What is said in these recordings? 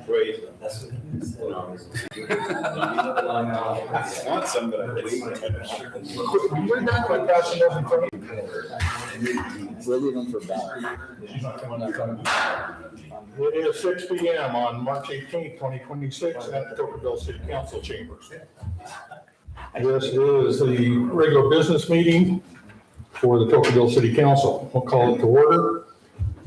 Great. That's what it is. I want some, but I We're not going to pass enough in front of We're leaving for ballot. It is 6 p.m. on March 18th, 2026 at the Tocqueville City Council chambers. This is the regular business meeting for the Tocqueville City Council. We'll call it to order.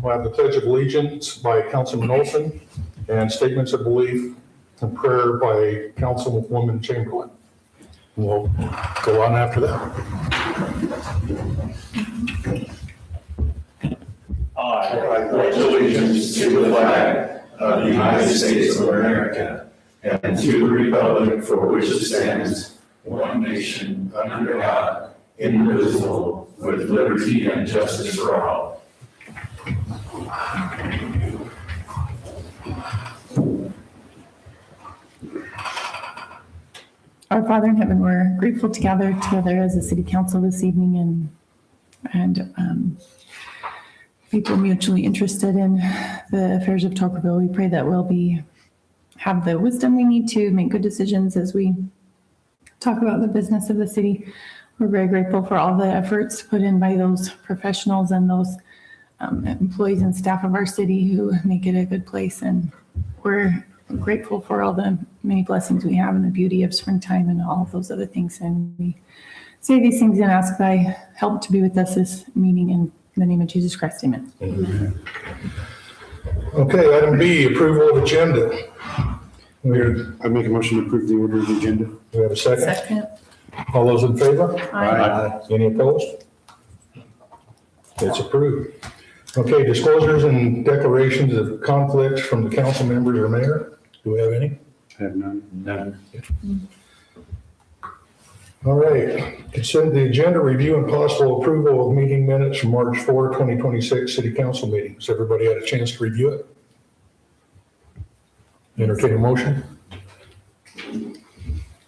We'll have the Pledge of Allegiance by Councilman Olson and statements of belief and prayer by Councilwoman Chamberlain. We'll go on after that. I pledge allegiance to the flag of the United States of America and to the republic for which it stands, one nation, under God, indivisible, with liberty and justice for all. Our Father in heaven, we're grateful to gather together as a city council this evening and people mutually interested in the affairs of Tocqueville. We pray that we'll have the wisdom we need to make good decisions as we talk about the business of the city. We're very grateful for all the efforts put in by those professionals and those employees and staff of our city who make it a good place. And we're grateful for all the many blessings we have and the beauty of springtime and all of those other things. And we say these things and ask thy help to be with us this meeting in the name of Jesus Christ. Amen. Okay, item B, approval of agenda. I make a motion to approve the order of the agenda. Do we have a second? Second. All those in favor? Aye. Any opposed? It's approved. Okay, disclosures and declarations of conflicts from the council members or mayor. Do we have any? I have none. All right, consent the agenda, review and possible approval of meeting minutes from March 4, 2026 city council meetings. Everybody had a chance to review it? Entertain a motion?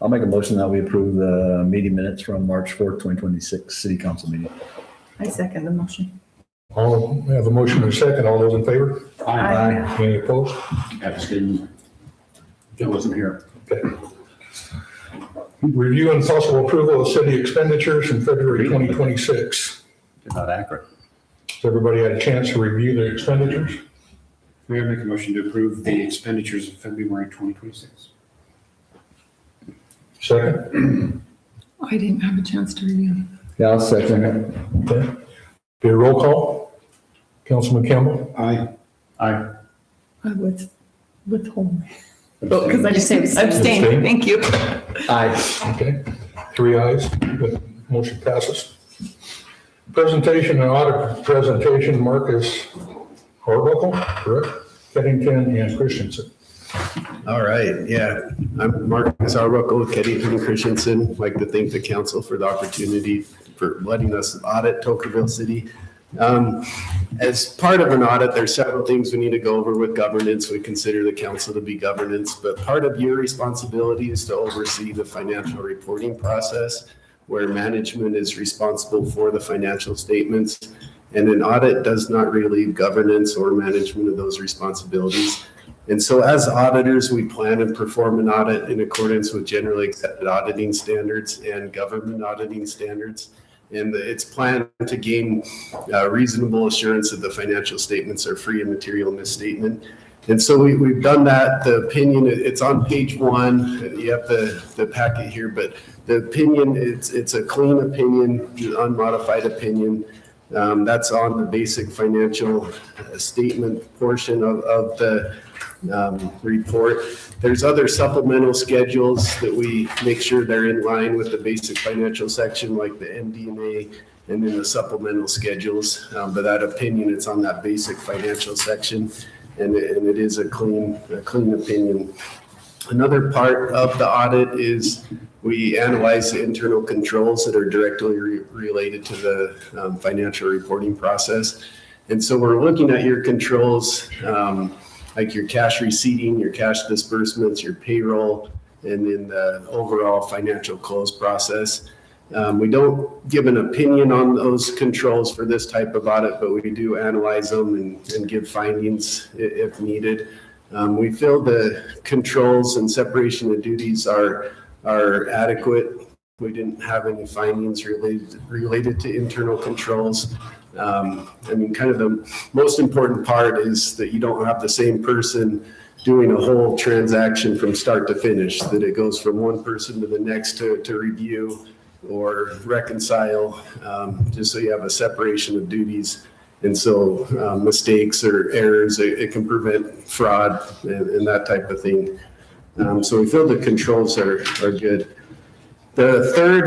I'll make a motion that we approve the meeting minutes from March 4th, 2026 city council meeting. I second the motion. We have a motion and a second. All those in favor? Aye. Any opposed? Abstain. It wasn't here. Okay. Review and possible approval of city expenditures in February 2026. They're not accurate. Has everybody had a chance to review their expenditures? Mayor, make a motion to approve the expenditures of February 2026. Second? I didn't have a chance to review. Yeah, I'll second it. Okay. Be a roll call. Councilman Campbell? Aye. I would withhold. Because I just abstain. Thank you. Aye. Okay. 3 ayes. Good. Motion passes. Presentation and audit presentation, Marcus Arbuckle, correct? Keddington and Christensen. All right, yeah. I'm Marcus Arbuckle with Keddington and Christensen. I'd like to thank the council for the opportunity for letting us audit Tocqueville City. As part of an audit, there's several things we need to go over with governance. We consider the council to be governance, but part of your responsibility is to oversee the financial reporting process, where management is responsible for the financial statements. And an audit does not relieve governance or management of those responsibilities. And so as auditors, we plan and perform an audit in accordance with generally accepted auditing standards and government auditing standards. And it's planned to gain reasonable assurance that the financial statements are free of material misstatement. And so we've done that. The opinion, it's on page 1. You have the packet here, but the opinion, it's a clean opinion, unmodified opinion. That's on the basic financial statement portion of the report. There's other supplemental schedules that we make sure they're in line with the basic financial section, like the MD&A and then the supplemental schedules. But that opinion, it's on that basic financial section, and it is a clean opinion. Another part of the audit is we analyze the internal controls that are directly related to the financial reporting process. And so we're looking at your controls, like your cash receipting, your cash disbursements, your payroll, and then the overall financial close process. We don't give an opinion on those controls for this type of audit, but we do analyze them and give findings if needed. We feel the controls and separation of duties are adequate. We didn't have any findings related to internal controls. I mean, kind of the most important part is that you don't have the same person doing a whole transaction from start to finish, that it goes from one person to the next to review or reconcile, just so you have a separation of duties. And so mistakes or errors, it can prevent fraud and that type of thing. So we feel the controls are good. The third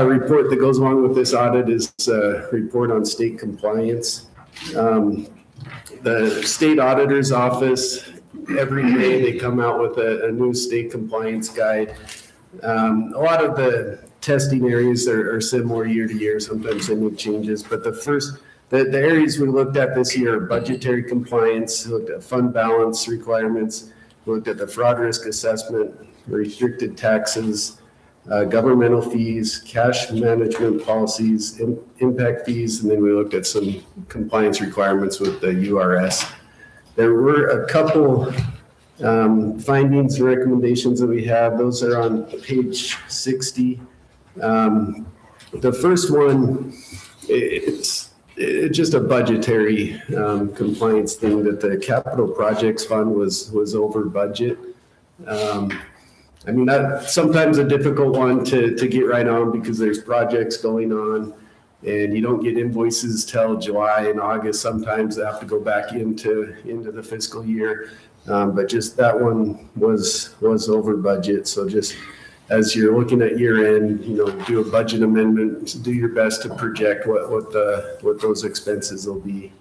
report that goes along with this audit is a report on state compliance. The state auditor's office, every day they come out with a new state compliance guide. A lot of the testing areas are similar year to year. Sometimes they make changes, but the areas we looked at this year are budgetary compliance, we looked at fund balance requirements, we looked at the fraud risk assessment, restricted taxes, governmental fees, cash management policies, impact fees, and then we looked at some compliance requirements with the URS. There were a couple findings and recommendations that we have. Those are on page 60. The first one, it's just a budgetary compliance thing that the capital projects fund was over budget. I mean, that's sometimes a difficult one to get right on because there's projects going on and you don't get invoices till July and August. Sometimes they have to go back into the fiscal year. But just that one was over budget. So just as you're looking at year end, do a budget amendment, do your best to project what those expenses will be.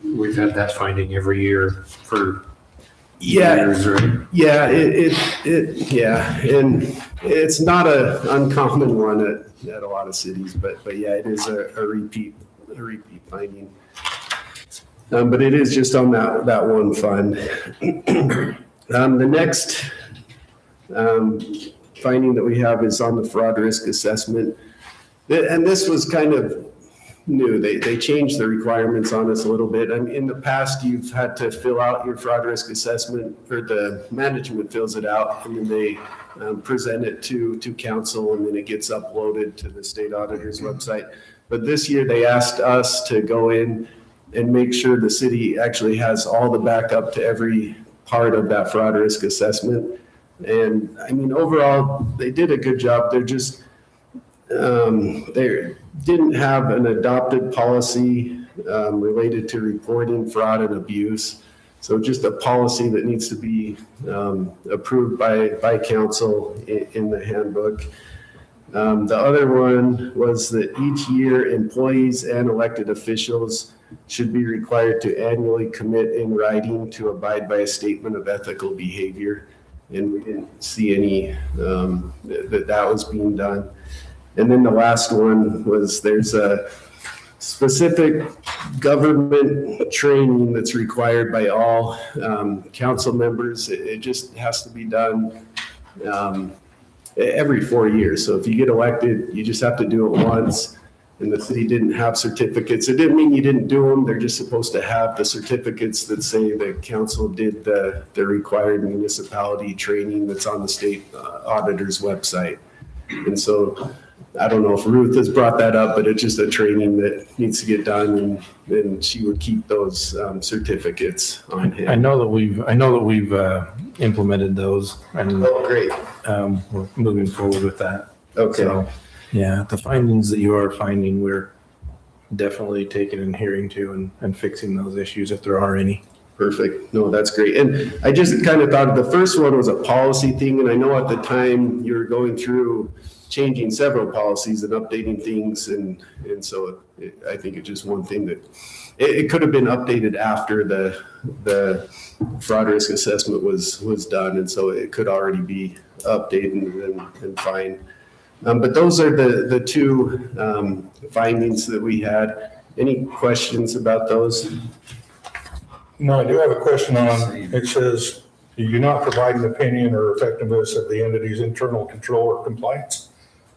We've had that finding every year for Yeah, years, right? yeah, and it's not an uncommon one at a lot of cities, but yeah, it is a repeat finding. But it is just on that one fund. The next finding that we have is on the fraud risk assessment. And this was kind of new. They changed the requirements on us a little bit. I mean, in the past, you've had to fill out your fraud risk assessment, or the management fills it out, and then they present it to council, and then it gets uploaded to the state auditor's website. But this year, they asked us to go in and make sure the city actually has all the backup to every part of that fraud risk assessment. And I mean, overall, they did a good job. They're just, they didn't have an adopted policy related to reporting fraud and abuse. So just a policy that needs to be approved by council in the handbook. The other one was that each year employees and elected officials should be required to annually commit in writing to abide by a statement of ethical behavior. And we didn't see any that was being done. And then the last one was there's a specific government training that's required by all council members. It just has to be done every 4 years. So if you get elected, you just have to do it once. And the city didn't have certificates. It didn't mean you didn't do them. They're just supposed to have the certificates that say the council did the required municipality training that's on the state auditor's website. And so I don't know if Ruth has brought that up, but it's just a training that needs to get done, and she would keep those certificates on hand. I know that we've implemented those, and Oh, great. we're moving forward with that. Okay. So, yeah, the findings that you are finding, we're definitely taking and adhering to and fixing those issues if there are any. Perfect. No, that's great. And I just kind of thought the first one was a policy thing. And I know at the time you were going through changing several policies and updating things. And so I think it's just one thing that it could have been updated after the fraud risk assessment was done. And so it could already be updated and fine. But those are the two findings that we had. Any questions about those? No, I do have a question on, it says, you do not provide an opinion or effectiveness of the entity's internal control or compliance.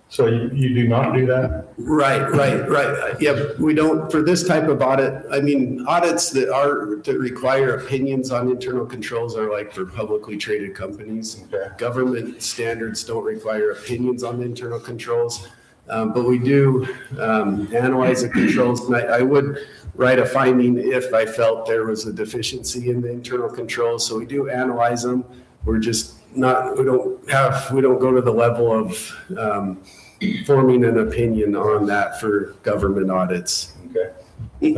So you do not do that? Right. Yeah, we don't, for this type of audit, I mean, audits that require opinions on internal controls are like for publicly traded companies. Okay. Government standards don't require opinions on internal controls, but we do analyze the controls. And I would write a finding if I felt there was a deficiency in the internal controls. So we do analyze them. We're just not, we don't go to the level of forming an opinion on that for government audits. Okay.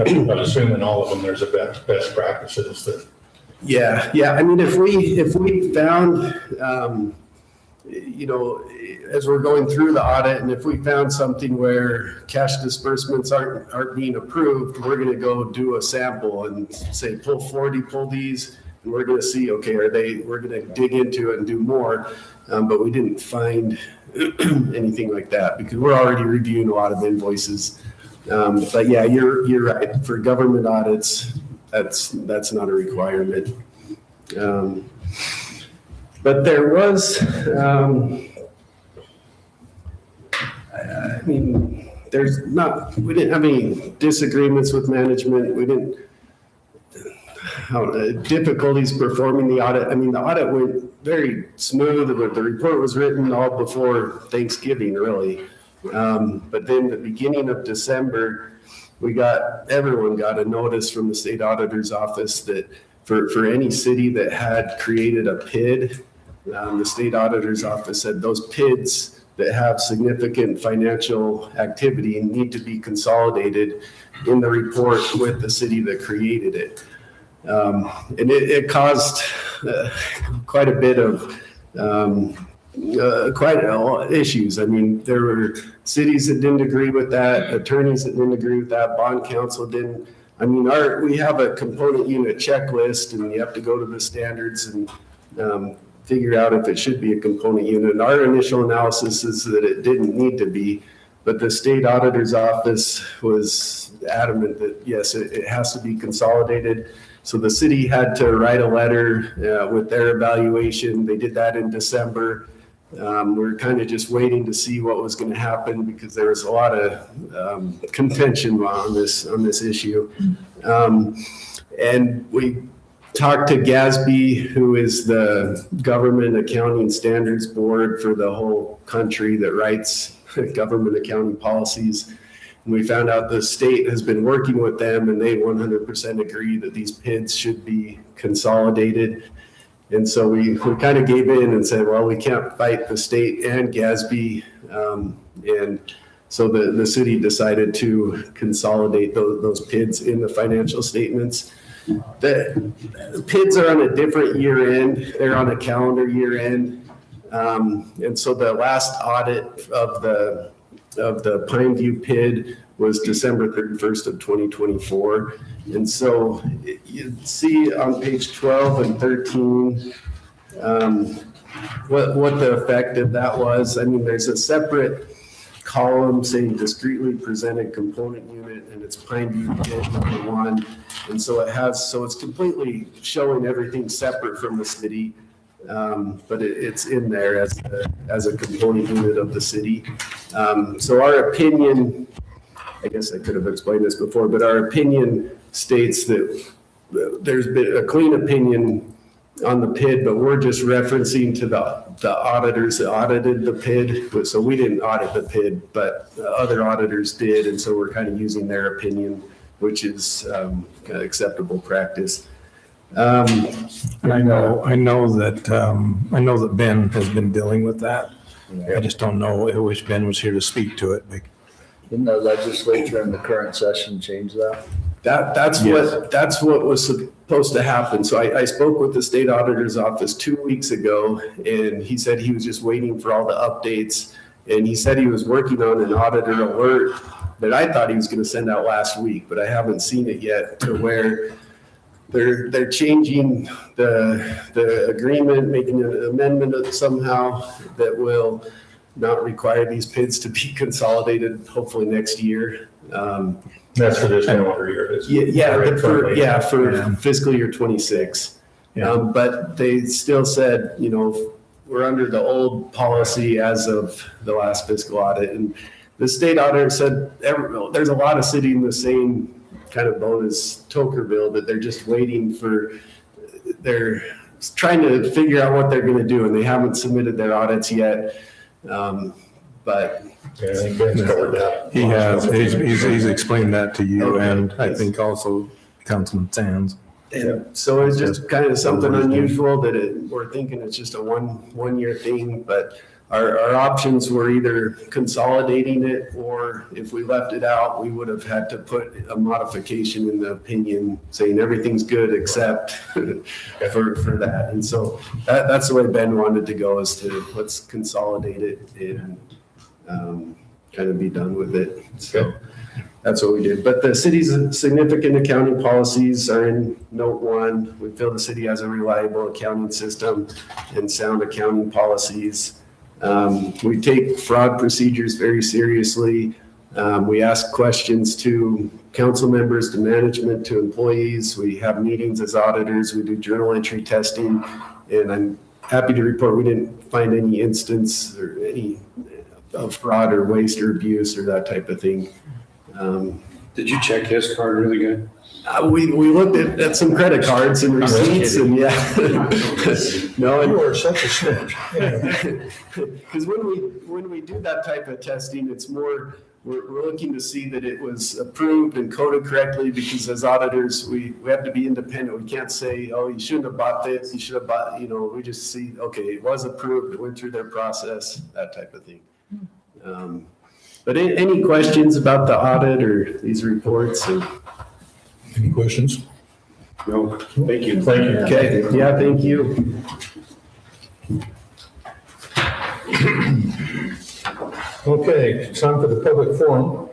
I'm assuming all of them, there's a best practices that. Yeah. I mean, if we found, you know, as we're going through the audit, and if we found something where cash disbursements aren't being approved, we're going to go do a sample and say, pull these, and we're going to see, okay, we're going to dig into it and do more. But we didn't find anything like that because we're already reviewing a lot of invoices. But yeah, you're right. For government audits, that's not a requirement. But there was, I mean, we didn't have any disagreements with management. We didn't, difficulties performing the audit. I mean, the audit went very smooth. The report was written all before Thanksgiving, really. But then the beginning of December, everyone got a notice from the state auditor's office that for any city that had created a PID, the state auditor's office said those PIDs that have significant financial activity need to be consolidated in the report with the city that created it. And it caused quite a bit of issues. I mean, there were cities that didn't agree with that, attorneys that didn't agree with that, bond counsel didn't. I mean, we have a component unit checklist, and you have to go to the standards and figure out if it should be a component unit. And our initial analysis is that it didn't need to be, but the state auditor's office was adamant that yes, it has to be consolidated. So the city had to write a letter with their evaluation. They did that in December. We're kind of just waiting to see what was going to happen because there was a lot of contention on this issue. And we talked to GASB, who is the Government Accounting Standards Board for the whole country that writes government accounting policies. And we found out the state has been working with them, and they 100% agree that these PIDs should be consolidated. And so we kind of gave in and said, well, we can't fight the state and GASB. And so the city decided to consolidate those PIDs in the financial statements. The PIDs are on a different year end. They're on a calendar year end. And so the last audit of the Pineview PID was December 31st of 2024. And so you see on page 12 and 13 what the effect of that was. I mean, there's a separate column saying discretely presented component unit, and it's Pineview PID number 1. And so it's completely showing everything separate from the city. But it's in there as a component unit of the city. So our opinion, I guess I could have explained this before, but our opinion states that there's been a clean opinion on the PID, but we're just referencing to the auditors that audited the PID. So we didn't audit the PID, but other auditors did, and so we're kind of using their opinion, which is acceptable practice. And I know that Ben has been dealing with that. I just don't know. I wish Ben was here to speak to it. Didn't the legislature in the current session change that? That's what was supposed to happen. So I spoke with the state auditor's office 2 weeks ago, and he said he was just waiting for all the updates. And he said he was working on an auditor alert that I thought he was going to send out last week, but I haven't seen it yet, to where they're changing the agreement, making an amendment somehow that will not require these PIDs to be consolidated, hopefully next year. That's for this calendar year. For fiscal year 26. But they still said, we're under the old policy as of the last fiscal audit. And the state auditor said there's a lot of cities in the same kind of boat as Tokerville, that they're just waiting for, they're trying to figure out what they're going to do, and they haven't submitted their audits yet. But Yeah, I think Ben's covered that. He has, he's explained that to you and I think also Councilman Sands. and so it's just kind of something unusual that we're thinking it's just a one-year thing, but our options were either consolidating it, or if we left it out, we would have had to put a modification in the opinion saying everything's good except for that. And so that's the way Ben wanted to go, is to let's consolidate it and kind of be done with it. So that's what we did. But the city's significant accounting policies are in note 1. We feel the city has a reliable accounting system and sound accounting policies. We take fraud procedures very seriously. We ask questions to council members, to management, to employees. We have meetings as auditors. We do journal entry testing. And I'm happy to report we didn't find any instance or any of fraud or waste or abuse or that type of thing. Did you check his card really good? We looked at some credit cards and receipts and yeah. No, You are such a snitch. because when we do that type of testing, it's more, we're looking to see that it was approved and coded correctly, because as auditors, we have to be independent. We can't say, oh, you shouldn't have bought this, you should have bought, we just see, okay, it was approved, it went through their process, that type of thing. But any questions about the audit or these reports? Any questions? No, thank you. Thank you. Okay, yeah, thank you. Okay, it's time for the public forum.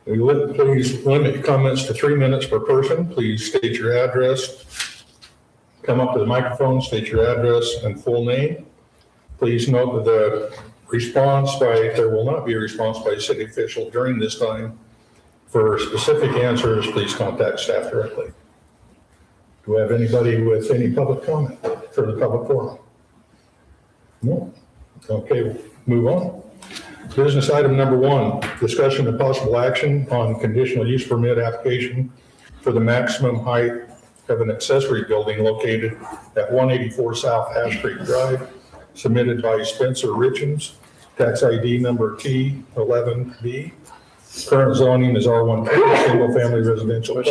Please limit comments to 3 minutes per person. Please state your address. Come up to the microphone, state your address and full name. Please note that there will not be a response by a city official during this time. For specific answers, please contact staff directly. Do we have anybody with any public comment for the public forum? No? Okay, we'll move on. Business item number 1, discussion of possible action on conditional use permit application for the maximum height of an accessory building located at 184 South Ash Creek Drive, submitted by Spencer Richens, tax ID number T11B. Current zoning is R1, single family residential.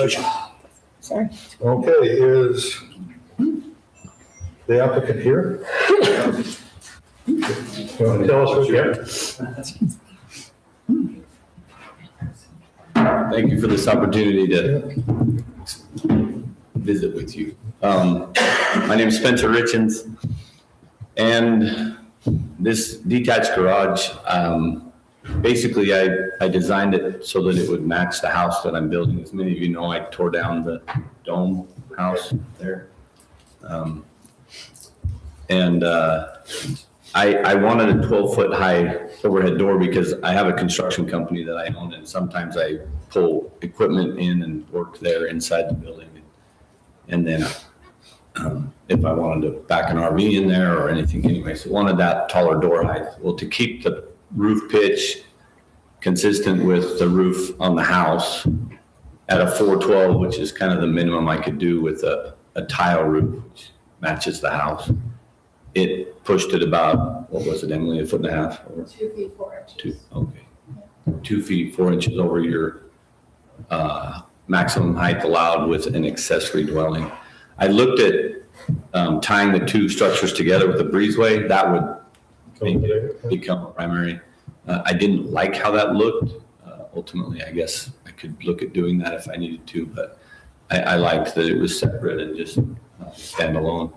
Sorry. Okay, is the applicant here? You want to tell us what you're? Thank you for this opportunity to visit with you. My name is Spencer Richens, and this detached garage, basically I designed it so that it would match the house that I'm building. As many of you know, I tore down the dome house there. I wanted a 12-foot high overhead door because I have a construction company that I own, and sometimes I pull equipment in and work there inside the building. And then if I wanted to back an RV in there or anything anyway, so wanted that taller door height. Well, to keep the roof pitch consistent with the roof on the house at a 412, which is kind of the minimum I could do with a tile roof, which matches the house. It pushed it about, what was it, Emily, 1.5 feet? Or 2 feet 4 inches. Okay. 2 feet 4 inches over your maximum height allowed with an accessory dwelling. I looked at tying the two structures together with a breezeway. That would make it become a primary. I didn't like how that looked. Ultimately, I guess I could look at doing that if I needed to, but I liked that it was separate and just standalone.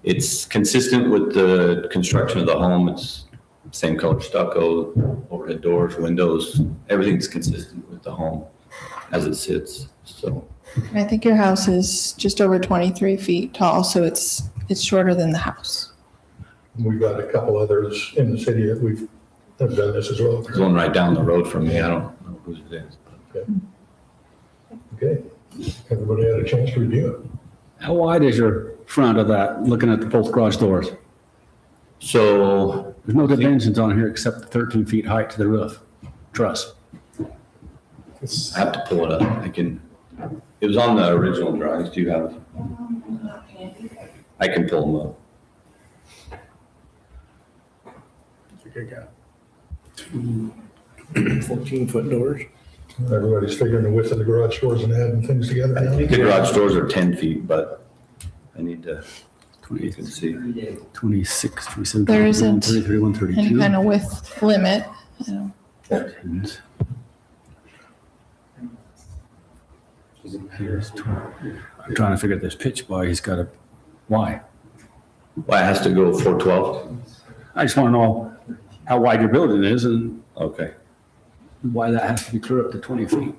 It's consistent with the construction of the home. It's same color stucco, overhead doors, windows, everything's consistent with the home as it sits, so. I think your house is just over 23 feet tall, so it's shorter than the house. We've got a couple others in the city that have done this as well. There's one right down the road from me. I don't know whose it is. Okay, everybody had a chance to review it. How wide is your front of that, looking at the both garage doors? So There's no dimensions on here except the 13 feet height to the roof truss. I have to pull it up. It was on the original drawings. Do you have? I can pull them up. 14-foot doors. Everybody's figuring the width of the garage doors and adding things together now. The garage doors are 10 feet, but I need to, you can see. 26, 27, There 29, isn't 30, 31, Any 32. kind of width limit, you know. Here's 12. I'm trying to figure out this pitch why he's got why? Well, it has to go 412? I just want to know how wide your building is and Okay. why that has to be clear up to 20 feet.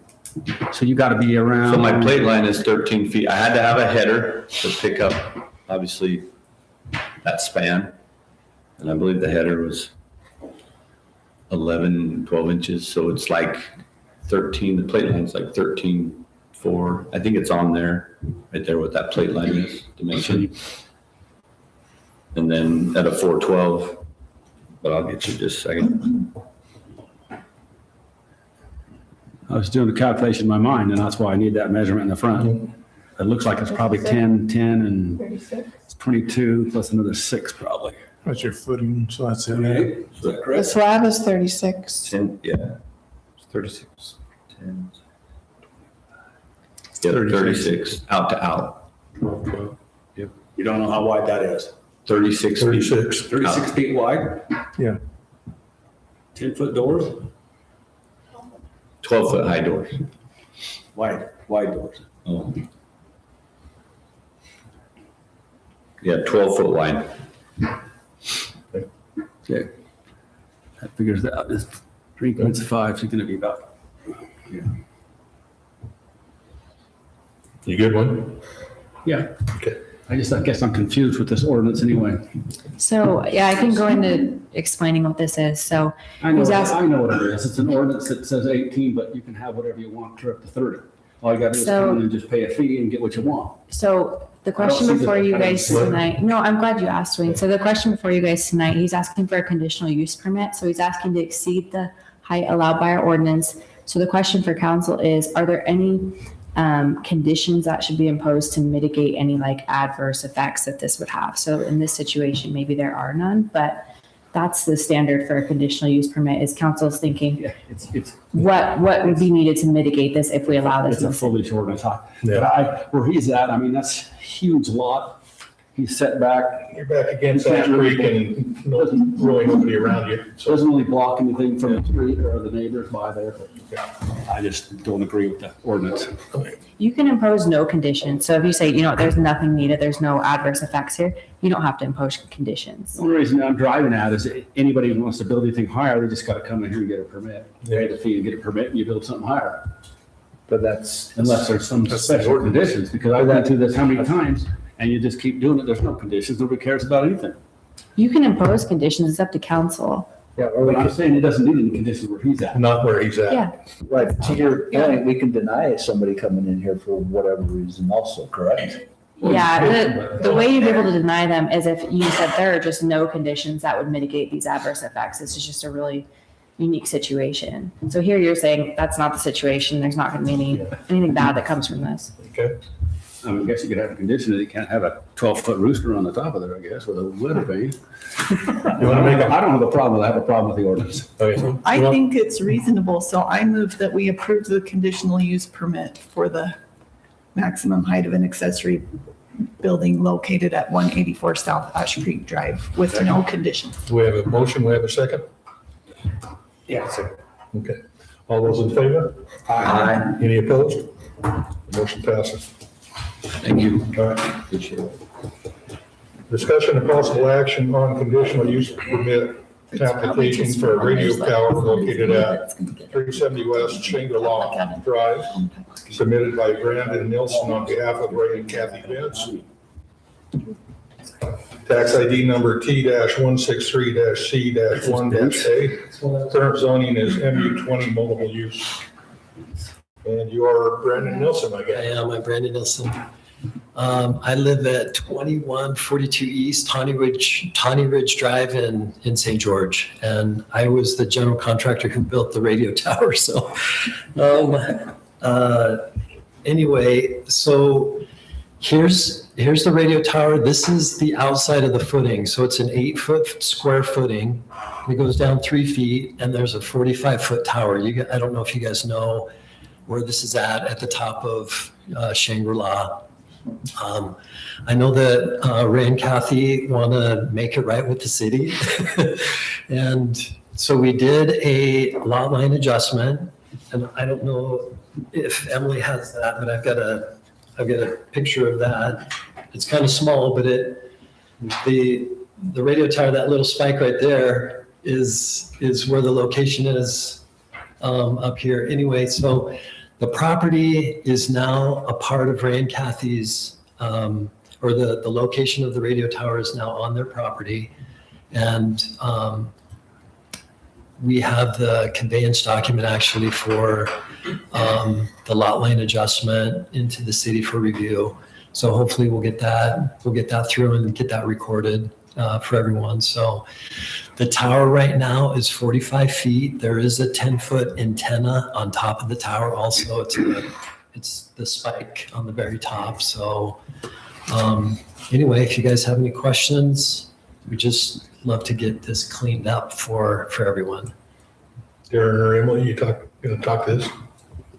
So you got to be around. So my plate line is 13 feet. I had to have a header to pick up, obviously, that span. And I believe the header was 11, 12 inches. So it's like 13, the plate line's like 13.4. I think it's on there, right there what that plate line is, dimension. And then at a 412, but I'll get you just a second. I was doing the calculation in my mind, and that's why I need that measurement in the front. It looks like it's probably 10, 10, and it's 22, plus another 6 probably. That's your footing, so that's it. The slab is 36. 10, yeah. It's 36, 10. Yeah, 36, out to out. You don't know how wide that is? 36 feet. 36. 36 feet wide? Yeah. 10-foot doors? 12-foot high doors. Wide doors. Oh. Yeah, 12-foot wide. Okay. That figures that out. It's 3.5, so it's going to be about, You good one? yeah. Okay. I guess I'm confused with this ordinance anyway. So, yeah, I can go into explaining what this is. So I know He's asked- what it is. It's an ordinance that says 18, but you can have whatever you want clear up to 30. All you got to do is come in and just pay a fee and get what you want. So the question see before that. you I don't guys see that. tonight, no, I'm glad you asked, Wayne. So the question before you guys tonight, he's asking for a conditional use permit. So he's asking to exceed the height allowed by our ordinance. So the question for council is, are there any conditions that should be imposed to mitigate any like adverse effects that this would have? So in this situation, maybe there are none, but that's the standard for a conditional use permit is council's thinking, Yeah, it's what would be needed to mitigate this if we allow this? It's a foolish ordinance. But where he's at, I mean, that's a huge lot. He's set back. You're back against that creek and no, really nobody around you. So it doesn't really block anything from the street or the neighbors by there. But I just don't agree with the ordinance. You can impose no conditions. So if you say, you know, there's nothing needed, there's no adverse effects here, you don't have to impose conditions. The only reason I'm driving at is anybody who wants to build anything higher, they just got to come in here and get a permit. Pay the fee and get a permit and you build something higher. But that's, Unless there's some special conditions, because I've been through this how many times and you just keep doing it. There's no conditions. Nobody cares about anything. You can impose conditions, it's up to council. yeah, or we But I'm could, saying he doesn't need any conditions where he's at. Not where he's at. Yeah, right, to your point, we can deny somebody coming in here for whatever reason also, correct? yeah. The way you'd be able to deny them is if you said there are just no conditions that would mitigate these adverse effects. This is just a really unique situation. So here you're saying that's not the situation. There's not going to be anything bad that comes from this. Okay. I mean, I guess you could have a condition that you can't have a 12-foot rooster on the top of there, I guess, with a weather vane. You want to make a, I don't have a problem with it. I have a problem with the ordinance. okay. I Well, think it's reasonable, so I move that we approve the conditional use permit for the maximum height of an accessory building located at 184 South Ash Creek Drive with no conditions. Do we have a motion? We have a second? Yeah, so. Okay. All those in favor? Aye. Any opposed? Motion passes. Thank you. All right. Appreciate it. Discussion and possible action on conditional use permit application for a radio tower located at 370 West Shangri-La Drive, submitted by Brandon Nilsson on behalf of Ray and Kathy Vince. Tax ID number T-163-C-1-A. Current zoning is MU20 multiple use. And you are Brandon Nilsson, I I guess. am, I'm Brandon Nilsson. I live at 2142 East Tawny Ridge Drive in St. George. And I was the general contractor who built the radio tower. So anyway, so here's the radio tower. This is the outside of the footing. So it's an 8-foot square footing. It goes down 3 feet and there's a 45-foot tower. I don't know if you guys know where this is at the top of Shangri-La. I know that Ray and Kathy want to make it right with the city. And so we did a lot line adjustment. And I don't know if Emily has that, but I've got a picture of that. It's kind of small, but the radio tower, that little spike right there is where the location is up here. Anyway, so the property is now a part of Ray and Kathy's, or the location of the radio tower is now on their property. And we have the conveyance document actually for the lot line adjustment into the city for review. So hopefully we'll get that through and get that recorded for everyone. So the tower right now is 45 feet. There is a 10-foot antenna on top of the tower also. It's the spike on the very top. So anyway, if you guys have any questions, we just love to get this cleaned up for everyone. Darren or Emily, you gonna talk this?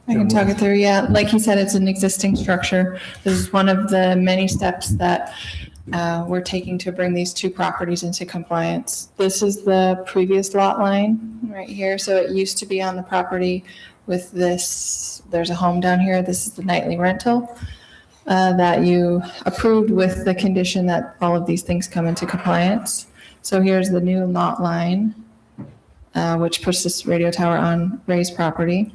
I can talk it through, yeah. Like he said, it's an existing structure. This is one of the many steps that we're taking to bring these two properties into compliance. This is the previous lot line right here. So it used to be on the property with this, there's a home down here. This is the nightly rental that you approved with the condition that all of these things come into compliance. So here's the new lot line, which puts this radio tower on Ray's property.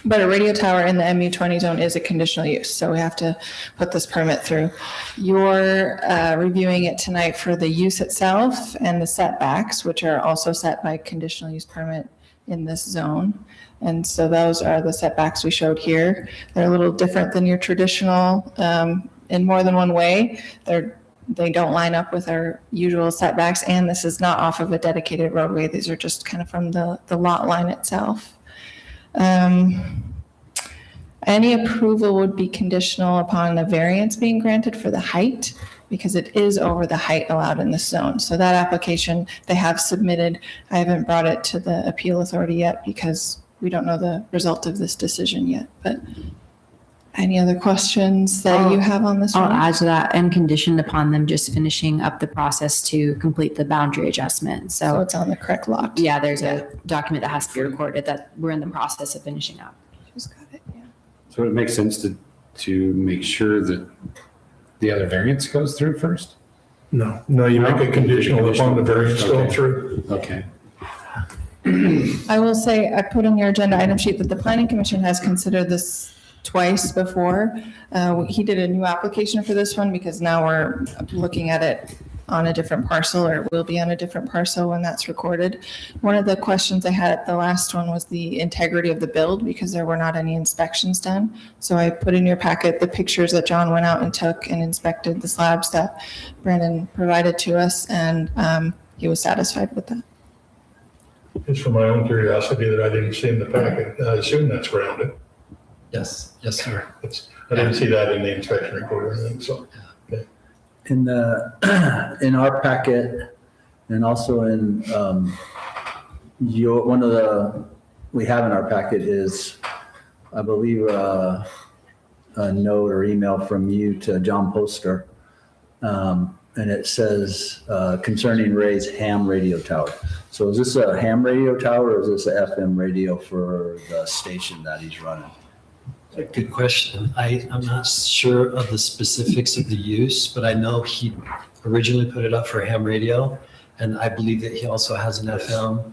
But a radio tower in the MU20 zone is a conditional use, so we have to put this permit through. You're reviewing it tonight for the use itself and the setbacks, which are also set by conditional use permit in this zone. And so those are the setbacks we showed here. They're a little different than your traditional in more than one way. They don't line up with our usual setbacks, and this is not off of a dedicated roadway. These are just kind of from the lot line itself. Any approval would be conditional upon the variance being granted for the height, because it is over the height allowed in this zone. So that application they have submitted, I haven't brought it to the appeal authority yet because we don't know the result of this decision yet. But any other questions that you have on this one? I'll add to that, and conditioned upon them just finishing up the process to complete the boundary adjustment. So it's on the correct lot. Yeah, there's a document that has to be recorded that we're in the process of finishing up. She's got it, yeah. So it makes sense to make sure that The other variance goes through first? No. No, you make a conditional upon the variance going Okay. through. Okay. I will say, I put on your agenda item sheet that the planning commission has considered this twice before. He did a new application for this one because now we're looking at it on a different parcel, or it will be on a different parcel when that's recorded. One of the questions I had at the last one was the integrity of the build, because there were not any inspections done. So I put in your packet the pictures that John went out and took and inspected the slabs that Brandon provided to us, and he was satisfied with that. Just for my own curiosity that I didn't see in the packet, I assume that's grounded. Yes, sir. I didn't see that in the inspection report or anything, so. In our packet, and also in we have in our packet is, I believe, a note or email from you to John Poster. And it says concerning Ray's ham radio tower. So is this a ham radio tower, or is this a FM radio for the station that he's running? Good question. I'm not sure of the specifics of the use, but I know he originally put it up for ham radio, and I believe that he also has an FM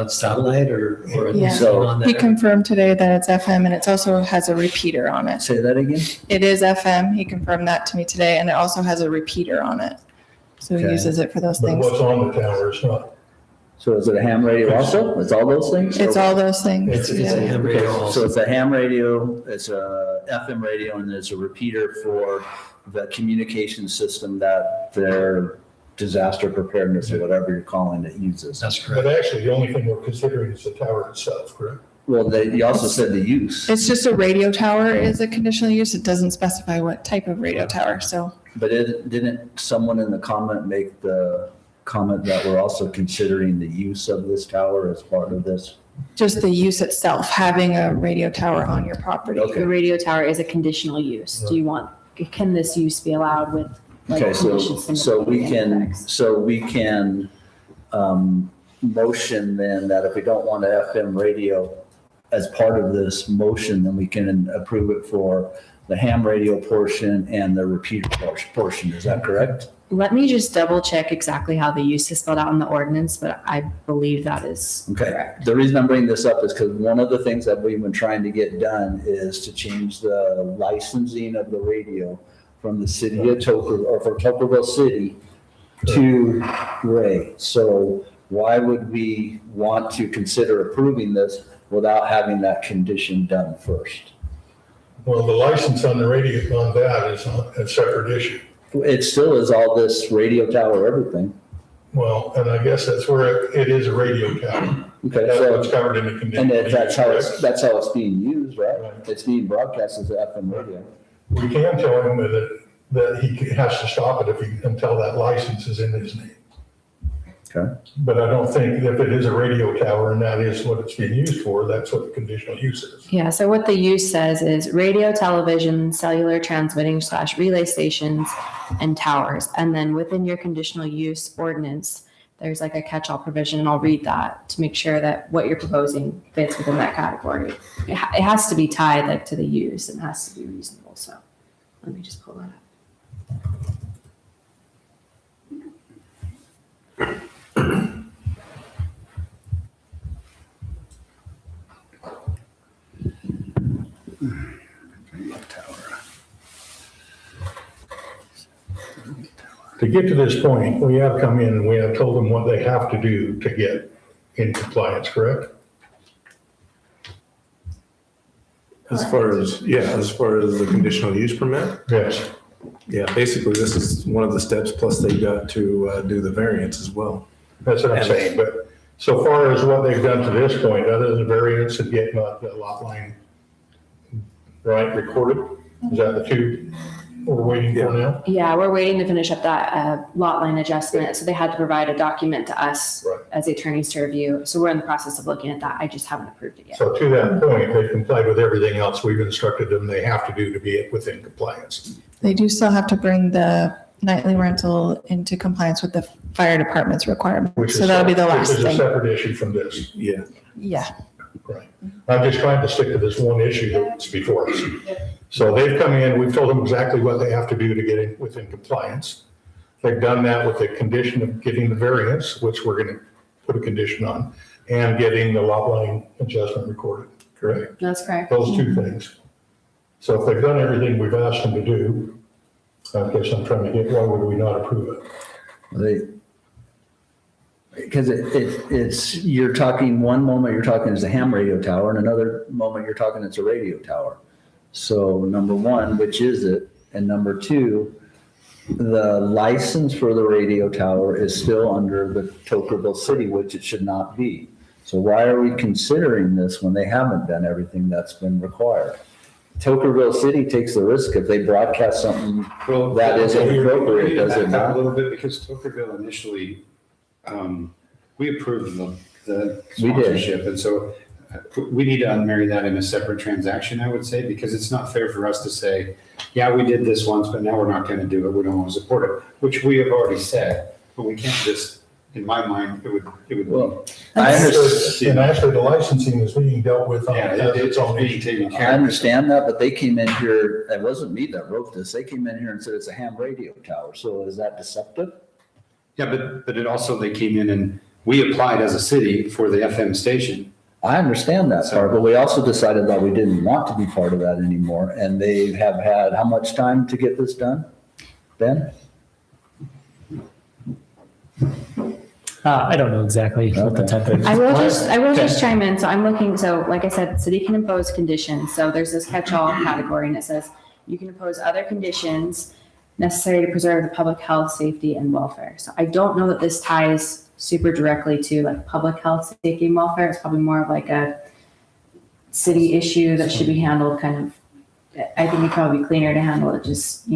satellite or a Yeah. so on He there. confirmed today that it's FM, and it also has a repeater on it. Say that again? It is FM. He confirmed that to me today, and it also has a repeater on it. So he Okay. uses it for those But things. what's on the tower is not. So is it a ham radio also? It's all those things? It's all those things. It's a yeah. ham radio So also. it's a ham radio, it's a FM radio, and there's a repeater for the communication system that their disaster preparedness or whatever you're calling it uses. That's correct. But actually, the only thing we're considering is the tower itself, correct? Well, you also said the use, It's just a radio tower is a conditional use. It doesn't specify what type of radio tower, so. but didn't someone in the comment make the comment that we're also considering the use of this tower as part of this? Just the use itself, having a radio tower on your property. Okay. The radio tower is a conditional use. Do you want, can this use be allowed with like Okay, conditions? so we can motion then that if we don't want an FM radio as part of this motion, then we can approve it for the ham radio portion and the repeater portion. Is that correct? Let me just double check exactly how the use is spelled out in the ordinance, but I believe that is Okay. correct. The reason I'm bringing this up is because one of the things that we've been trying to get done is to change the licensing of the radio from the city of Tocqueville, or for Tocqueville City to Ray. So why would we want to consider approving this without having that condition done first? Well, the license on the radio on that is a separate issue. It still is all this radio tower, everything. Well, and I guess that's where it is a radio tower. Okay, That's so, what's covered in the and conditional use, that's how correct? that's how it's being used, right? Right. It's being broadcast as FM radio. We can tell him that he has to stop it until that license is in his name. Okay. But I don't think if it is a radio tower and that is what it's being used for, that's what the conditional use is. Yeah, so what the use says is radio, television, cellular transmitting / relay stations and towers. And then within your conditional use ordinance, there's like a catch-all provision, and I'll read that to make sure that what you're proposing fits within that category. It has to be tied like to the use and has to be reasonable. So let me just pull that up. To get to this point, we have come in and we have told them what they have to do to get in compliance, correct? As far as the conditional use permit, Yes. yeah, basically this is one of the steps, plus they got to do the variance as well. That's what I'm saying, but so far as what they've done to this point, other than variance and getting the lot line, right, recorded, is that the two we're waiting for now? Yeah, we're waiting to finish up that lot line adjustment. So they had to provide a document to us Right. as the attorneys to review. So we're in the process of looking at that. I just haven't approved it yet. So to that point, they've complied with everything else we've instructed them they have to do to be within compliance. They do still have to bring the nightly rental into compliance with the fire department's requirements. Which is So that'll be the last Which is a thing. separate issue from this. Yeah. Yeah. Right. I'm just trying to stick to this one issue that's before us. So they've come in, we've told them exactly what they have to do to get in within compliance. They've done that with the condition of getting the variance, which we're going to put a condition on, and getting the lot line adjustment recorded, correct? That's correct. Those two things. So if they've done everything we've asked them to do, I guess I'm trying to get, why would we not approve it? Because it's, you're talking, one moment you're talking it's a ham radio tower, and another moment you're talking it's a radio tower. So number one, which is it? And number two, the license for the radio tower is still under the Tocqueville City, which it should not be. So why are we considering this when they haven't done everything that's been required? Tocqueville City takes the risk if they broadcast something Well, that is inappropriate, does it back up not? a little bit, because Tocqueville initially, we approved the We did. sponsorship, and so we need to unmarry that in a separate transaction, I would say, because it's not fair for us to say, yeah, we did this once, but now we're not going to do it. We don't want to support it, which we have already said, but we can't just, in my mind, it would. Well, I understand. And actually, the licensing is being dealt with on Yeah, its own being issue. taken I care of. understand that, but they came in here, it wasn't me that wrote this, they came in here and said it's a ham radio tower, so is that deceptive? Yeah, but it also, they came in and we applied as a city for the FM station. I understand that part, but we also decided that we didn't want to be part of that anymore, and they have had how much time to get this done? Ben? I don't know exactly what the Okay. template is. I will just chime in. So I'm looking, so like I said, city can impose conditions. So there's this catch-all category and it says you can impose other conditions necessary to preserve the public health, safety, and welfare. So I don't know that this ties super directly to like public health, safety, and welfare. It's probably more of like a city issue that should be handled kind of, I think it'd probably be cleaner to handle it just,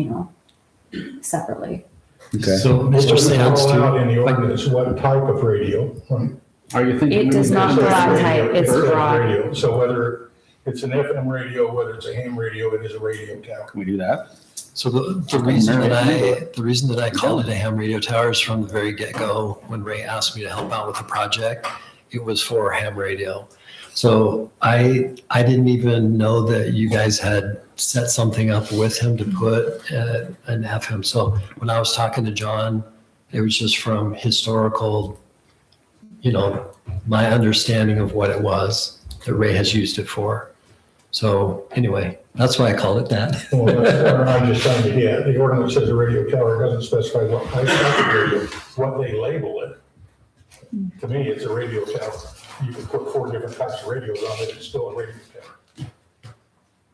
separately. Okay. So Mr. Sands, Call out in the too. ordinance what type of radio, right? Are you thinking? It does not go out type, it's It says broad. radio. So whether it's an FM radio, whether it's a ham radio, it is a radio tower. Can we do that? So the reason that I called it a ham radio tower is from the very get-go, when Ray asked me to help out with the project, it was for ham radio. So I didn't even know that you guys had set something up with him to put an FM. So when I was talking to John, it was just from historical, my understanding of what it was that Ray has used it for. So anyway, that's why I called it that. Well, that's what I'm just trying to get. The ordinance says a radio tower, it doesn't specify what type of radio, what they label it. To me, it's a radio tower. You can put 4 different types of radios on it, it's still a radio tower.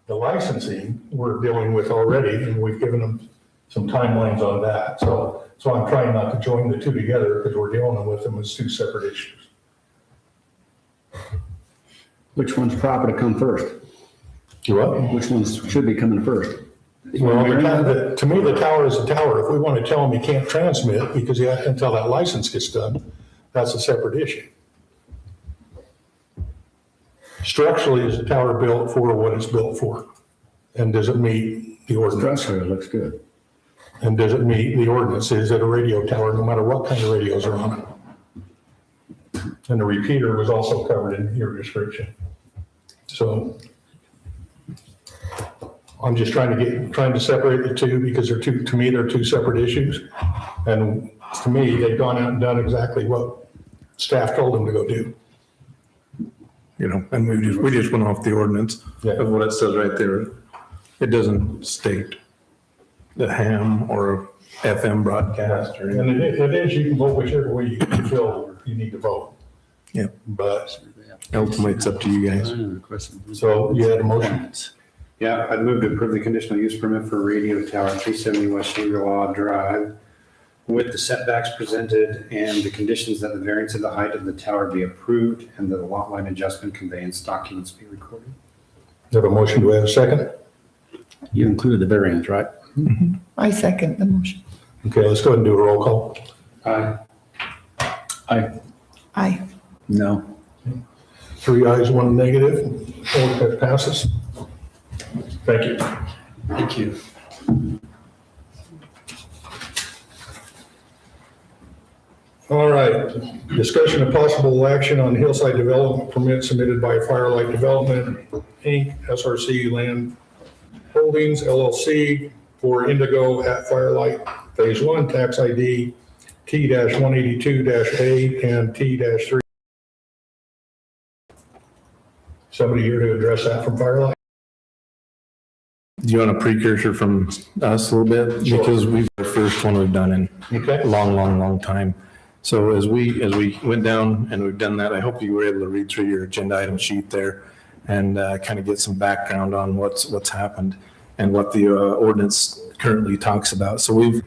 The licensing, we're dealing with already, and we've given them some timelines on that. So I'm trying not to join the two together because we're dealing with them as 2 separate issues. Which one's proper to come first? Which ones should be coming first? Well, to me, the tower is a tower. If we want to tell them you can't transmit because you have until that license gets done, that's a separate issue. Structurally, is the tower built for what it's built for? And does it meet the ordinance? Structure looks good. And does it meet the ordinance? Is it a radio tower, no matter what kind of radios are on it? And the repeater was also covered in your description. So I'm just trying to separate the two because to me, they're 2 separate issues. And to me, they've gone out and done exactly what staff told them to go do. And we just went off the ordinance Yeah. of what it says right there. It doesn't state the ham or FM broadcast or anything. And it is, you can vote whichever way you feel you need to vote. Yeah. But, Ultimately, it's up to you guys. so you had a motion? Yeah, I'd move to approve the conditional use permit for radio tower 370 West Shangri-La Drive with the setbacks presented and the conditions that the variance of the height of the tower be approved and that the lot line adjustment conveyance documents be recorded. You have a motion, do we have a second? You included the variance, right? I second the motion. Okay, let's go ahead and do a roll call. Aye. Aye. No. 3 ayes, 1 negative. That passes. Thank you. Thank you. All right, discussion of possible action on hillside development permit submitted by Firelight Development, Inc., SRC Land Holdings, LLC, for Indigo at Firelight Phase 1, tax ID T-182-A and T-3. Somebody here to address that from Firelight? Do you want a precursor from us a little bit? Sure. Because we've the first one we've done in Okay. a long time. So as we went down and we've done that, I hope you were able to read through your agenda item sheet there and kind of get some background on what's happened and what the ordinance currently talks about. So we've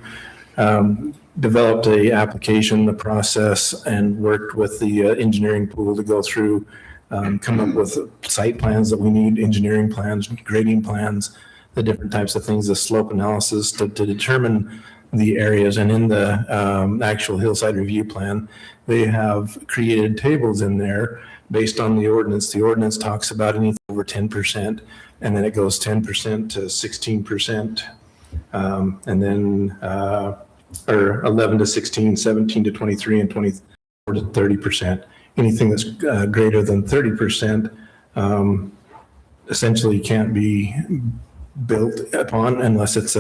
developed a application, the process, and worked with the engineering pool to go through, come up with site plans that we need, engineering plans, grading plans, the different types of things, the slope analysis to determine the areas. And in the actual hillside review plan, they have created tables in there based on the ordinance. The ordinance talks about anything over 10%, and then it goes 10% to 16%, and then or 11 to 16, 17 to 23, and 24 to 30%. Anything that's greater than 30% essentially can't be built upon unless it's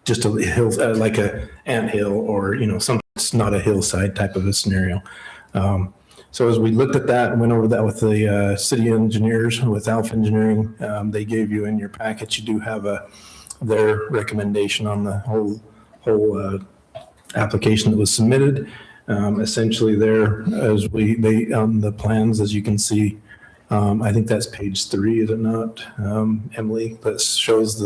just a hill, like a anthill, or something that's not a hillside type of a scenario. So as we looked at that and went over that with the city engineers, with Alpha Engineering, they gave you in your package, you do have their recommendation on the whole application that was submitted. Essentially there, they on the plans, as you can see, I think that's page 3, is it not, Emily? That shows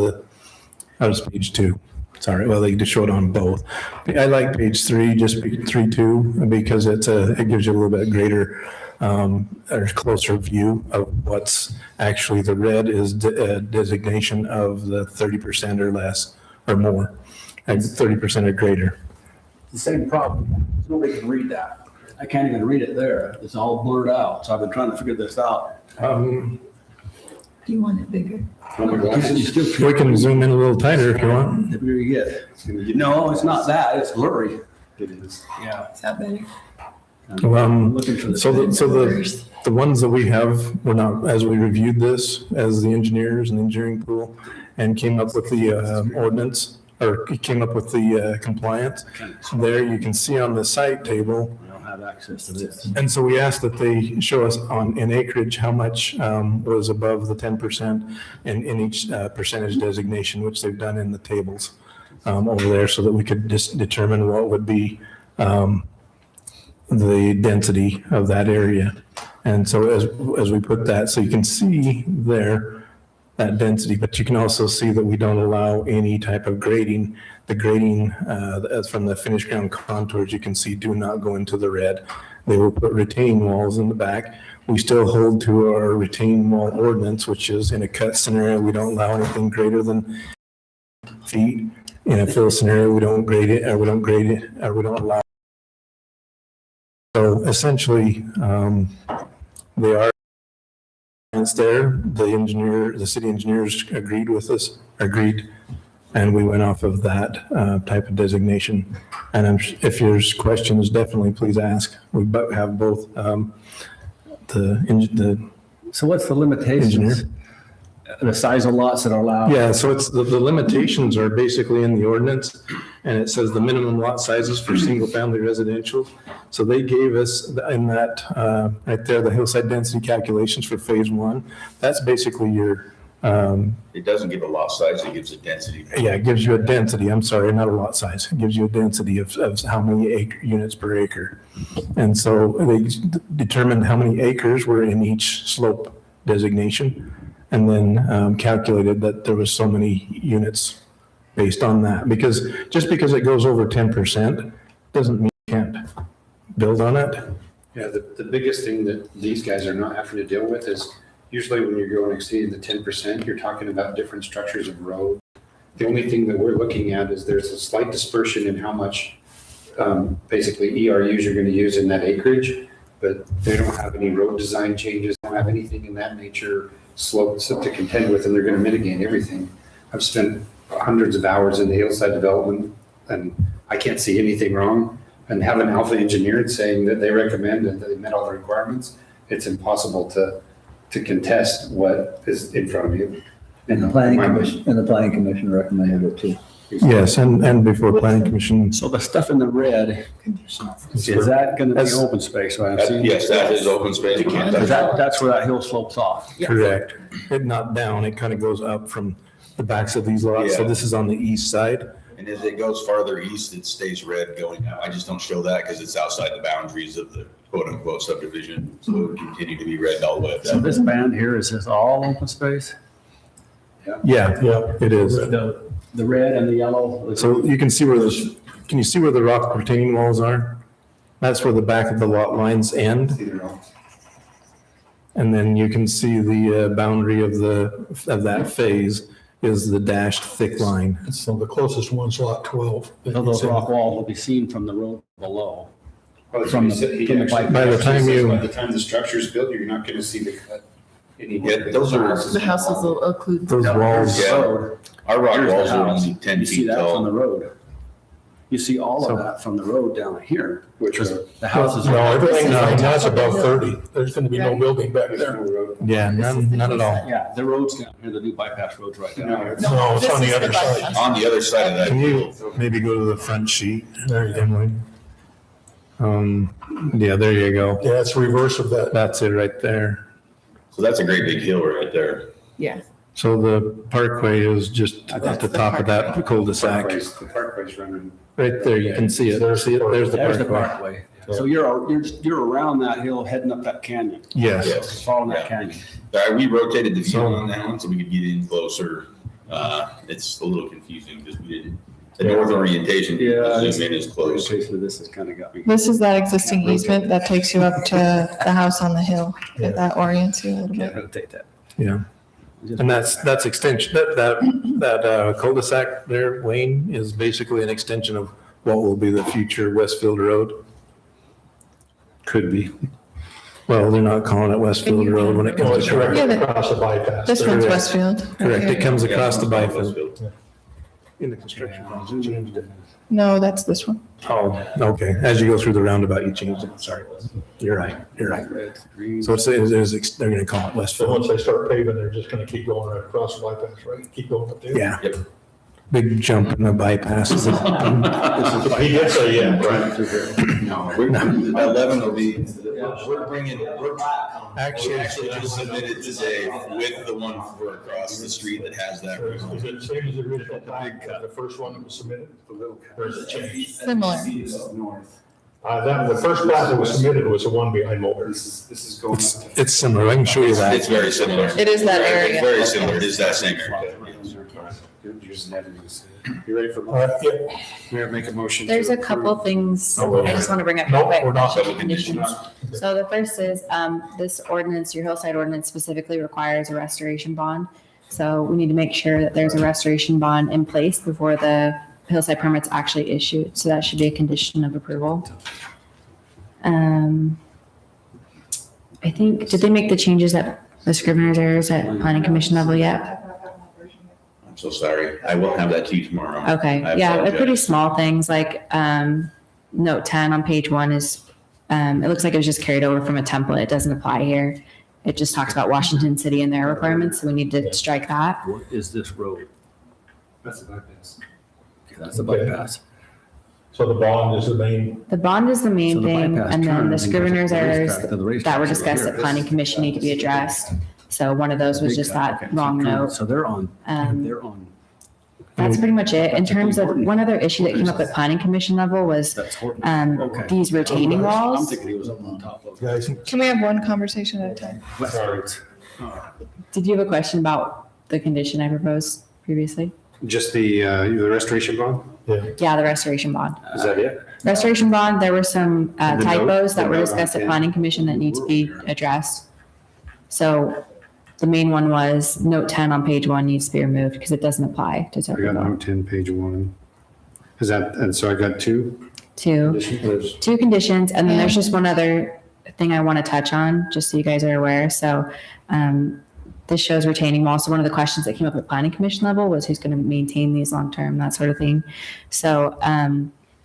That was page 2. Sorry, well, they just showed on both. I like page 3, just 3.2, because it gives you a little bit greater or closer view of what's actually the red is designation of the 30% or less or more, and 30% or greater. The same problem. Nobody can read that. I can't even read it there. It's all blurred out. So I've been trying to figure this out. Do you want it bigger? You still We can zoom in a little tighter if you want. The bigger you get. No, it's not that. It's blurry. It is. Yeah. Is that better? Looking for The ones that we have, we're not, as we reviewed this as the engineers and engineering pool and came up with the ordinance, or came up with the compliance, there you can see on the site table. I don't have access to this. And so we asked that they show us in acreage how much was above the 10% in each percentage designation, which they've done in the tables over there, so that we could just determine what would be the density of that area. And so as we put that, so you can see there that density, but you can also see that we don't allow any type of grading. The grading from the finished ground contours, you can see do not go into the red. They will put retaining walls in the back. We still hold to our retaining wall ordinance, which is in a cut scenario, we don't allow anything greater than feet. In a fill scenario, we don't grade it, or we don't grade it, or we don't allow. So essentially, they are there. The city engineers agreed with us, and we went off of that type of designation. And if there's questions, definitely please ask. We have both So what's the limitations? engineer. The size of lots that are allowed? Yeah, so it's the limitations are basically in the ordinance, and it says the minimum lot sizes for single-family residential. So they gave us in that, right there, the hillside density calculations for phase 1. That's basically your, It doesn't give a lot size, it gives a density. yeah, it gives you a density, I'm sorry, not a lot size. It gives you a density of how many units per acre. And so they determined how many acres were in each slope designation, and then calculated that there was so many units based on that. Because just because it goes over 10% doesn't mean you can't build on it. Yeah, the biggest thing that these guys are not having to deal with is usually when you're going exceeding the 10%, you're talking about different structures of road. The only thing that we're looking at is there's a slight dispersion in how much basically ERUs you're going to use in that acreage, but they don't have any road design changes, don't have anything in that nature, slopes to contend with, and they're going to mitigate everything. I've spent hundreds of hours in the hillside development, and I can't see anything wrong. And having Alpha engineered saying that they recommend and they met all the requirements, it's impossible to contest what is in front of you. And the planning commission recommended it too. Yes, and before planning commission. So the stuff in the red, is that going to be open space, right? I'm seeing? Yes, that is open space. We can't touch it. That's where that hill slopes off. Correct. It not down, it kind of goes up from the backs of these lots. So Yeah. this is on the east side. And as it goes farther east, it stays red going out. I just don't show that because it's outside the boundaries of the quote unquote subdivision. So it would continue to be red all the way up. So this band here, is this all open space? Yeah, it is. The red and the yellow? So you can see where those, can you see where the rock retaining walls are? That's where the back of the lot lines end. And then you can see the boundary of that phase is the dashed thick line. So the closest one's lot 12. So those rock walls will be seen from the road below. By From the time you- By the time the structure's built, you're not gonna see the cut. Yeah, those are, The houses will include. Those walls, yeah, our rock Here's the walls are house. only 10 You see feet that from the tall. road. You see all So- of that from the road down here. Which Because road? the houses. No, everything that's above 30. There's going to be no building back There's no there. road. yeah, none at all. Yeah, the road's down here, the new bypass road's right down No, here. it's- No, it's on the other side. On the other side of that. Can you maybe go to the front sheet, There you go. Emily? Yeah, there you go. Yeah, it's reverse of that. That's it right there. So that's a great big hill right there. Yeah. So the parkway is just at the top of that cul-de-sac. The parkway's running. Right there, you can see it. See it? There's the There's the parkway. parkway. So you're around that hill heading up that canyon, Yes. Yes. following that Yeah. canyon. We rotated the view on that one so we could get in closer. It's a little confusing because we didn't, the north orientation, zoom in is close. This has kind of got me. This is that existing easement that takes you up to the house on the hill. If that orients you a little Can't bit. rotate that. Yeah. And that's extension, that cul-de-sac there, Wayne, is basically an extension of what will be the future Westfield Road. Could be. Well, they're not calling it Westfield Road when it No, comes it's to. directly Yeah, the- across the bypass. This one's Westfield. right Correct, here. it comes across the Yeah, bypass. Westfield. In the construction plans, you changed it. No, that's this one. Oh, okay, as you go through the roundabout, you changed it, sorry. You're right. So they're gonna call it So Westfield. once they start paving, they're just gonna keep going right across the bypass, right? Keep going up there. Yeah. Yep. Big jump in the bypass. He did say, yeah, right. No, 11 will be, we're actually just submitted today with the one for across the street that has that Is room. it the same as the original plan, the first one that was submitted? Or is it changed? Similar. The first plat that was submitted was the one behind Mulberry. This is going up to. It's similar, I can show you that. It's very similar. It is that area. It's very similar. It is that same area. You ready for? All right, yeah. Mayor, make a motion. to There's a approve. couple things Oh, I just want to bring up. No, real quick. we're not. Conditions. So the first is, this ordinance, your hillside ordinance specifically requires a restoration bond. So we need to make sure that there's a restoration bond in place before the hillside permit's actually issued. So that should be a condition of approval. I think, did they make the changes at the Scrivener's errors at planning commission level yet? I'm so sorry. I will have that to you tomorrow. Okay, I yeah, they're pretty apologize. small things, like, note 10 on page 1 is, it looks like it was just carried over from a template. It doesn't apply here. It just talks about Washington City and their requirements, so we need to strike that. What is this road? That's the bypass. That's the bypass. So the bond is the main, The bond is the So main the thing, bypass and then turn the goes to Scrivener's the errors racetrack, to the that racetrack were over discussed here. at planning commission need to be addressed. So one of those was just that wrong note. So they're on, Um, they're on, That's pretty much it. In terms of, one other issue that came up at planning commission level was, that's Horton. Okay. these retaining I'm walls. thinking he was up on top of. guys, Can we have one conversation at a time? sorry. Did you have a question about the condition I proposed previously? Just the restoration bond? Yeah, the restoration bond. Is that it? Restoration bond, there were some And the note- typos that the were note on discussed at 10. planning commission that need to be addressed. So the main one was note 10 on page 1 needs to be removed because it doesn't apply to I got Tocqueville. note 10, page 1. Is that, and so I got two? Two conditions, and then there's just one other thing I want to touch on, just so you guys are aware. So this shows retaining walls. So one of the questions that came up at planning commission level was who's going to maintain these long-term, that sort of thing. So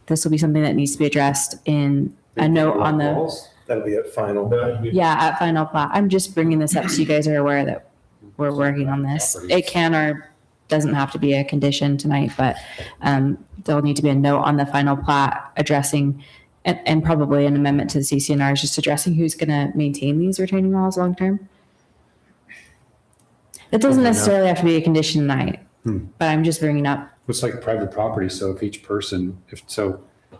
this will be something that needs to be addressed in a note on the, That'll be at final. yeah, at final plat. I'm just bringing this up so you guys are aware that we're working on this. It can or doesn't have to be a condition tonight, but there'll need to be a note on the final plat addressing, and probably an amendment to the CCNR, just addressing who's going to maintain these retaining walls long-term. It doesn't necessarily have to be a condition tonight, but I'm just bringing up. It's like private property, so if each person,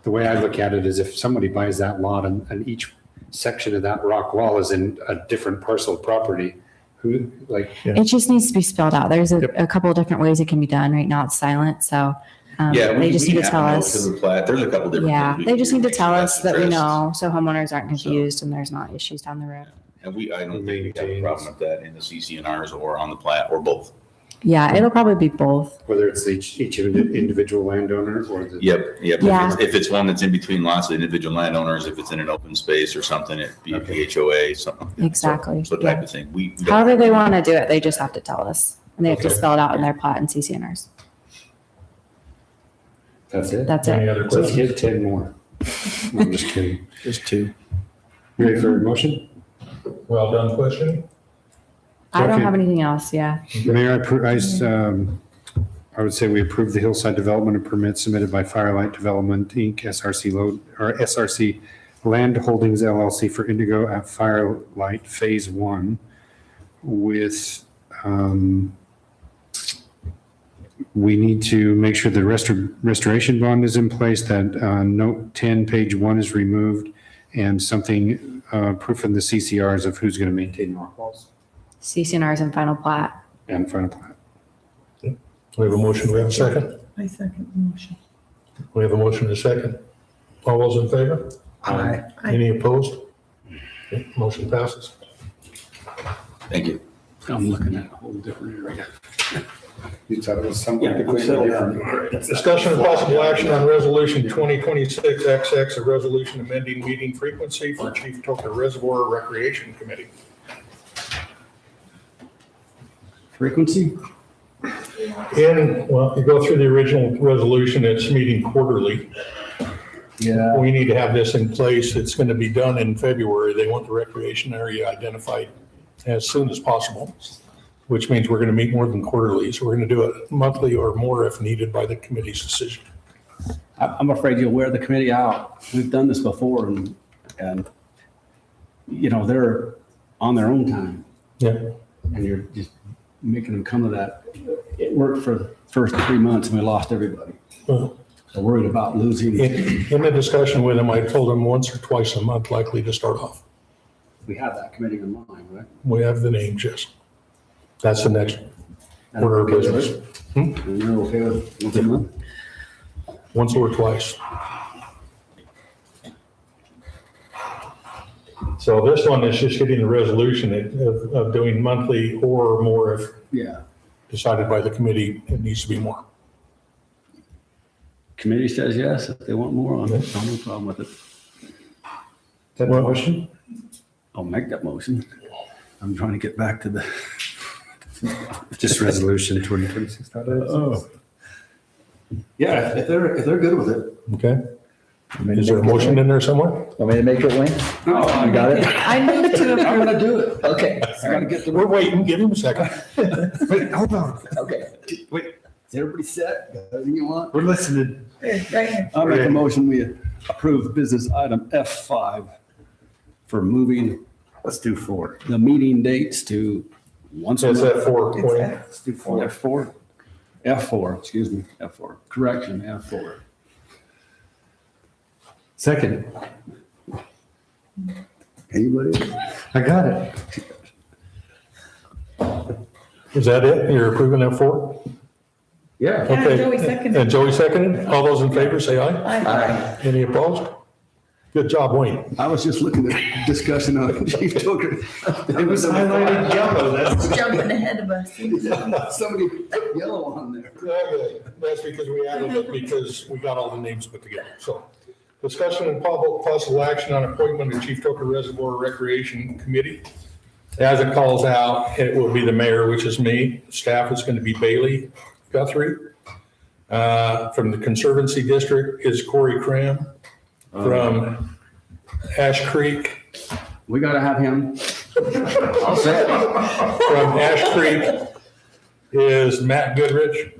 the way I look at it is if somebody buys that lot and each section of that rock wall is in a different parcel of property, who, like, It just needs to be spelled out. There's a couple of different ways it can be done. Right now it's silent, so Yeah, they just need to tell To us. the plat. There's a couple different. Yeah, things they we just can need to do tell that's us that we addressed. know, so homeowners aren't confused and there's not issues down the road. And I don't think we have a problem with that in the CCNRs or on the plat or both. Yeah, it'll probably be both. whether it's each individual landowner or the. Yep. Yeah. If it's one that's in between lots of individual landowners, if it's in an open space or something, it'd be a PHOA, something. Exactly. So type of thing. We don't- However they want to do it, they just have to tell us. And they have to Okay. spell it out in their plat and CCNRs. That's it? That's Any it. other Let's questions? get 10 more. No, I'm just kidding. Just two. You ready for a motion? Well done question. I don't Okay. have anything else, yeah. Mayor, I would say we approve the hillside development and permit submitted by Firelight Development, Inc., SRC Land Holdings LLC for Indigo at Firelight Phase 1 with, we need to make sure the restoration bond is in place, that note 10, page 1 is removed, and something, proof in the CCRs of who's going to maintain rock walls CCNRs and final plat. and final plat. We have a motion, we have a second? I second the motion. We have a motion and a second. All those in favor? Aye. Any opposed? Okay, motion passes. Thank you. I'm looking at a whole different area. You thought it was something Yeah, I'm completely settled different. down. Discussion of possible action on resolution 2026XX, a resolution amending meeting frequency for Chief Toka Reservoir Recreation Committee. Frequency? Well, you go through the original resolution, it's meeting quarterly. Yeah. We need to have this in place. It's going to be done in February. They want the recreation area identified as soon as possible, which means we're going to meet more than quarterly. So we're going to do it monthly or more if needed by the committee's decision. I'm afraid you'll wear the committee out. We've done this before and, you know, they're on their own time Yeah. and you're just making them come to that. It worked for the first 3 months and we lost everybody. Well, So worried about losing. in the discussion with them, I told them once or twice a month likely to start off. We have that committee in mind, right? We have the names, yes. That's the next order of business. And you're okay with once a month? Once or twice. So this one is just getting the resolution of doing monthly or more if Yeah. decided by the committee, it needs to be more. Committee says yes, if they want more on it, no problem with it. Is that the motion? I'll make that motion. I'm trying to get back to the. Just resolution 2026. Oh. Yeah, if they're good with it. Okay. Is there a motion in there somewhere? Want me to make it, Wayne? No, You got it? I move to I'm approve. gonna do it. Okay. I gotta get We're the. waiting, give him a second. Wait, hold on. Okay. Wait, is everybody set? Got everything you want? We're listening. Right here. I'll make a motion, we approve business item F5 for moving Let's do 4. the meeting dates to once a Is month. that for, Wayne? Let's do 4. F4, F4, excuse me, F4, correction, F4. Second. Anybody? I got it. Is that it? You're approving that for? Yeah. Okay. Joey seconded. And Joey seconded? All those in favor, say aye. Aye. Any opposed? Good job, Wayne. I was just looking at discussion on Chief Tooker. It was highlighted yellow. That's Jumping ahead of us. Somebody put yellow on there. Okay, that's because we added it because we got all the names put together. So discussion and possible action on appointment of Chief Toka Reservoir Recreation Committee. As it calls out, it will be the mayor, which is me. Staff is going to be Bailey Guthrie. From the Conservancy District is Corey Cram. From Ash Creek, We gotta have him. I'll say it. from Ash Creek is Matt Goodrich.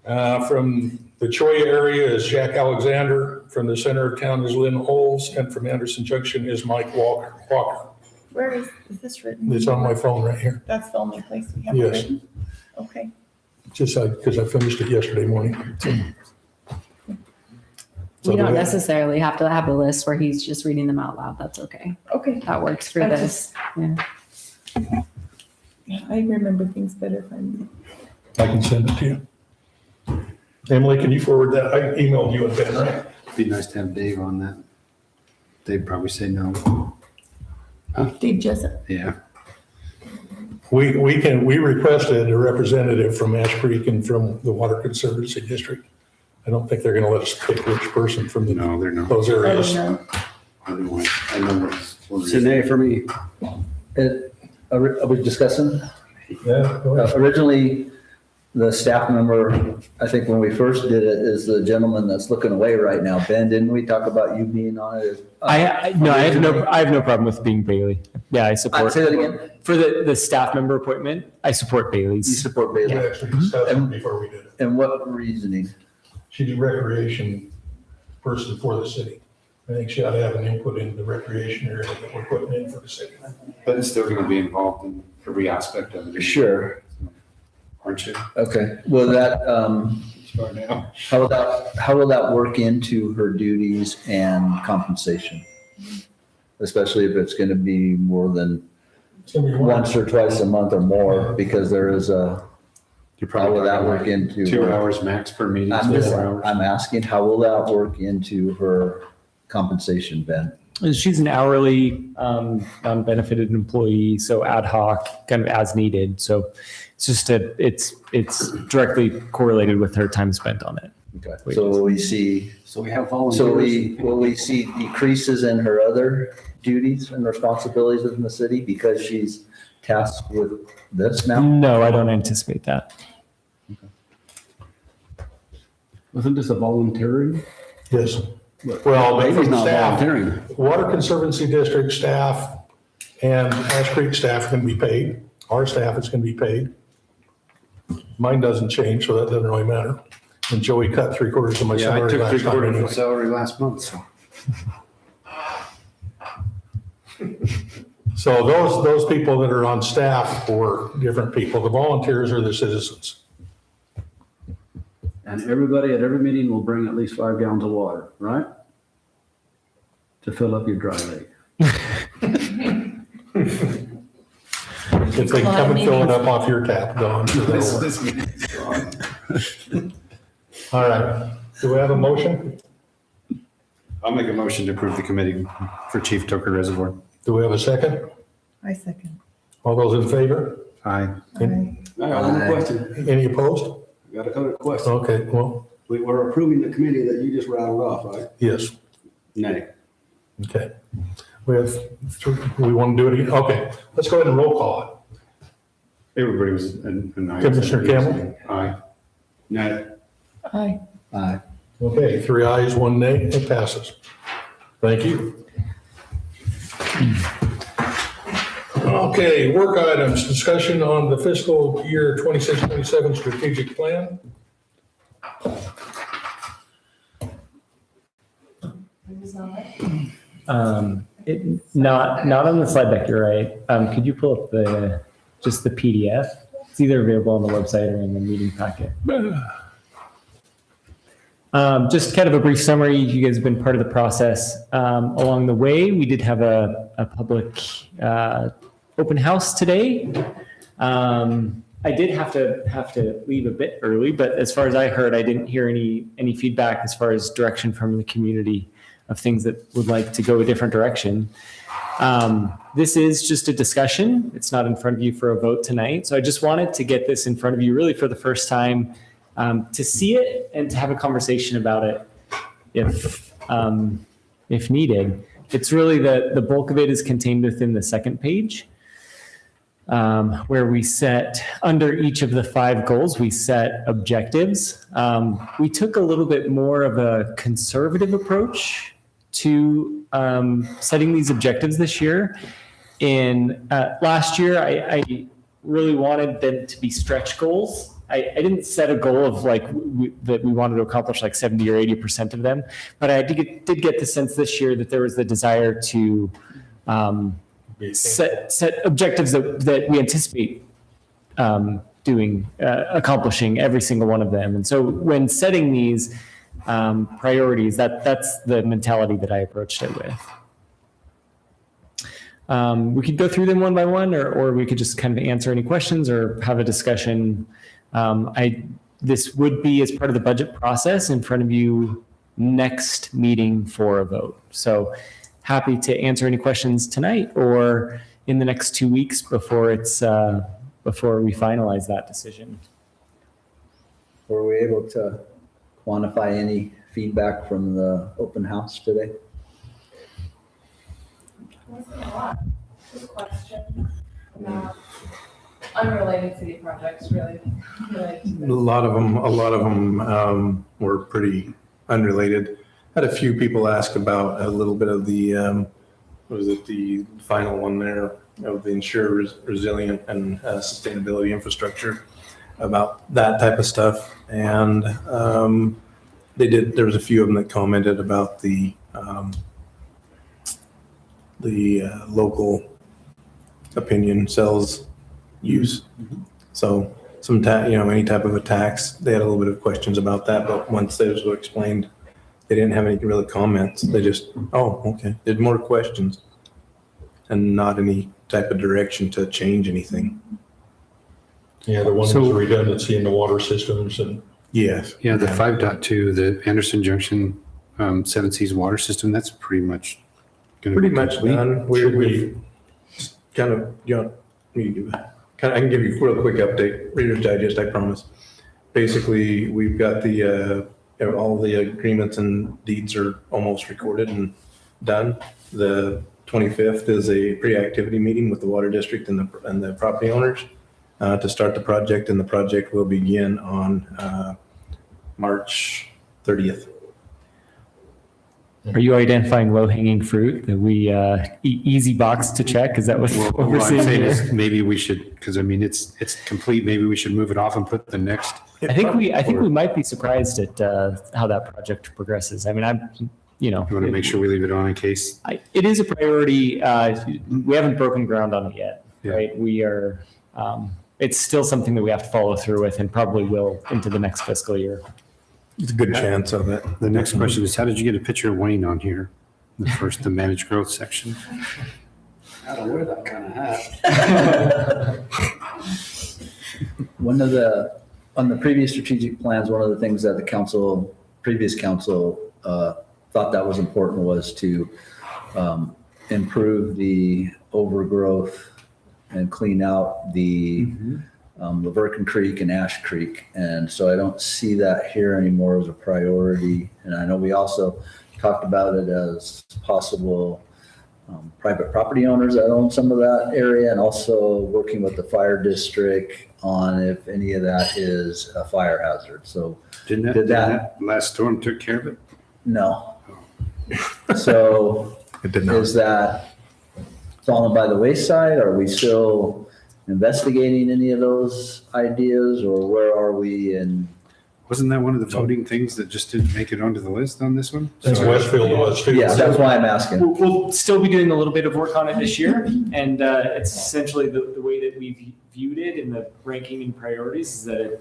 From the Choya area is Jack Alexander. From the center of town is Lynn Oles. And from Anderson Junction is Mike Walker. Where is this written? It's on my phone right here. That's the only place we have it Yes. written? Okay. Just because I finished it yesterday morning. So We do don't we- necessarily have to have a list where he's just reading them out loud. That's okay. Okay. That works for That's this. Yeah. I remember things better if I'm. I can send it to you. Emily, can you forward that? I emailed you and Ben, right? Be nice to have Dave on that. They'd probably say no. Dave Jessup. Yeah. We requested a representative from Ash Creek and from the Water Conservancy District. I don't think they're going to let us pick which person from No, they're not. those I areas. don't know. Otherwise, I know it's. It's an A for me. Are we discussing? Yeah, go ahead. Originally, the staff member, I think when we first did it, is the gentleman that's looking away right now. Ben, didn't we talk about you being on it? I have no problem with being Bailey. Yeah, I support. Say that again? For the staff member appointment, I support You Bailey's. support We Bailey? actually discussed it before we did it. And what reasoning? She's a recreation person for the city. I think she ought to have an input in the recreation area that we're putting in for the city. But it's still gonna be involved in every aspect of it. Sure. Aren't you? Okay, will that, Start now. how will that work into her duties and compensation? Especially if it's gonna be more than It's gonna be once or twice a month or more, because there is a You're How will probably that talking work like into? 2 her- hours max per meeting. I'm so just, 4 hours. I'm asking, how will that work into her compensation, Ben? She's an hourly, non-benefited employee, so ad hoc, kind of as needed. So it's just it's directly correlated with her time spent on it. Okay. So will we see, So we have will we see decreases in her other duties and responsibilities within the city because she's tasked with this now? No, I don't anticipate that. Wasn't this a voluntary? Yes. Well, but Maybe from it's not staff, volunteering. Water Conservancy District staff and Ash Creek staff are going to be paid. Our staff is going to be paid. Mine doesn't change, so that doesn't really matter. And Joey cut 3/4 of my Yeah, I salary took last time 3/4 of anyway. my salary last month, so. So those people that are on staff for different people, the volunteers are the citizens. And everybody at every meeting will bring at least 5 gallons of water, right? To fill up your dry lake. If they come and fill it up off your tap, go on. All right. Do we have a motion? I'll make a motion to approve the committee for Chief Toker Reservoir. Do we have a second? I second. All those in favor? Aye. Aye. I got one question. Any opposed? Got another question. Okay, well, We're approving the committee that you just rattled off, right? yes. Nay. Okay. We want to do it again? Okay, let's go ahead and roll call it. Everybody was an aye. Commissioner Campbell? Aye. Nay. Aye. Aye. Okay, 3 ayes, 1 nay, it passes. Thank you. Okay, work items, discussion on the fiscal year 26-27 strategic plan. Not on the slide deck, you're right. Could you pull up just the PDF? It's either available on the website or in the meeting packet. Just kind of a brief summary. You guys have been part of the process. Along the way, we did have a public open house today. I did have to leave a bit early, but as far as I heard, I didn't hear any feedback as far as direction from the community of things that would like to go a different direction. This is just a discussion. It's not in front of you for a vote tonight. So I just wanted to get this in front of you really for the first time, to see it and to have a conversation about it if needed. It's really the bulk of it is contained within the second page, where we set, under each of the 5 goals, we set objectives. We took a little bit more of a conservative approach to setting these objectives this year. Last year, I really wanted them to be stretch goals. I didn't set a goal of that we wanted to accomplish like 70 or 80% of them, but I did get the sense this year that there was the desire to set objectives that we anticipate accomplishing every single one of them. And so when setting these priorities, that's the mentality that I approached it with. We could go through them one by one, or we could just kind of answer any questions or have a discussion. This would be as part of the budget process in front of you next meeting for a vote. So happy to answer any questions tonight or in the next 2 weeks before we finalize that decision. Were we able to quantify any feedback from the open house today? Wasn't a lot, just questions, unrelated city projects, really. A lot of them were pretty unrelated. Had a few people ask about a little bit of the, the final one there of the ensure resilient and sustainability infrastructure, about that type of stuff. And there was a few of them that commented about the local opinion cells use. So any type of a tax, they had a little bit of questions about that, but once those were explained, they didn't have any really comments. They just, oh, okay, did more questions and not any type of direction to change anything. Yeah, the one So- with the redundancy in the water systems and Yes. Yeah, the 5.2, the Anderson Junction, Seven Seas water system, that's pretty much gonna be Pretty much complete. done. Should We've kind of, I can give you a real quick update, Reader's Digest, I promise. Basically, we've got all the agreements and deeds are almost recorded and done. The 25th is a pre-activity meeting with the water district and the property owners to start the project, and the project will begin on March 30th. Are you identifying low-hanging fruit that we, easy box to check? Is that what Well, what we're what I'm seeing saying here? is maybe we should, because I mean, it's complete, maybe we should move it off and put the next. I think we might be surprised at how that project progresses. I mean, You want to make sure we leave it on in case. it is a priority. We haven't broken ground on it yet, Yeah. right? We are, it's still something that we have to follow through with and probably will into the next fiscal year. It's a good chance of it. The next question is, how did you get a picture of Wayne on here? The managed growth section. I don't wear that kind of hat. On the previous strategic plans, one of the things that the previous council thought that was important was to improve the overgrowth and clean out the Laverton Creek and Ash Creek. And so I don't see that here anymore as a priority. And I know we also talked about it as possible private property owners that own some of that area, and also working with the fire district on if any of that is a fire hazard. So Didn't that last storm took care of it? no. So It did not. is that fallen by the wayside? Are we still investigating any of those ideas, or where are we in? Wasn't that one of the voting things that just didn't make it onto the list on this one? that's Westfield was too. Yeah, that's why I'm asking. We'll still be doing a little bit of work on it this year, and it's essentially the way that we've viewed it in the ranking and priorities is that it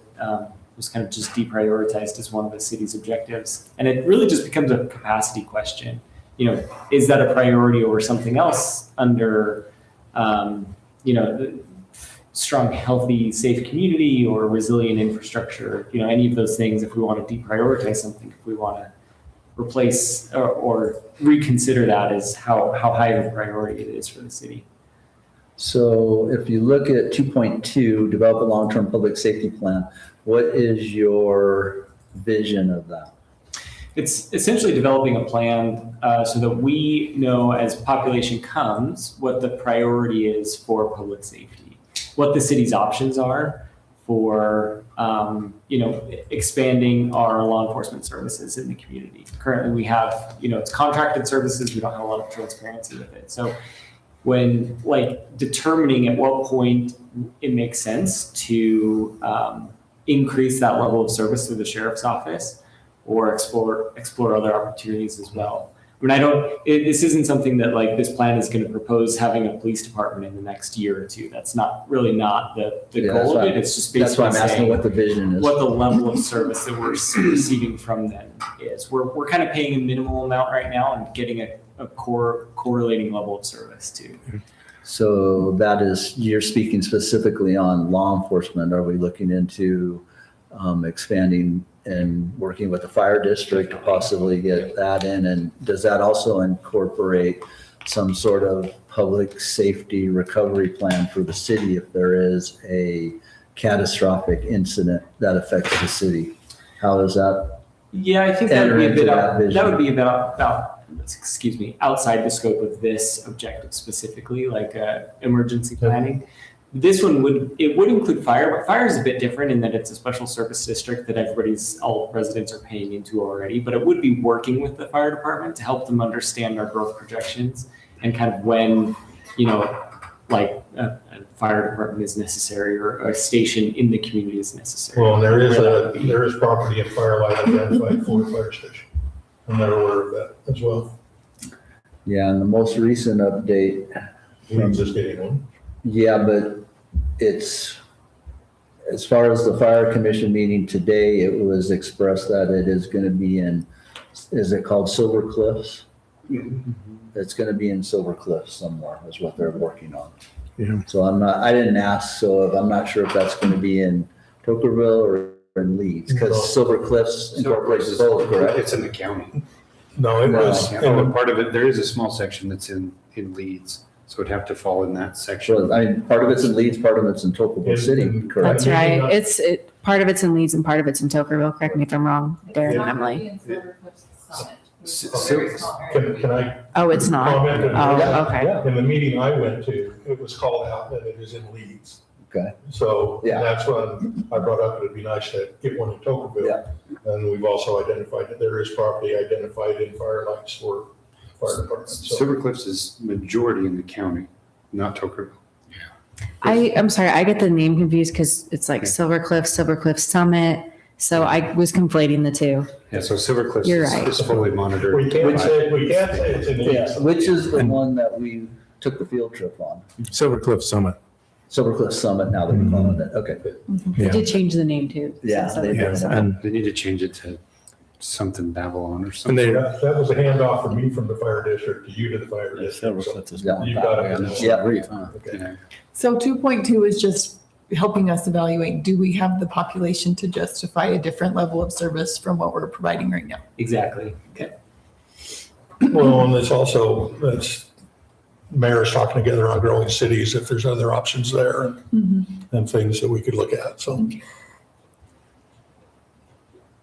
was kind of just deprioritized as one of the city's objectives, and it really just becomes a capacity question. You know, is that a priority over something else under, the strong, healthy, safe community or resilient infrastructure? You know, any of those things. If we want to deprioritize something, if we want to replace or reconsider that as how high of a priority it is for the city. So if you look at 2.2, develop a long-term public safety plan, what is your vision of that? It's essentially developing a plan so that we know as population comes what the priority is for public safety, what the city's options are for expanding our law enforcement services in the community. Currently, we have it's contracted services. We don't have a lot of transparency with it. So when determining at what point it makes sense to increase that level of service through the sheriff's office or explore other opportunities as well. I mean, this isn't something that this plan is going to propose having a police department in the next year or two. That's not the Yeah, goal of it. It's just That's why basically I'm asking saying what the vision is. what the level of service that we're receiving from them is. We're kind of paying a minimal amount right now and getting a correlating level of service too. So that is, you're speaking specifically on law enforcement. Are we looking into expanding and working with the fire district to possibly get that in? And does that also incorporate some sort of public safety recovery plan for the city if there is a catastrophic incident that affects the city? How does that? Yeah, I think that would be a Enter bit into that vision. that would be about outside the scope of this objective specifically, emergency planning. This one would include fire, but fire is a bit different in that it's a special service district that all residents are paying into already, but it would be working with the fire department to help them understand our growth projections and kind of when, a fire department is necessary or a station in the community is necessary. Well, there Where that would be. is property and Firelight identified for the fire station. I'm not aware of that as well. Yeah, and the most recent update. We just getting one. Yeah, but it's, as far as the fire commission meeting today, it was expressed that it is going to be is it called Silver Cliffs? It's going to be in Silver Cliffs somewhere is what they're working on. Yeah. So I didn't ask, so I'm not sure if that's going to be in Tokerville or in Leeds, because Silver Cliffs incorporates both, correct? It's in the county. No, it was, And part of it, there is a small section that's in Leeds, so it'd have to fall in that section. So, I mean, part of it's in Leeds, part of it's in Tocqueville City, correct? That's right. Part of it's in Leeds and part of it's in Tokerville. Correct me if I'm wrong, Darren and Emily. can I Oh, it's not? comment? Oh, okay. In the meeting I went to, it was called out that it is in Leeds. Okay. So Yeah. that's when I brought up, it'd be nice to get one in Tokerville. Yeah. And we've also identified that there is property identified in fire lights for fire departments. So Silver Cliffs is majority in the county, not Tokerville. I'm sorry, I get the name confused because it's like Silver Cliff Summit. So I was conflating the two. Yeah, so Silver Cliffs You're is right. is fully monitored. we can't say it's in Yeah, Leeds. which is the one that we took the field trip on? Silver Cliff Summit. Silver Cliff Summit, now they're calling it, okay. They did change the name too. Yeah, So they it's- did. And They need to change it to something Babylon or and something. they, That was a handoff from me from the fire district to you to the fire district. So Yeah. you got it. Yeah. Okay. Yeah. So 2.2 is just helping us evaluate, do we have the population to justify a different level of service from what we're providing right now? Exactly. Okay. Well, and it's also, that's mayors talking together on growing cities, if there's other options there and things that we could look at, so.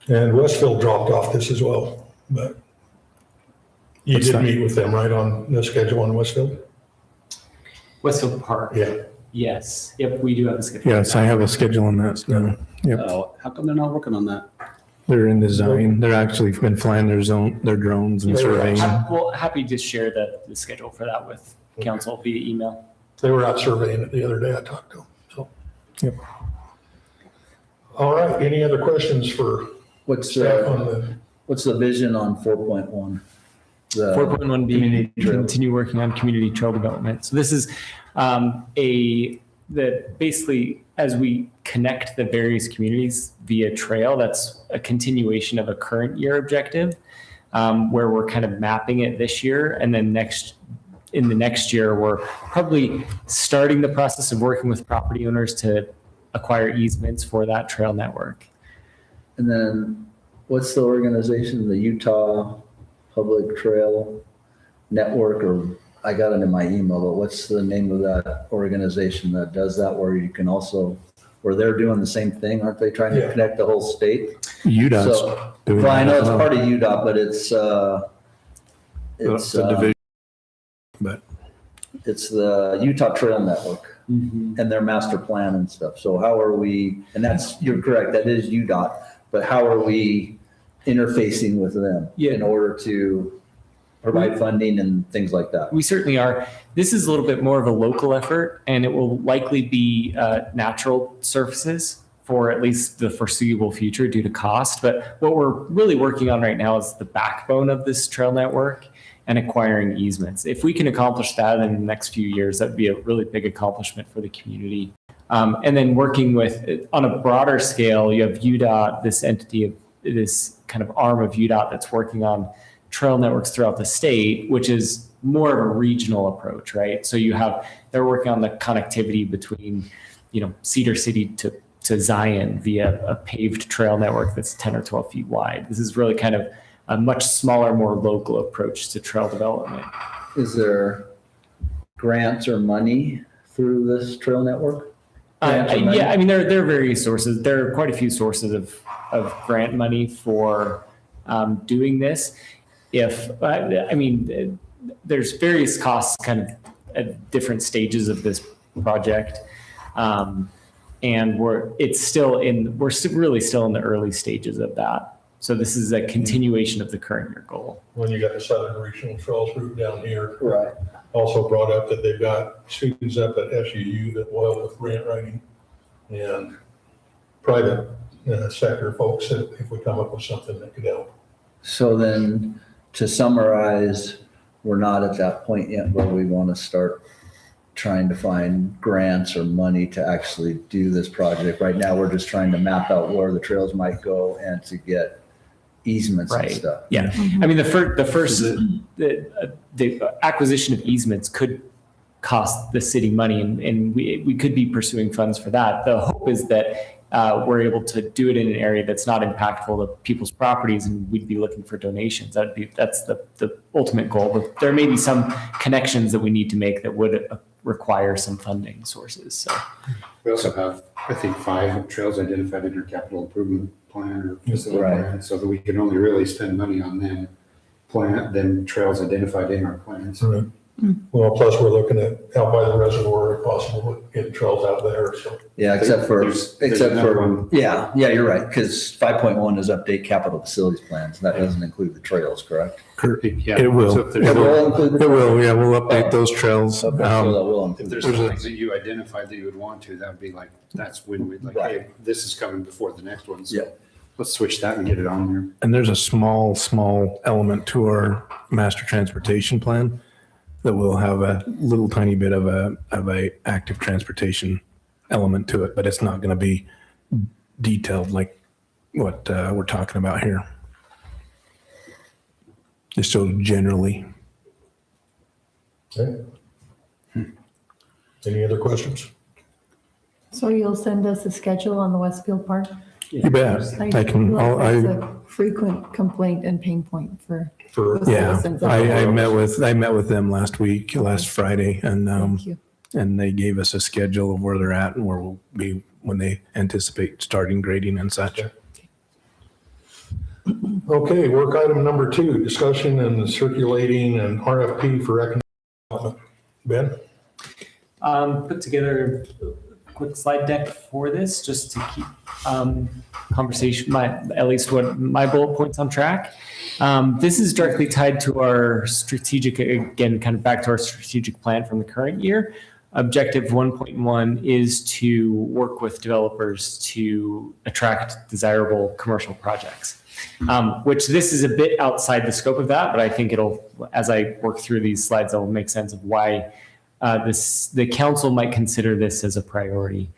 And Westfield dropped off this as well, but you What's did that? meet with them, right, on the schedule on Westfield? Westfield Park. Yeah. Yes. Yep. We do have a schedule. yes, I have a schedule on that now. Yep. How come they're not working on that? They're in design. They're actually been flying their drones and They were surveying. Well, happy to share the schedule for that with council via email. They were out surveying it the other day, I talked to them, so. Yep. All right, any other questions for What's staff on the vision on 4.1? The 4.1 being community trail. continue working on community trail development. So this is basically as we connect the various communities via trail, that's a continuation of a current year objective where we're kind of mapping it this year. And then in the next year, we're probably starting the process of working with property owners to acquire easements for that trail network. And then what's the organization, the Utah Public Trail Network, or I got it in my email, but what's the name of that organization that does that, where you can also, where they're doing the same thing, aren't they, trying to Yeah. connect the whole state? UDOT's So, doing well, I know that it's as well. part of UDOT, but it's It's a division, but it's the Utah Trail Network and their master plan and stuff. So how are we, and that's, you're correct, that is UDOT, but how are we interfacing with them Yeah. in order to provide funding and things like that? We certainly are. This is a little bit more of a local effort, and it will likely be natural surfaces for at least the foreseeable future due to cost. But what we're really working on right now is the backbone of this trail network and acquiring easements. If we can accomplish that in the next few years, that'd be a really big accomplishment for the community. And then working with, on a broader scale, you have UDOT, this entity of this kind of arm of UDOT that's working on trail networks throughout the state, which is more of a regional approach, right? So they're working on the connectivity between, Cedar City to Zion via a paved trail network that's 10 or 12 feet wide. This is really kind of a much smaller, more local approach to trail development. Is there grants or money through this trail network? Grants or money? Yeah, I mean, there are various sources. There are quite a few sources of grant money for doing this. There's various costs kind of at different stages of this project. And we're really still in the early stages of that. So this is a continuation of the current year goal. when you got the Southern Regional Trails group down here. Right. Also brought up that they've got students up at SUU that will help with grant writing and private sector folks that if we come up with something that could help. So then, to summarize, we're not at that point yet where we want to start trying to find grants or money to actually do this project. Right now, we're just trying to map out where the trails might go and to get easements and Right. stuff. Yeah, I mean, the acquisition of easements could cost the city money, and we could be pursuing funds for that. The hope is that we're able to do it in an area that's not impactful to people's properties, and we'd be looking for donations. That's the ultimate goal. But there may be some connections that we need to make that would require some funding sources. So We also have, I think, 5 trails identified in our capital improvement plan or facility Right. plan, so that we can only really spend money on them trails identified in our plans. Right. Well, plus we're looking at out by the reservoir, if possible, getting trails out there, so. Yeah, except for, There's except another for, one. yeah, you're right, because 5.1 is update capital facilities plans. That doesn't include the trails, correct? Yeah. It will. So if there's- It will. include the It will, trails? yeah, we'll update those trails. Okay, so that will If include. there's some things that you identified that you would want to, that would be like, that's when we'd like, hey, this is coming before the next one. So Yeah. let's switch that and get it on there. And there's a small element to our master transportation plan that will have a little tiny bit of a active transportation element to it, but it's not going to be detailed like what we're talking about here. Just so generally. Okay. Any other questions? So you'll send us a schedule on the Westfield Park? You bet. I can, That's a frequent complaint and pain point for yeah, citizens. I met with them last Friday, and Thank you. and they gave us a schedule of where they're at and where we'll be when they anticipate starting grading and such. Okay, work item number 2, discussion and circulating an RFP for economic development. Ben? put together a quick slide deck for this, just to keep conversation, at least what my bullet points on track. This is directly tied to our strategic, again, kind of back to our strategic plan from the current year. Objective 1.1 is to work with developers to attract desirable commercial projects, which this is a bit outside the scope of that, but I think it'll, as I work through these slides, it'll make sense of why the council might consider this as a priority.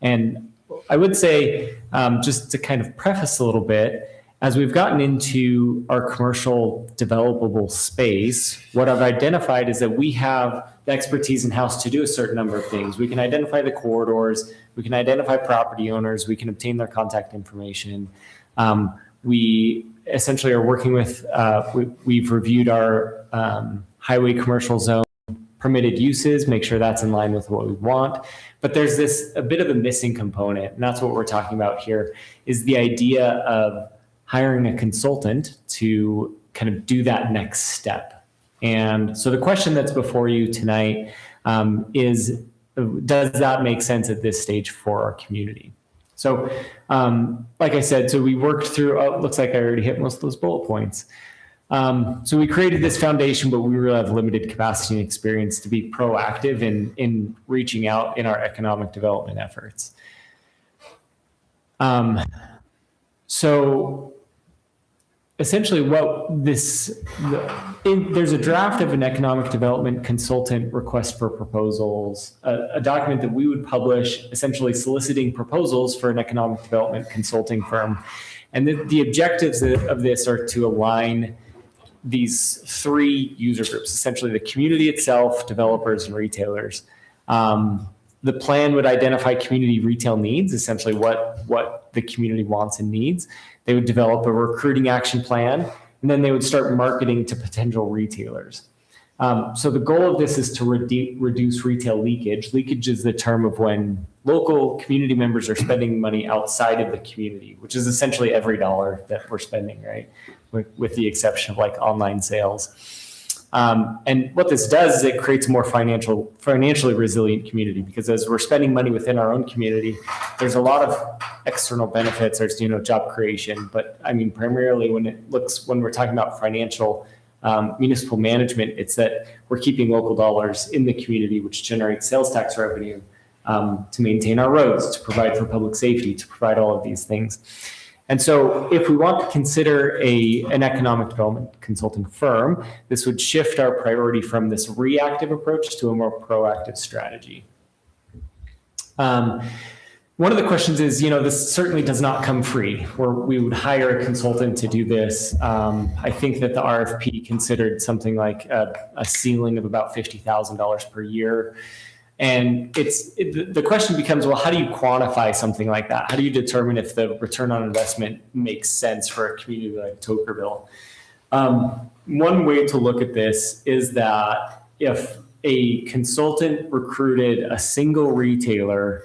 And I would say, just to kind of preface a little bit, as we've gotten into our commercial developable space, what I've identified is that we have the expertise in-house to do a certain number of things. We can identify the corridors, we can identify property owners, we can obtain their contact information. We essentially are working with, we've reviewed our highway commercial zone permitted uses, make sure that's in line with what we want. But there's a bit of a missing component, and that's what we're talking about here, is the idea of hiring a consultant to kind of do that next step. And so the question that's before you tonight is, does that make sense at this stage for our community? So like I said, so we worked through, it looks like I already hit most of those bullet points. So we created this foundation, but we really have limited capacity and experience to be proactive in reaching out in our economic development efforts. So essentially there's a draft of an economic development consultant request for proposals, a document that we would publish essentially soliciting proposals for an economic development consulting firm. And the objectives of this are to align these 3 user groups, essentially the community itself, developers, and retailers. The plan would identify community retail needs, essentially what the community wants and needs. They would develop a recruiting action plan, and then they would start marketing to potential retailers. So the goal of this is to reduce retail leakage. Leakage is the term of when local community members are spending money outside of the community, which is essentially every dollar that we're spending, right? With the exception of like online sales. And what this does is it creates a more financially resilient community, because as we're spending money within our own community, there's a lot of external benefits. There's, job creation, but I mean, primarily when we're talking about financial municipal management, it's that we're keeping local dollars in the community, which generates sales tax revenue to maintain our roads, to provide for public safety, to provide all of these things. And so if we want to consider an economic development consulting firm, this would shift our priority from this reactive approach to a more proactive strategy. One one of the questions is, this certainly does not come free, where we would hire a consultant to do this. I think that the RFP considered something like a ceiling of about $50,000 per year. And the question becomes, well, how do you quantify something like that? How do you determine if the return on investment makes sense for a community like Tokerville? One way to look at this is that if a consultant recruited a single retailer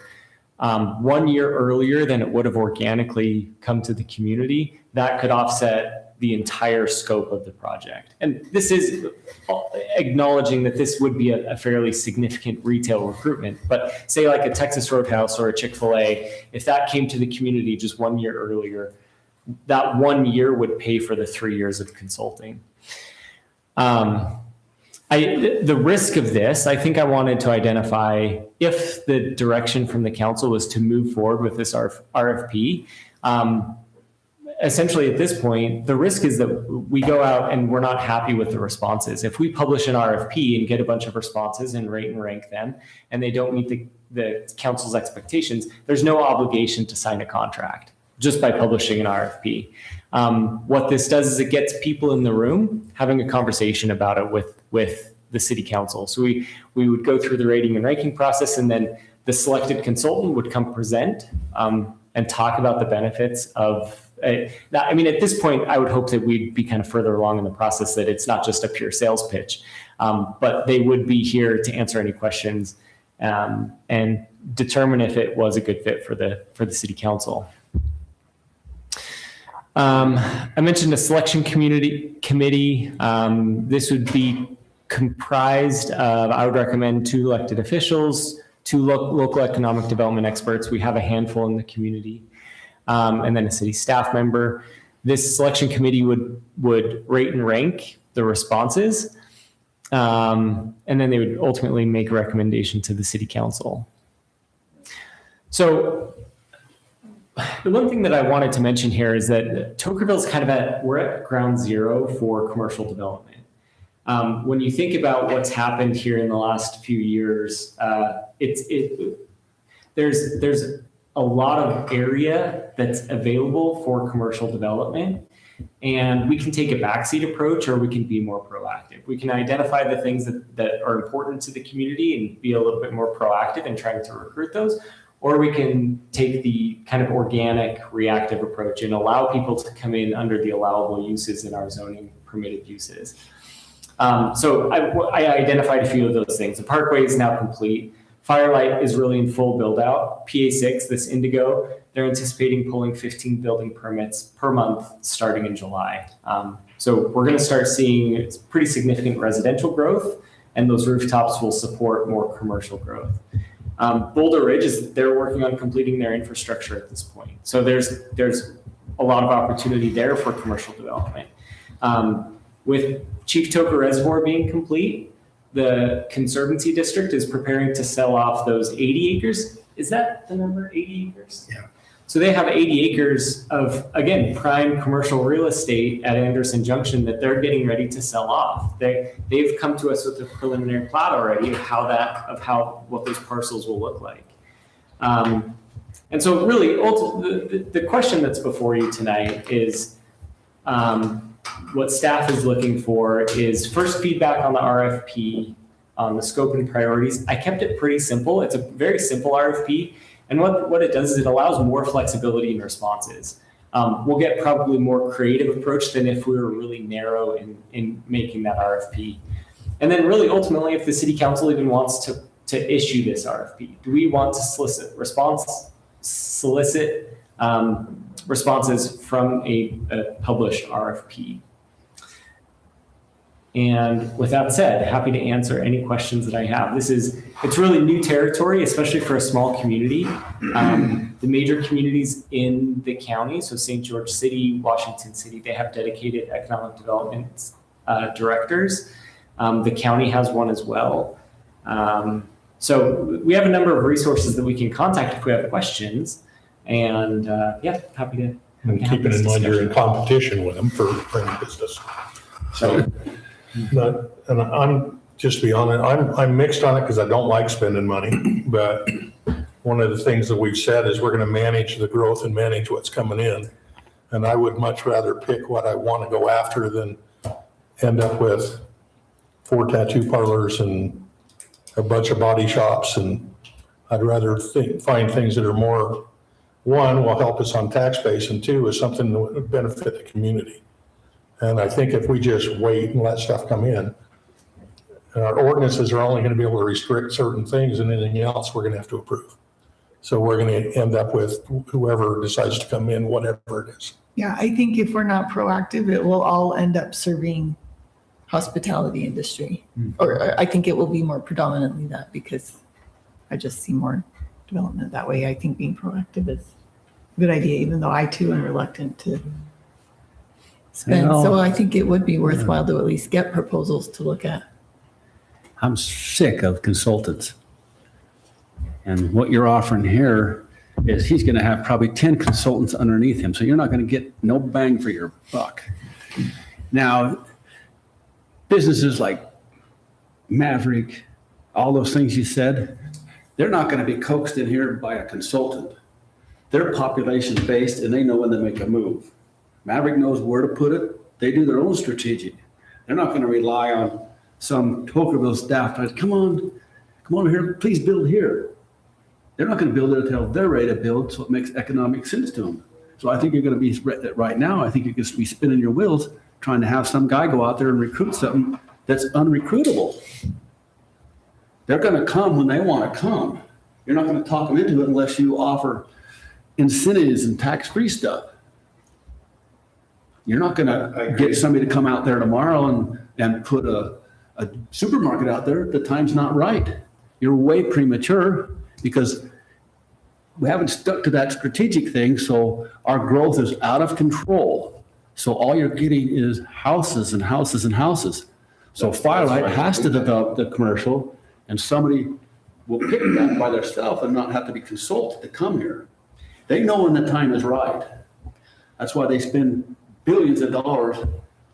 1 year earlier than it would have organically come to the community, that could offset the entire scope of the project. And this is acknowledging that this would be a fairly significant retail recruitment. But say like a Texas Roadhouse or a Chick-fil-A, if that came to the community just 1 year earlier, that 1 year would pay for the 3 years of consulting. The risk of this, I think I wanted to identify if the direction from the council was to move forward with this RFP. Essentially at this point, the risk is that we go out and we're not happy with the responses. If we publish an RFP and get a bunch of responses and rate and rank them, and they don't meet the council's expectations, there's no obligation to sign a contract just by publishing an RFP. What this does is it gets people in the room having a conversation about it with the city council. So we would go through the rating and ranking process, and then the selected consultant would come present and talk about the benefits of that. I mean, at this point, I would hope that we'd be kind of further along in the process, that it's not just a pure sales pitch, but they would be here to answer any questions and determine if it was a good fit for the city council. I mentioned a selection committee. This would be comprised of, I would recommend 2 elected officials, 2 local economic development experts. We have a handful in the community, and then a city staff member. This selection committee would rate and rank the responses, and then they would ultimately make a recommendation to the city council. So the one thing that I wanted to mention here is that Tokerville is we're at ground zero for commercial development. When you think about what's happened here in the last few years, there's a lot of area that's available for commercial development, and we can take a backseat approach, or we can be more proactive. We can identify the things that are important to the community and be a little bit more proactive in trying to recruit those. Or we can take the kind of organic, reactive approach and allow people to come in under the allowable uses in our zoning permitted uses. So I identified a few of those things. The Parkway is now complete. Firelight is really in full build out. PA6, this Indigo, they're anticipating pulling 15 building permits per month starting in July. So we're going to start seeing pretty significant residential growth, and those rooftops will support more commercial growth. Boulder Ridge they're working on completing their infrastructure at this point. So there's a lot of opportunity there for commercial development. With Chief Toker Reservoir being complete, the Conservancy District is preparing to sell off those 80 acres. Is that the number, 80 acres? Yeah. So they have 80 acres of, again, prime commercial real estate at Anderson Junction that they're getting ready to sell off. They've come to us with a preliminary plat already of what those parcels will look like. And so really, the question that's before you tonight is, what staff is looking for is first feedback on the RFP, on the scope and priorities. I kept it pretty simple. It's a very simple RFP. And what it does is it allows more flexibility in responses. We'll get probably more creative approach than if we were really narrow in making that RFP. And then really ultimately, if the city council even wants to issue this RFP, do we want to solicit responses from a published RFP? And with that said, happy to answer any questions that I have. It's really new territory, especially for a small community. The major communities in the county, so St. George City, Washington City, they have dedicated economic development directors. The county has one as well. So we have a number of resources that we can contact if we have questions. And happy to. And keeping in mind you're in competition with them for any business. So. And I'm just to be honest, I'm mixed on it because I don't like spending money, but one of the things that we've said is we're going to manage the growth and manage what's coming in. And I would much rather pick what I want to go after than end up with 4 tattoo parlors and a bunch of body shops. And I'd rather find things that are more, one, will help us on tax base, and two, is something that would benefit the community. And I think if we just wait and let stuff come in, and our ordinances are only going to be able to restrict certain things, and anything else we're going to have to approve. So we're going to end up with whoever decides to come in, whatever it is. Yeah, I think if we're not proactive, it will all end up serving hospitality industry. Or I think it will be more predominantly that, because I just see more development that way. I think being proactive is a good idea, even though I too am reluctant to spend. So I think it would be worthwhile to at least get proposals to look at. I'm sick of consultants. And what you're offering here is he's going to have probably 10 consultants underneath him. So you're not going to get no bang for your buck. Now, businesses like Maverick, all those things you said, they're not going to be coaxed in here by a consultant. They're population based and they know when to make a move. Maverick knows where to put it. They do their own strategic. They're not going to rely on some Tocqueville staff to come on over here, please build here. They're not going to build it until they're ready to build, so it makes economic sense to them. So I think you're going to be, right now, I think you're going to be spinning your wheels trying to have some guy go out there and recruit something that's unrecruitable. They're going to come when they want to come. You're not going to talk them into it unless you offer incentives and tax-free stuff. You're not going to get somebody to come out there tomorrow and put a supermarket out there. The time's not right. You're way premature because we haven't stuck to that strategic thing. So our growth is out of control. So all you're getting is houses and houses and houses. So Firelight has to develop the commercial, and somebody will pick that by themselves and not have to be consulted to come here. They know when the time is right. That's why they spend billions of dollars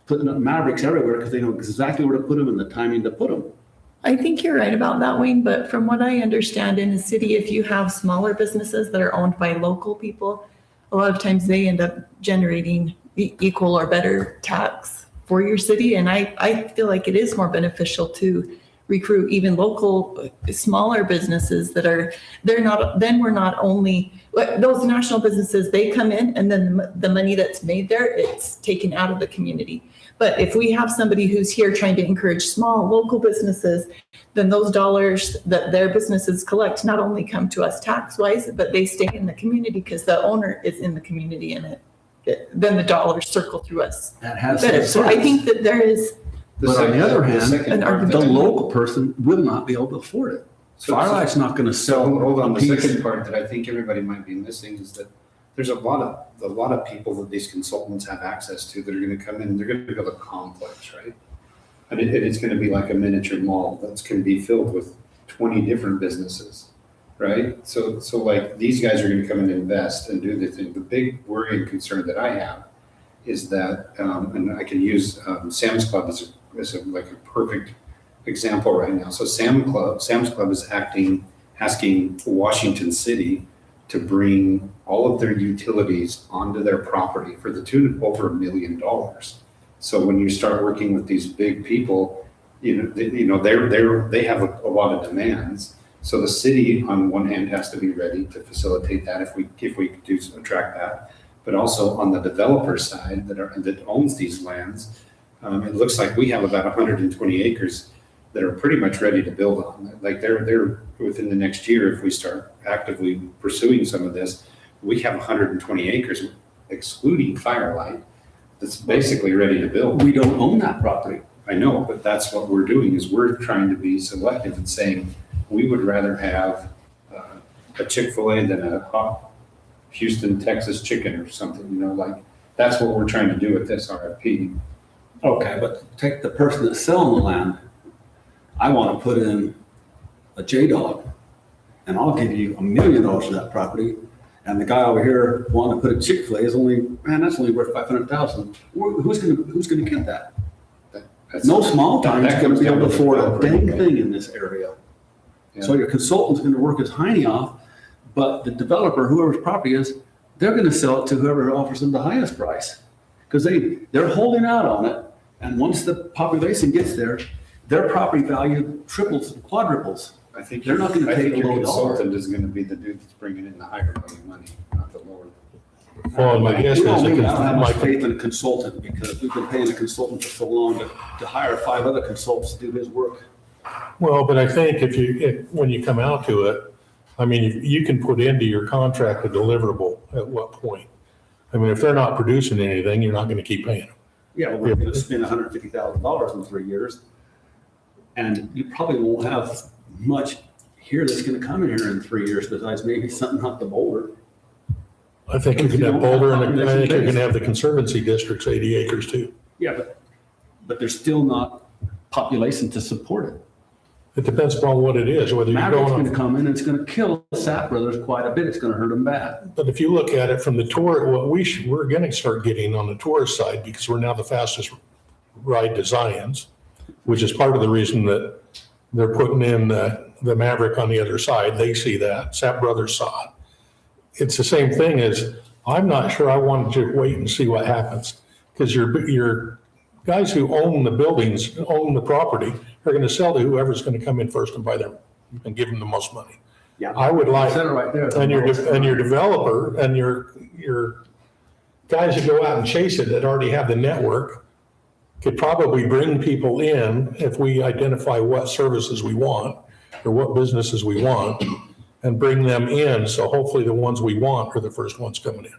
putting up Mavericks everywhere, because they know exactly where to put them and the timing to put them. I think you're right about that, Wayne, but from what I understand in the city, if you have smaller businesses that are owned by local people, a lot of times they end up generating equal or better tax for your city. And I feel like it is more beneficial to recruit even local, smaller businesses that are, we're not only, those national businesses, they come in and then the money that's made there, it's taken out of the community. But if we have somebody who's here trying to encourage small local businesses, then those dollars that their businesses collect not only come to us tax-wise, but they stay in the community because the owner is in the community and then the dollars circle through us. That has better. So I think that there is. But on the other hand, an argument. the local person will not be able to afford it. Firelight's not going to sell. Hold on, a the piece. second part that I think everybody might be missing is that there's a lot of people that these consultants have access to that are going to come in and they're going to build a complex, right? And it's going to be like a miniature mall that's going to be filled with 20 different businesses, right? So like these guys are going to come in and invest and do the thing. The big worry and concern that I have is that, and I can use Sam's Club as like a perfect example right now. So Sam's Club is asking Washington City to bring all of their utilities onto their property for the tune of over $1 million. So when you start working with these big people, they have a lot of demands. So the city, on one hand, has to be ready to facilitate that if we do attract that. But also on the developer side that owns these lands, it looks like we have about 120 acres that are pretty much ready to build on. Like they're within the next year, if we start actively pursuing some of this, we have 120 acres, excluding Firelight, that's basically ready to build. We don't own that property. I know, but that's what we're doing, is we're trying to be selective and saying, we would rather have a Chick-fil-A than a hot Houston, Texas chicken or something, like that's what we're trying to do with this RFP. Okay, but take the person that's selling the land. I want to put in a J-Dog, and I'll give you $1 million for that property. And the guy over here wanting to put a Chick-fil-A is that's only worth $500,000. Who's gonna get that? No small time is gonna be able to afford a dang thing in this area. Yeah. So your consultant's gonna work his hiney off But the developer, whoever's property is, they're gonna sell it to whoever offers them the highest price. Because they're holding out on it, and once the population gets there, their property value triples and quadruples. I think They're not gonna I pay think the your low dollar. consultant is gonna be the dude that's bringing in the higher value money, not the lower. Well, my guess You know, is, maybe I don't have much my, faith in a consultant because we've been paying a consultant for so long to hire 5 other consultants to do his work. well, but I think when you come out to it, I mean, you can put into your contract a deliverable at what point? I mean, if they're not producing anything, you're not gonna keep paying them. Yeah, well, we're gonna spend $150,000 in 3 years. And you probably won't have much here that's gonna come in here in 3 years besides maybe something out the Boulder. I think you can have Boulder, and I think you can have the Conservancy District's 80 acres too. Yeah, but there's still not population to support it. It depends upon what it is, whether you're Maverick's going gonna on. come in and it's gonna kill the Sapp brothers quite a bit. It's gonna hurt them bad. But if you look at it from the tour, what we're gonna start getting on the tourist side, because we're now the fastest ride to Zion's, which is part of the reason that they're putting in the Maverick on the other side. They see that. Sapp brothers saw it. It's the same thing as, I'm not sure I wanted to wait and see what happens. Because your guys who own the buildings, own the property, are gonna sell to whoever's gonna come in first and buy them and give them the most money. Yeah. I would like, Said it right there. and your developer and your guys who go out and chase it that already have the network could probably bring people in if we identify what services we want or what businesses we want and bring them in. So hopefully the ones we want are the first ones coming in.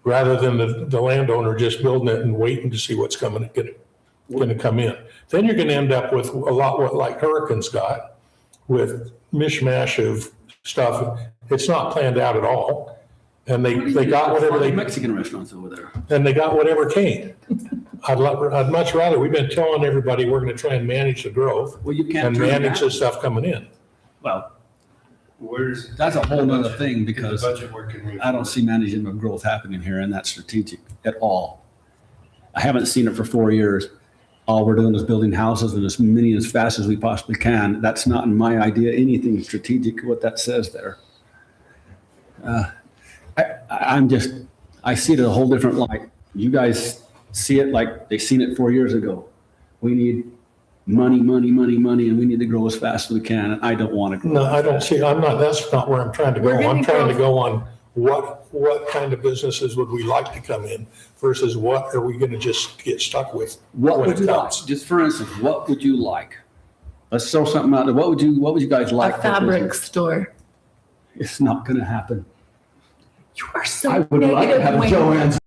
Rather than the landowner just building it and waiting to see what's going to come in. Then you're going to end up with a lot what like Hurricane's got with mishmash of stuff. It's not planned out at all. And they got whatever they, Mexican restaurants over there. and they got whatever came. I'd much rather, we've been telling everybody we're going to try and manage the growth Well, you can't and turn it manage down. the stuff coming in. Well, Where's? that's a whole nother thing Is because the budget working? I don't see management of growth happening here and that's strategic at all. I haven't seen it for 4 years. All we're doing is building houses and as many as fast as we possibly can. That's not in my idea, anything strategic, what that says there. I see it in a whole different light. You guys see it like they seen it 4 years ago. We need money, and we need to grow as fast as we can. And I don't want to grow. No, I don't see, that's not where I'm trying to go. We're gonna I'm trying to go- go on what kind of businesses would we like to come in versus what are we going to just get stuck with What when would it you like? comes. Just for instance, what would you like? Let's throw something out there. What would you guys like? A for fabric business? store. It's not going to happen. You are so I would like to have a Wayne. Joann's.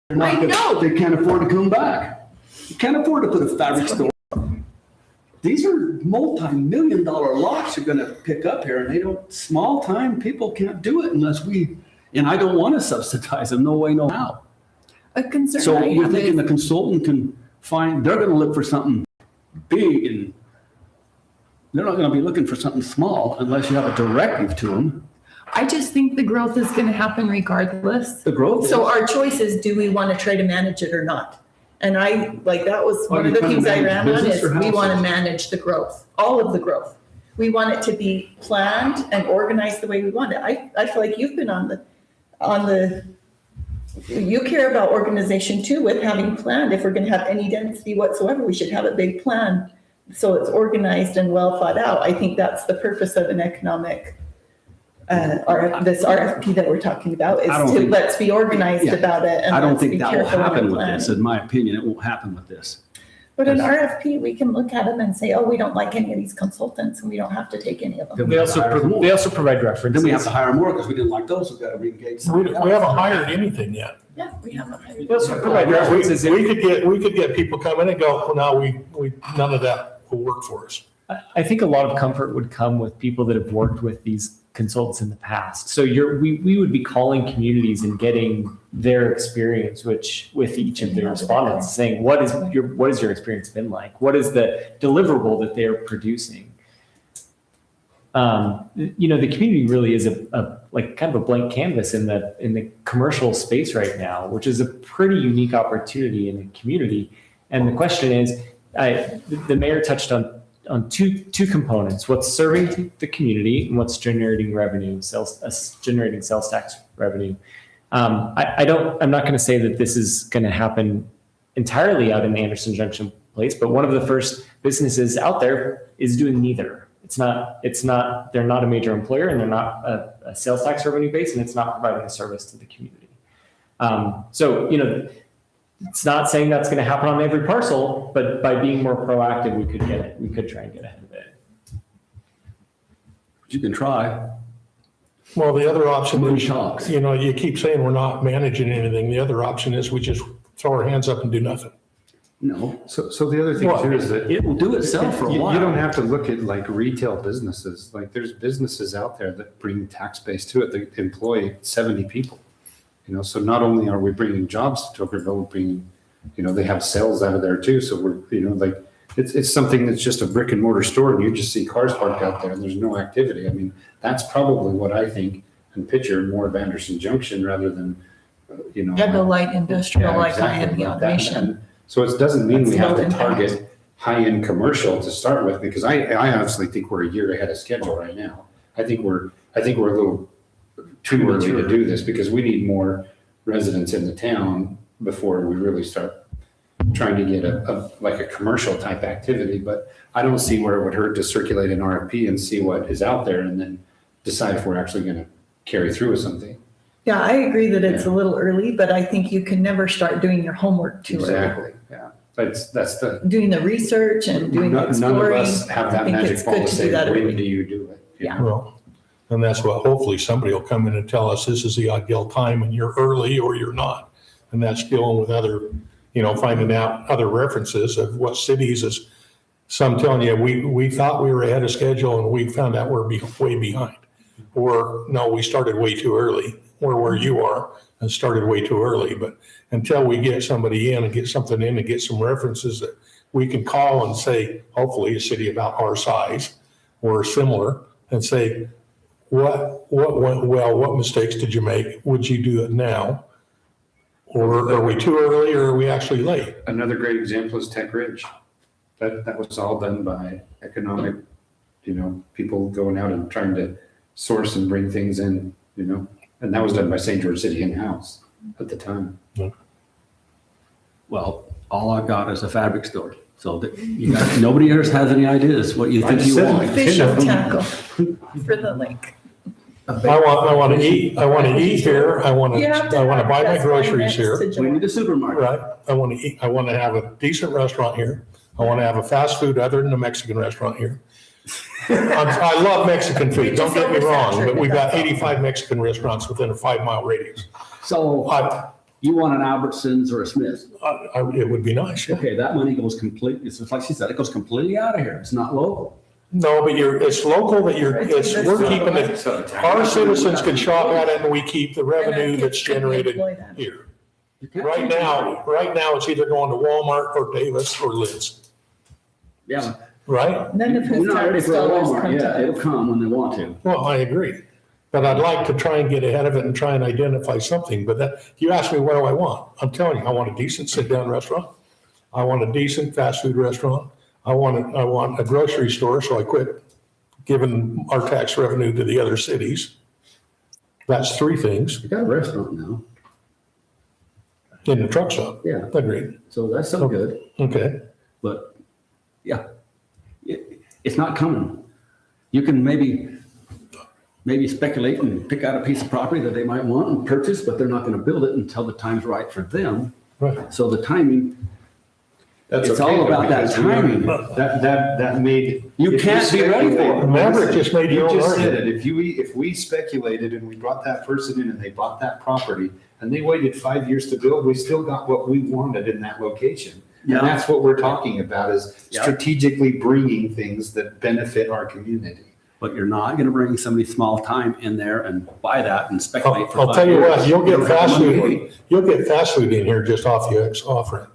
They're not I gonna- know. They can't afford to come back. You can't afford to put a fabric store. These are multi-million-dollar lots you're gonna pick up here and they don't, small-time people can't do it unless and I don't want to subsidize them, no way, no how. A concern So I you're have thinking is, the consultant can they're gonna look for something big and they're not gonna be looking for something small unless you have a directive to them. I just think the growth is gonna happen regardless. The growth. So our choice is, do we want to try to manage it or not? And that was Are one of you the trying to things I manage ran on business is or we want to houses? manage the growth, all of the growth. We want it to be planned and organized the way we want it. I feel like you've been on the, you care about organization too with having planned. If we're going to have any density whatsoever, we should have a big plan. So it's organized and well thought out. I think that's the purpose of an economic, this RFP that we're talking about is I don't to think- let's be organized Yeah. about it and I don't let's be think that will careful in our happen with plan. this, in my opinion. It won't happen with this. But an RFP, we can look at them and say, oh, we don't like any of these consultants and we don't have to take any of them. Then They also, they also provide Then references. we have to hire more because we didn't like those. We've got to re-engage We somebody else. haven't hired anything yet. Yeah, we haven't. They also provide references. We could get people coming and go, well, no, we none of that will work for us. I think a lot of comfort would come with people that have worked with these consultants in the past. So we would be calling communities and getting their experience, which with each of the respondents saying, what is your experience been like? What is the deliverable that they're producing? The community really is a like kind of a blank canvas in the commercial space right now, which is a pretty unique opportunity in a community. And the question is, the mayor touched on two components: what's serving the community and what's generating revenue, generating sales tax revenue. I'm not going to say that this is going to happen entirely out in Anderson Junction Place, but one of the first businesses out there is doing neither. They're not a major employer, and they're not a sales tax revenue base, and it's not providing a service to the community. So, it's not saying that's going to happen on every parcel, but by being more proactive, we could try and get ahead of it. You can try. Well, the other option Moon is, talks. you keep saying we're not managing anything. The other option is we just throw our hands up and do nothing. No, So the other thing too is that it will do itself for a while. you don't have to look at like retail businesses. Like there's businesses out there that bring tax base to it that employ 70 people. So not only are we bringing jobs to Tocqueville, we're bringing, they have sales out of there too. So we're, it's something that's just a brick and mortar store and you just see cars parked out there and there's no activity. I mean, that's probably what I think and picture more of Anderson Junction rather than, Yeah, the light industrial, Yeah, like exactly, high-end like that. automation. So it doesn't mean we That's have low to impact. target high-end commercial to start with, because I honestly think we're a year ahead of schedule right now. I think we're a little too early to do this because we need more residents in the town before we really start trying to get a commercial type activity. But I don't see where it would hurt to circulate an RFP and see what is out there and then decide if we're actually going to carry through with something. Yeah, I agree that it's a Yeah. little early, but I think you can never start doing your homework too early. Exactly, yeah. That's the, Doing the research and doing the none of exploring. us have I that think magic it's ball good to to do say, that when early. do you do it? Yeah. Well, and that's what, hopefully somebody will come in and tell us this is the ideal time and you're early or you're not. And that's dealing with other, finding out other references of what cities is, some telling you, we thought we were ahead of schedule and we found out we're way behind. Or no, we started way too early, or where you are and started way too early. But until we get somebody in and get something in and get some references that we can call and say, hopefully a city about our size or similar, and say, what went well, what mistakes did you make? Would you do it now? Or are we too early or are we actually late? Another great example is Tech Ridge. That was all done by economic, people going out and trying to source and bring things in, and that was done by St. George City in-house at the time. Well, all I've got is a fabric store. So nobody else has any ideas what you think you want. Fishing tackle for the lake. I want to eat here. I want You have to buy my Best Buy groceries next here. to We Gillette. need a supermarket. Right. I want to eat. I want to have a decent restaurant here. I want to have a fast food other than a Mexican restaurant here. I love Mexican food. Don't get me wrong, but we've got 85 Mexican restaurants within a 5-mile radius. So you want an Albertsons or a Smith's? It would be nice. Yeah. Okay, that money goes completely, it's just like she said, it goes completely out of here. It's not local. No, but it's local that we're keeping it. Our citizens can shop at it and we keep the revenue that's generated here. Right now, it's either going to Walmart or Davis or Lids, Yeah. right? None of We're his not ready tax for a dollars Walmart come yet. to It'll come when they want to. Well, I agree. But I'd like to try and get ahead of it and try and identify something. But you ask me, what do I want? I'm telling you, I want a decent sit-down restaurant. I want a decent fast food restaurant. I want a grocery store, so I quit giving our tax revenue to the other cities. That's 3 things You got a restaurant now. in the truck stop. Yeah. Agreed. So that's so good. Okay. But yeah, it's not coming. You can maybe speculate and pick out a piece of property that they might want and purchase, but they're not going to build it until the time's right for them. Right. So the timing, That's It's okay, all though, about that because we already- timing. That made. You if can't be ready for it. speculate- Maverick just made You your own just said argument. it. If we speculated and we brought that person in and they bought that property and they waited 5 years to build, we still got what we wanted in that location. Yeah. And that's what we're talking about is Yeah. strategically bringing things that benefit our community. but you're not going to bring somebody small time in there and buy that and speculate for 5 I'll tell you years. what, you'll don't get have fast money. food. You'll get fast food in here just off the off-ramp.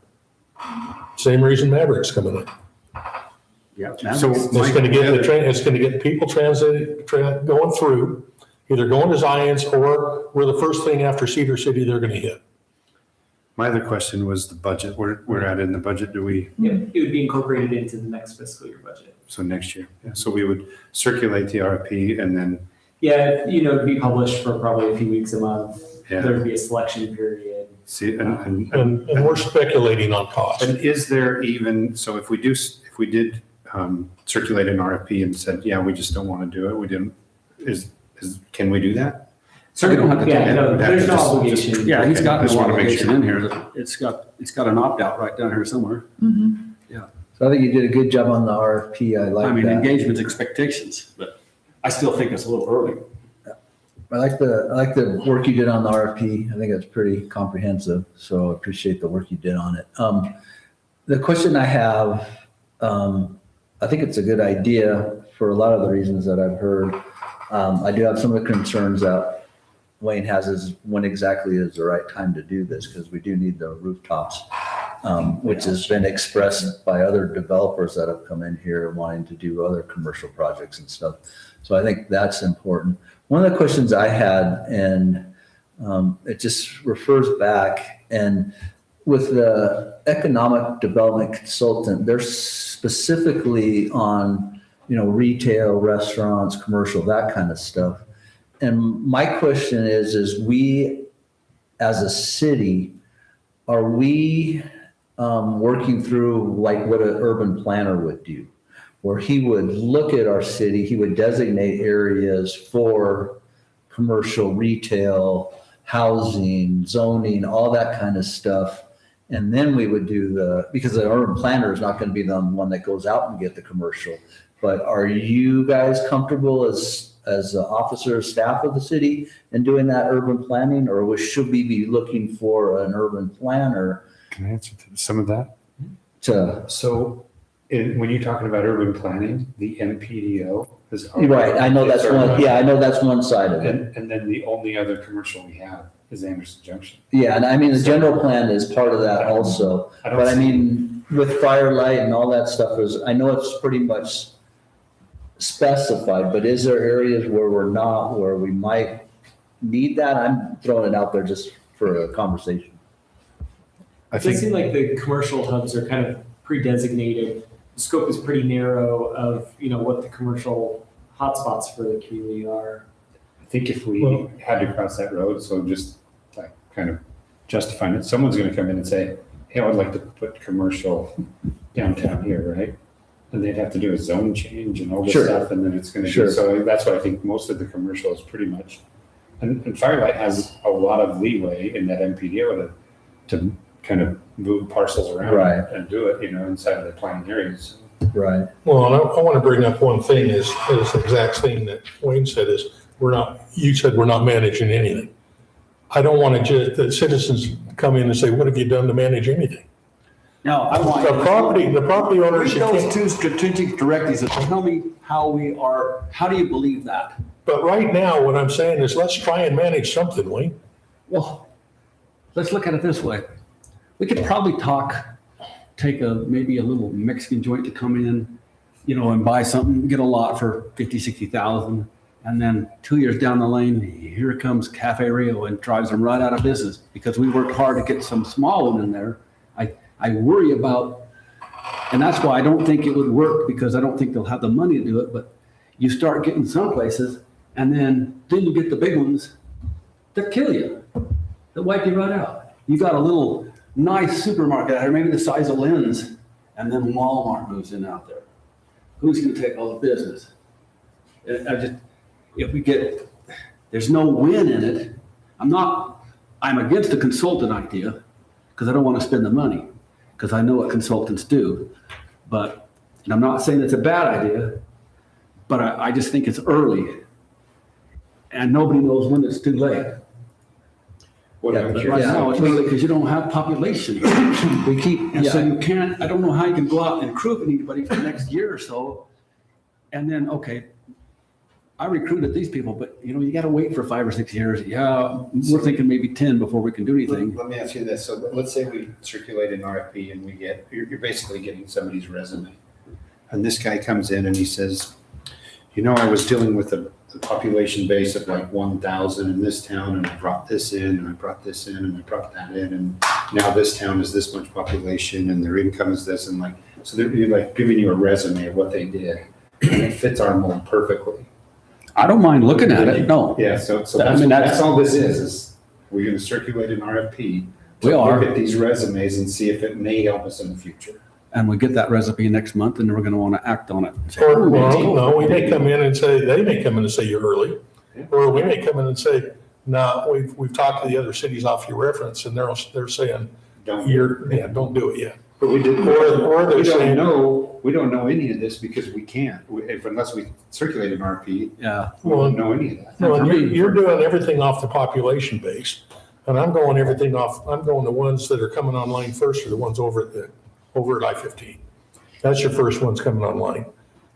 Same reason Maverick's coming in. Yeah. So It's gonna get the train, it's gonna get people going through, either going to Zion's or we're the first thing after Cedar City they're gonna hit. My other question was the budget. We're at in the budget. Do we, Yeah, it would be incorporated into the next fiscal year budget. so next year? Yeah, so we would circulate the RFP and then, Yeah, it'd be published for probably a few weeks, a month. yeah, There'd be a selection period. see, And we're speculating on cost. and is there even, so if we did circulate an RFP and said, yeah, we just don't want to do it, we didn't, can we do that? We don't have to take Yeah, it. no, We'd have there's to no just- obligation. Yeah, he's got Just no wanna make obligation sure. in here. It's got an opt-out right down here somewhere. So I think you did a good job on the RFP. I I like mean, that. engagement's expectations, but I still think it's a little early. I like the work you did on the RFP. I think it's pretty comprehensive, so I appreciate the work you did on it. The question I have, I think it's a good idea for a lot of the reasons that I've heard. I do have some of the concerns that Wayne has is when exactly is the right time to do this, because we do need the rooftops, which has been expressed by other developers that have come in here wanting to do other commercial projects and stuff. So I think that's important. One of the questions I had, and it just refers back, and with the economic development consultant, they're specifically on, retail, restaurants, commercial, that kind of stuff. And my question is we, as a city, are we working through like what an urban planner would do? Where he would look at our city, he would designate areas for commercial, retail, housing, zoning, all that kind of stuff. And then we would do because the urban planner is not going to be the one that goes out and get the commercial. But are you guys comfortable as the officer, staff of the city in doing that urban planning? Or should we be looking for an urban planner Can I answer to some of that? to? So when you're talking about urban planning, the NPDO is. Right, I know that's one, yeah, I know that's one side of it. And then the only other commercial we have is Anderson Junction. Yeah, and I mean, the general plan is part of that also. I don't But I see- mean, with Firelight and all that stuff I know it's pretty much specified, but is there areas where we're not, where we might need that? I'm throwing it out there just for a conversation. I It does seem think, like the commercial hubs are kind of pre-designated. The scope is pretty narrow of, what the commercial hotspots for the community are. I think if we had to cross that road, so just like kind of justifying it, someone's gonna come in and say, hey, I would like to put commercial downtown here, right? And they'd have to do a zone change and all this Sure. stuff, and then it's gonna Sure. be, so that's why I think most of the commercial is pretty much, and Firelight has a lot of leeway in that NPDO to kind of move parcels around Right. and do it, inside of the planning areas. Right. Well, and I want to bring up one thing is the exact thing that Wayne said is you said we're not managing anything. I don't want to just, the citizens come in and say, what have you done to manage anything? Now, I want. The property owners. Read those two strategic directives and tell me how do you believe that? But right now, what I'm saying is let's try and manage something, Wayne. Well, let's look at it this way. We could probably take maybe a little Mexican joint to come in, and buy something, get a lot for 50, 60,000. And then 2 years down the lane, here comes Cafe Rio and drives them right out of business because we worked hard to get some small one in there. I worry about, and that's why I don't think it would work because I don't think they'll have the money to do it. But you start getting some places and then you get the big ones that kill you, that wipe you right out. You got a little nice supermarket out here, maybe the size of Lynn's, and then Walmart moves in out there. Who's going to take all the business? There's no win in it. I'm against the consultant idea because I don't want to spend the money because I know what consultants do. And I'm not saying it's a bad idea, but I just think it's early and nobody knows when it's too late. What I'm Yeah, curious- Right now, it's early because you don't have population. We keep, And so yeah, you can't, I don't know how you can go out and recruit anybody for the next year or so. And then, okay, I recruited these people, but you got to wait for 5 or 6 years. Yeah, we're thinking maybe 10 before we can do anything. Let me ask you this. So let's say we circulate an RFP and you're basically getting somebody's resume. And this guy comes in and he says, I was dealing with a population base of like 1,000 in this town, and I brought this in, and I brought this in, and I brought that in, and now this town is this much population, and their income is this, and like, so they're like giving you a resume of what they did, and it fits our mold perfectly. I don't mind looking at it, no. Yeah, so I mean, that's all this is we're gonna circulate an RFP. We to are. Look at these resumes and see if it may help us in the future. And we get that recipe next month and we're gonna wanna act on it. Or, well, no, we may come in and say, they may come in and say you're early. Or we may come in and say, no, we've talked to the other cities off your reference and they're saying, Don't. don't do it yet. But we did, Or they're we saying, don't know any of this because we can't, unless we circulate an RFP, Yeah. we don't know any of that. no, and you're doing everything off the population base. And I'm going the ones that are coming online first are the ones over at I-15. That's your first ones coming online,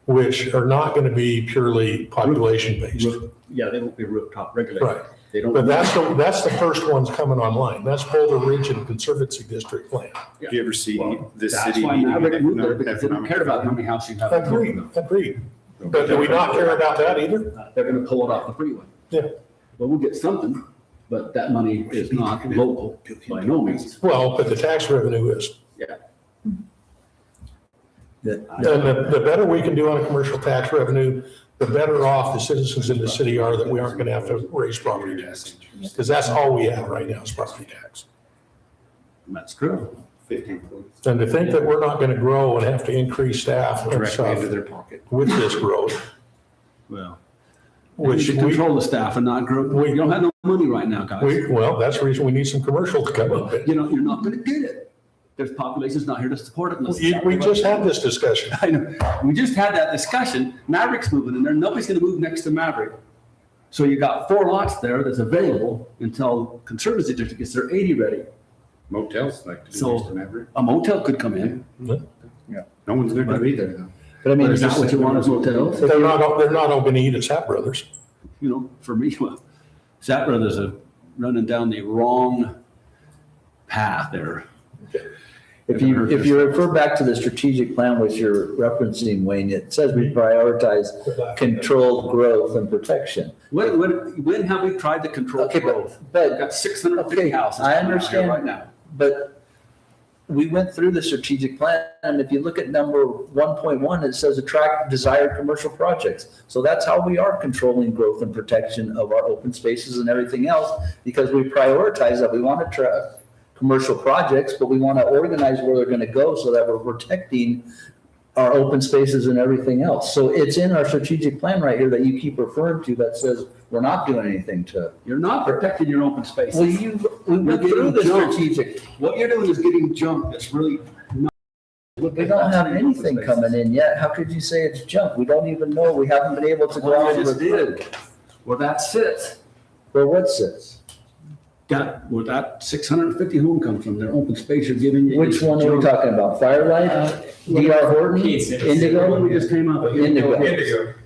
which are not gonna be purely population based. Yeah, they won't be rooftop regulated. Right. They don't. But that's the first ones coming online. That's Boulder Ridge and Conservancy District land. Do you ever see this That's city? why needing Maverick moved there, economic because they don't care about how many houses you have. in Torqueville. Agreed. But do we not care about that either? They're gonna pull it off the freeway. Yeah. Well, we'll get something, but that money is not local by no means. Well, but the tax revenue is. Yeah. And the better we can do on a commercial tax revenue, the better off the citizens in the city are that we aren't gonna have to raise property tax. Because that's all we have right now is property tax. That's true. 15 employees And to think that we're not gonna grow and have to increase staff and directly into stuff their pocket. with this growth, Well, which we control the staff and not grow. We don't have no money right now, guys. well, that's the reason we need some commercial to come up. You know, you're not gonna get it. There's populations not here to support it unless. We just had this discussion. I know. We just had that discussion. Maverick's moving in there. Nobody's gonna move next to Maverick. So you got 4 lots there that's available until Conservancy District gets their 80 ready. Motels like to do So- next to Maverick. A motel could come in. No one's gonna be there though. But I mean, But is that what you want as motels? They're not all gonna eat at Sap Brothers. You know, for me, well, Zap Brothers are running down the wrong path there. if you refer back to the strategic plan which you're referencing, Wayne, it says we prioritize controlled growth and protection. When have we tried to control Okay, growth? We've but, got 650 okay, houses. I coming out here understand. right now. but we went through the strategic plan, and if you look at number 1.1, it says attract desired commercial projects. So that's how we are controlling growth and protection of our open spaces and everything else, because we prioritize that. We want to attract commercial projects, but we want to organize where they're going to go so that we're protecting our open spaces and everything else. So it's in our strategic plan right here that you keep referring to that says we're not doing anything to. You're not protecting your open spaces. Well, we went through the strategic. What you're doing is getting junk that's really not. We don't have anything coming in yet. How could you say it's junk? We don't even know. We haven't been able to go Well, out I and just recruit. did. Where that sits, Where what sits? where that 650 home comes from, their open space you're giving. you Which is one are we junk. talking about? Firelight? DR Horton? What Indigo? we just came up with.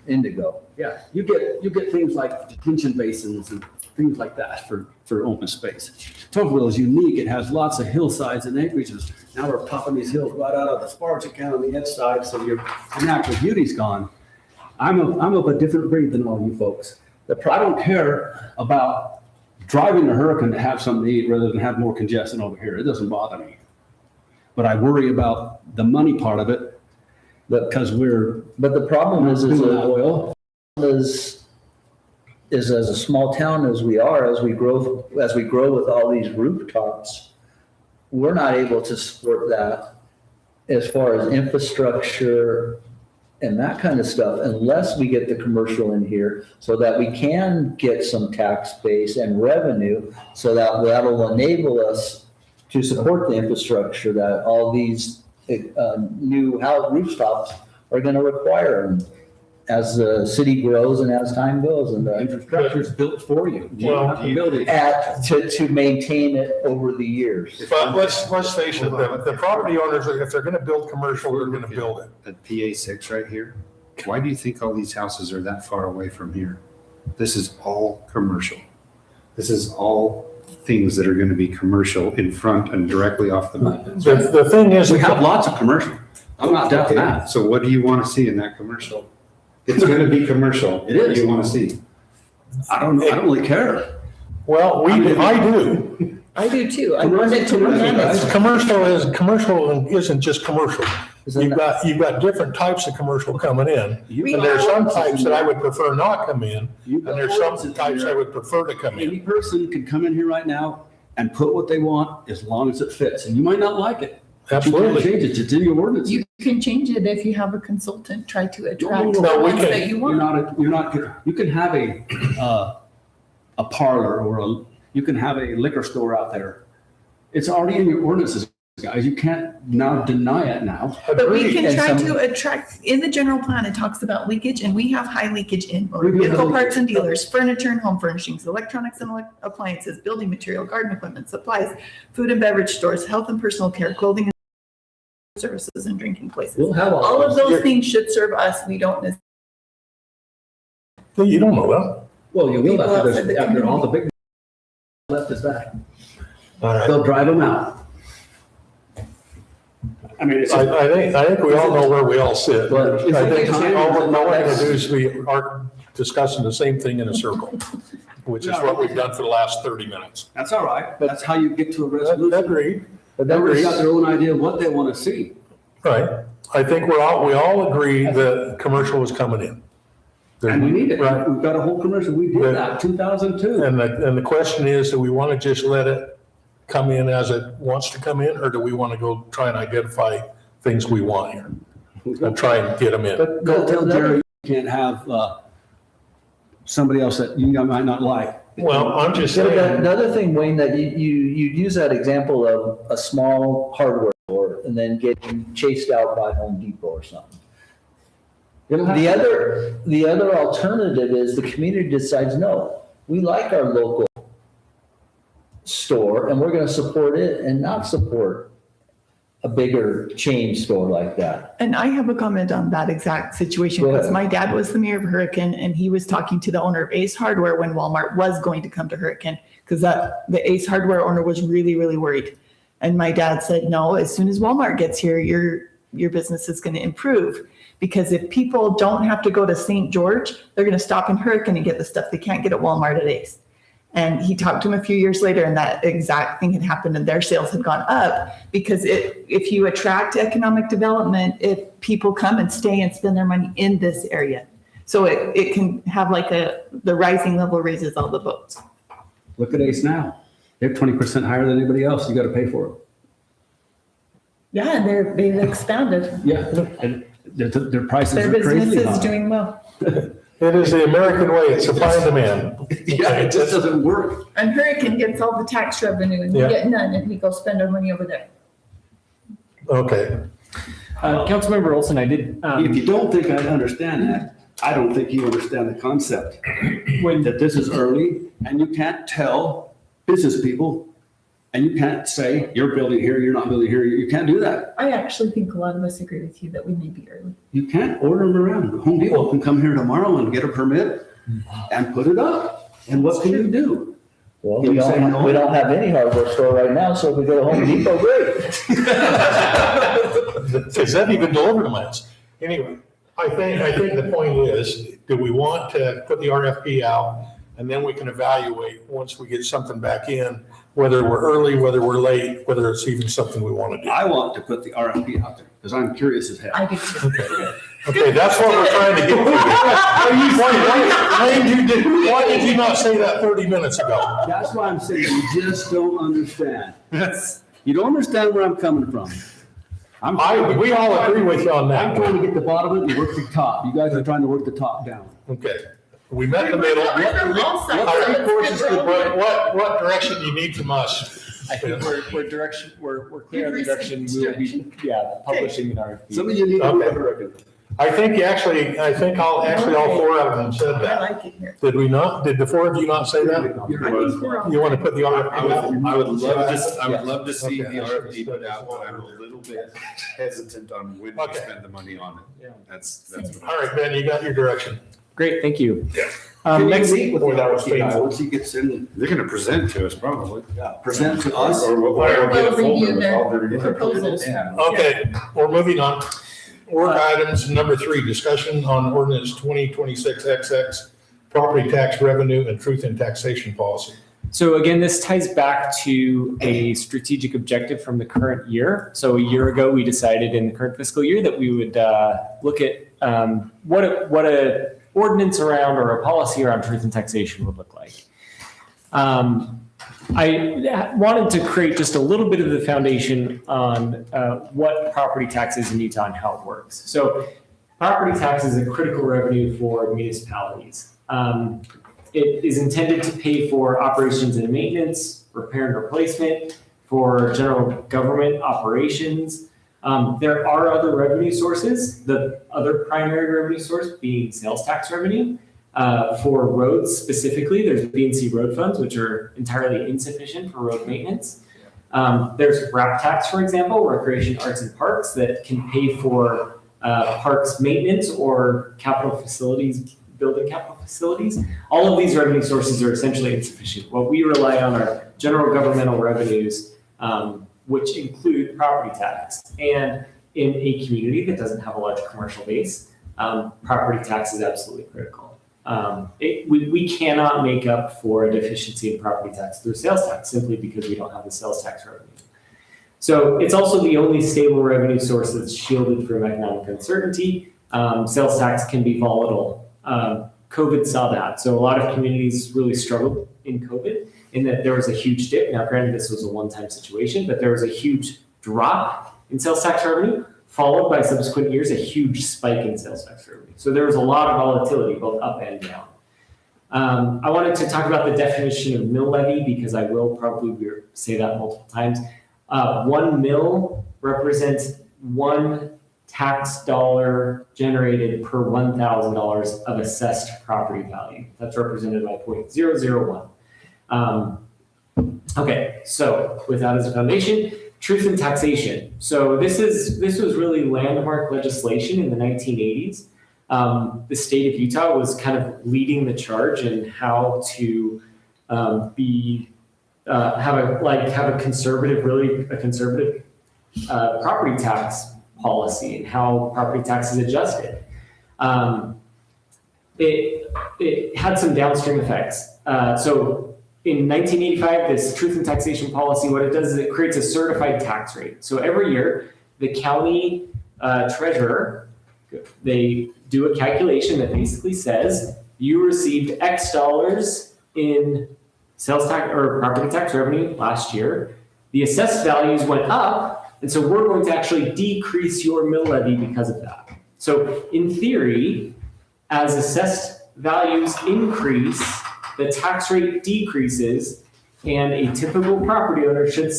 Indigo. Yeah, you get things like detention basins and things like that for open space. Tocqueville is unique. It has lots of hillsides and acreages. Now we're popping these hills right out of the Sparks account on the edge side, so your natural beauty's gone. I'm of a different breed than all you folks. I don't care about driving to Hurricane to have something to eat rather than have more congestion over here. It doesn't bother me. But I worry about the money part of it because But the problem is doing that oil. is as a small town as we are, as we grow with all these rooftops, we're not able to support that as far as infrastructure and that kind of stuff, unless we get the commercial in here so that we can get some tax base and revenue, so that that'll enable us to support the infrastructure that all these new house rooftops are going to require. And as the city grows and as time goes and the Infrastructure is built for you. You don't have to build it. to maintain it over the years. But let's face it, the property owners, if they're gonna build commercial, they're gonna build it. At PA6 right here, why do you think all these houses are that far away from here? This is all commercial. This is all things that are gonna be commercial in front and directly off the map. The thing is. We have lots of commercial. I'm not doubting Okay, that. so what do you want to see in that commercial? It's gonna be commercial. It is. What do you wanna see? I don't really care. Well, I do. I do too. I want it to remain as Commercial isn't just commercial. You've got different types of commercial coming in. And there's some types that I would prefer not come in, and there's some types I would prefer to come in. Any person can come in here right now and put what they want as long as it fits. And you might not like it. But you Absolutely. can't change it. It's in your ordinance. You can change it if you have a consultant try to attract the No, we ones can- that you You're want. not, you can have a parlor or you can have a liquor store out there. It's already in your ordinances, guys. You can't now deny it now. But we Agreed. can And try some- to attract, in the general plan, it talks about leakage, and we have high leakage in motor We do have vehicle leakage. parts and dealers, furniture and home furnishings, electronics and appliances, building material, garden equipment, supplies, food and beverage stores, health and personal care, clothing and services, and drinking places. We'll have All of those You're- things should serve us. We don't necessarily. You don't know that. Well, you will People after outside the after all the community. big left is back. All right. They'll drive them out. I mean, it's. I think we all know where we all sit. But it's I think okay. all we're going to do is we are discussing the same thing in a circle, which is what we've done for the last 30 minutes. That's all right. That's how you get to a resolution. Agreed. But that Everybody's got was, their own idea of what they want to see. Right. I think we all agree that commercial is coming in. And we need it. Right. We've got a whole commercial. We did that, 2002. And the question is, do we want to just let it come in as it wants to come in, or do we want to go try and identify things we want here and try and get them in? but Go tell the- Jerry you can't have somebody else that you might not like. Well, I'm just So saying, the other thing, Wayne, that you'd use that example of a small hardware store and then getting chased out by Home Depot or something. The other alternative is the community decides, no, we like our local store and we're gonna support it and not support a bigger chain store like that. And I have a comment on that exact situation, Go because ahead. my dad was the mayor of Hurricane, and he was talking to the owner of Ace Hardware when Walmart was going to come to Hurricane, because the Ace Hardware owner was really, really worried. And my dad said, no, as soon as Walmart gets here, your business is going to improve. Because if people don't have to go to St. George, they're going to stop in Hurricane and get the stuff they can't get at Walmart at Ace. And he talked to him a few years later, and that exact thing had happened, and their sales had gone up. Because if you attract economic development, if people come and stay and spend their money in this area. So it can have like the rising level raises all the boats. Look at Ace now. They're 20% higher than anybody else. You got to pay for it. Yeah, and they've expanded. Yeah. And their prices Their are business crazy is high. doing well. it is the American way, it's supply and demand. Yeah, it just doesn't work. And Hurricane gets all the tax revenue, and we Yeah. get none, and we go spend our money over there. Okay. Councilmember Olson, I did, If you don't think I understand that, I don't think you understand the concept. That this is early and you can't tell business people, and you can't say, you're building here, you're not building here. You can't do that. I actually think a lot of us agree with you that we may be early. You can't order them around. Home Depot can come here tomorrow and get a permit and put it up. And what can you do? Well, You say no? we don't have any hardware store right now, so if we go to Home Depot, great. Is that even delivered to us? Anyway, I think the point is, do we want to put the RFP out, and then we can evaluate once we get something back in, whether we're early, whether we're late, whether it's even something we want to do. I want to put the RFP out there because I'm curious as hell. I do too. Okay, that's what we're trying to get to. Why did you not say that 30 minutes ago? That's why I'm saying you just don't understand. You don't understand where I'm coming from. We all agree with you on I'm that. trying to get the bottom of it and work the top. You guys are trying to work the top down. Okay, we met in the middle. What direction do you need from us? I think we're clear on the direction we will be, publishing an RFP. Some of you need to Okay. work. I think all four of them said I that. like it here. Did we not? Did the four of you not say that? I think we're all. You want to put the RFP out? I would love to see the RFP put out, but I'm a little bit hesitant on when we Okay. spend the money on it. That's. All right, Ben, you got your direction. Great, thank you. Next Next, meet with the Boy, that was RFP guy painful. once he gets in, They're gonna present to us probably. present to us. Or we'll Or get a we'll folder review with their all their proposals. Yeah. Okay, we're moving on. Work items number 3, discussion on ordinance 2026XX, property tax revenue and truth in taxation policy. So again, this ties back to a strategic objective from the current year. So a year ago, we decided in the current fiscal year that we would look at what a ordinance around or a policy around truth in taxation would look like. I wanted to create just a little bit of the foundation on what property tax is in Utah and how it works. So property tax is a critical revenue for municipalities. It is intended to pay for operations and maintenance, repair and replacement, for general government operations. There are other revenue sources, the other primary revenue source being sales tax revenue. For roads specifically, there's B&C road funds, which are entirely insufficient for road maintenance. There's RAP tax, for example, Recreation, Arts, and Parks, that can pay for parks maintenance or capital facilities, building capital facilities. All of these revenue sources are essentially insufficient. What we rely on are general governmental revenues, which include property tax. And in a community that doesn't have a large commercial base, property tax is absolutely critical. We cannot make up for a deficiency in property tax through sales tax simply because we don't have the sales tax revenue. So it's also the only stable revenue source that's shielded from economic uncertainty. Sales tax can be volatile. COVID saw that. So a lot of communities really struggled in COVID in that there was a huge dip. Now, granted, this was a one-time situation, but there was a huge drop in sales tax revenue, followed by subsequent years, a huge spike in sales tax revenue. So there was a lot of volatility, both up and down. I wanted to talk about the definition of mill levy because I will probably say that multiple times. 1 mill represents 1 tax dollar generated per $1,000 of assessed property value. That's represented by 0.001. Okay, so with that as a foundation, truth in taxation. So this was really landmark legislation in the 1980s. The state of Utah was kind of leading the charge in how to have a conservative property tax policy and how property tax is adjusted. It had some downstream effects. So in 1985, this truth in taxation policy, what it does is it creates a certified tax rate. So every year, the county treasurer, they do a calculation that basically says you received X dollars in sales tax or property tax revenue last year. The assessed values went up, and so we're going to actually decrease your mill levy because of that. So in theory, as assessed values increase, the tax rate decreases, and a typical property owner should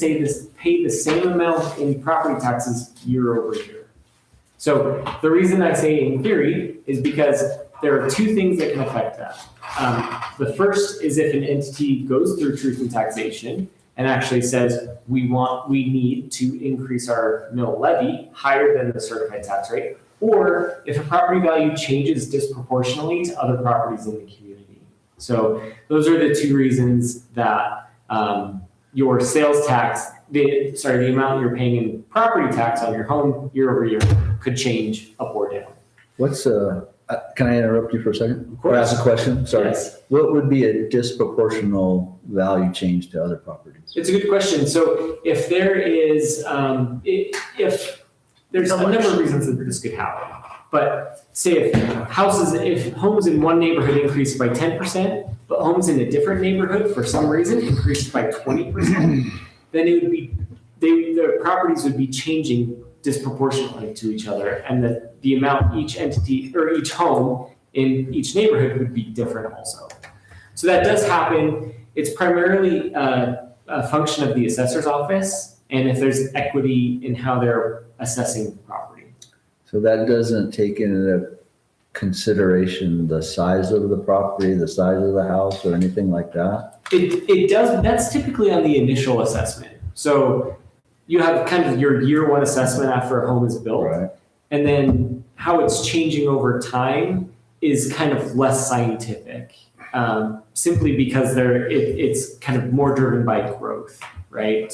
pay the same amount in property taxes year over year. So the reason I say in theory is because there are 2 things that can affect that. The first is if an entity goes through truth in taxation and actually says we need to increase our mill levy higher than the certified tax rate, or if a property value changes disproportionately to other properties in the community. So those are the 2 reasons that your sales tax, the amount you're paying in property tax on your home year over year could change up or down. Can I interrupt you for a second? Of course. Or ask a question? Sorry. Yes. What would be a disproportional value change to other properties? It's a good question. So if there is, if there's a number of reasons that this could happen, but say if homes in one neighborhood increased by 10%, but homes in a different neighborhood for some reason increased by 20%, then it would be, the properties would be changing disproportionately to each other, and the amount each entity or each home in each neighborhood would be different also. So that does happen. It's primarily a function of the assessor's office, and if there's equity in how they're assessing the property. So that doesn't take into consideration the size of the property, the size of the house, or anything like that? It does. That's typically on the initial assessment. So you have kind of your year 1 assessment after a home is built. Right. And then how it's changing over time is kind of less scientific, simply because it's kind of more driven by growth, right?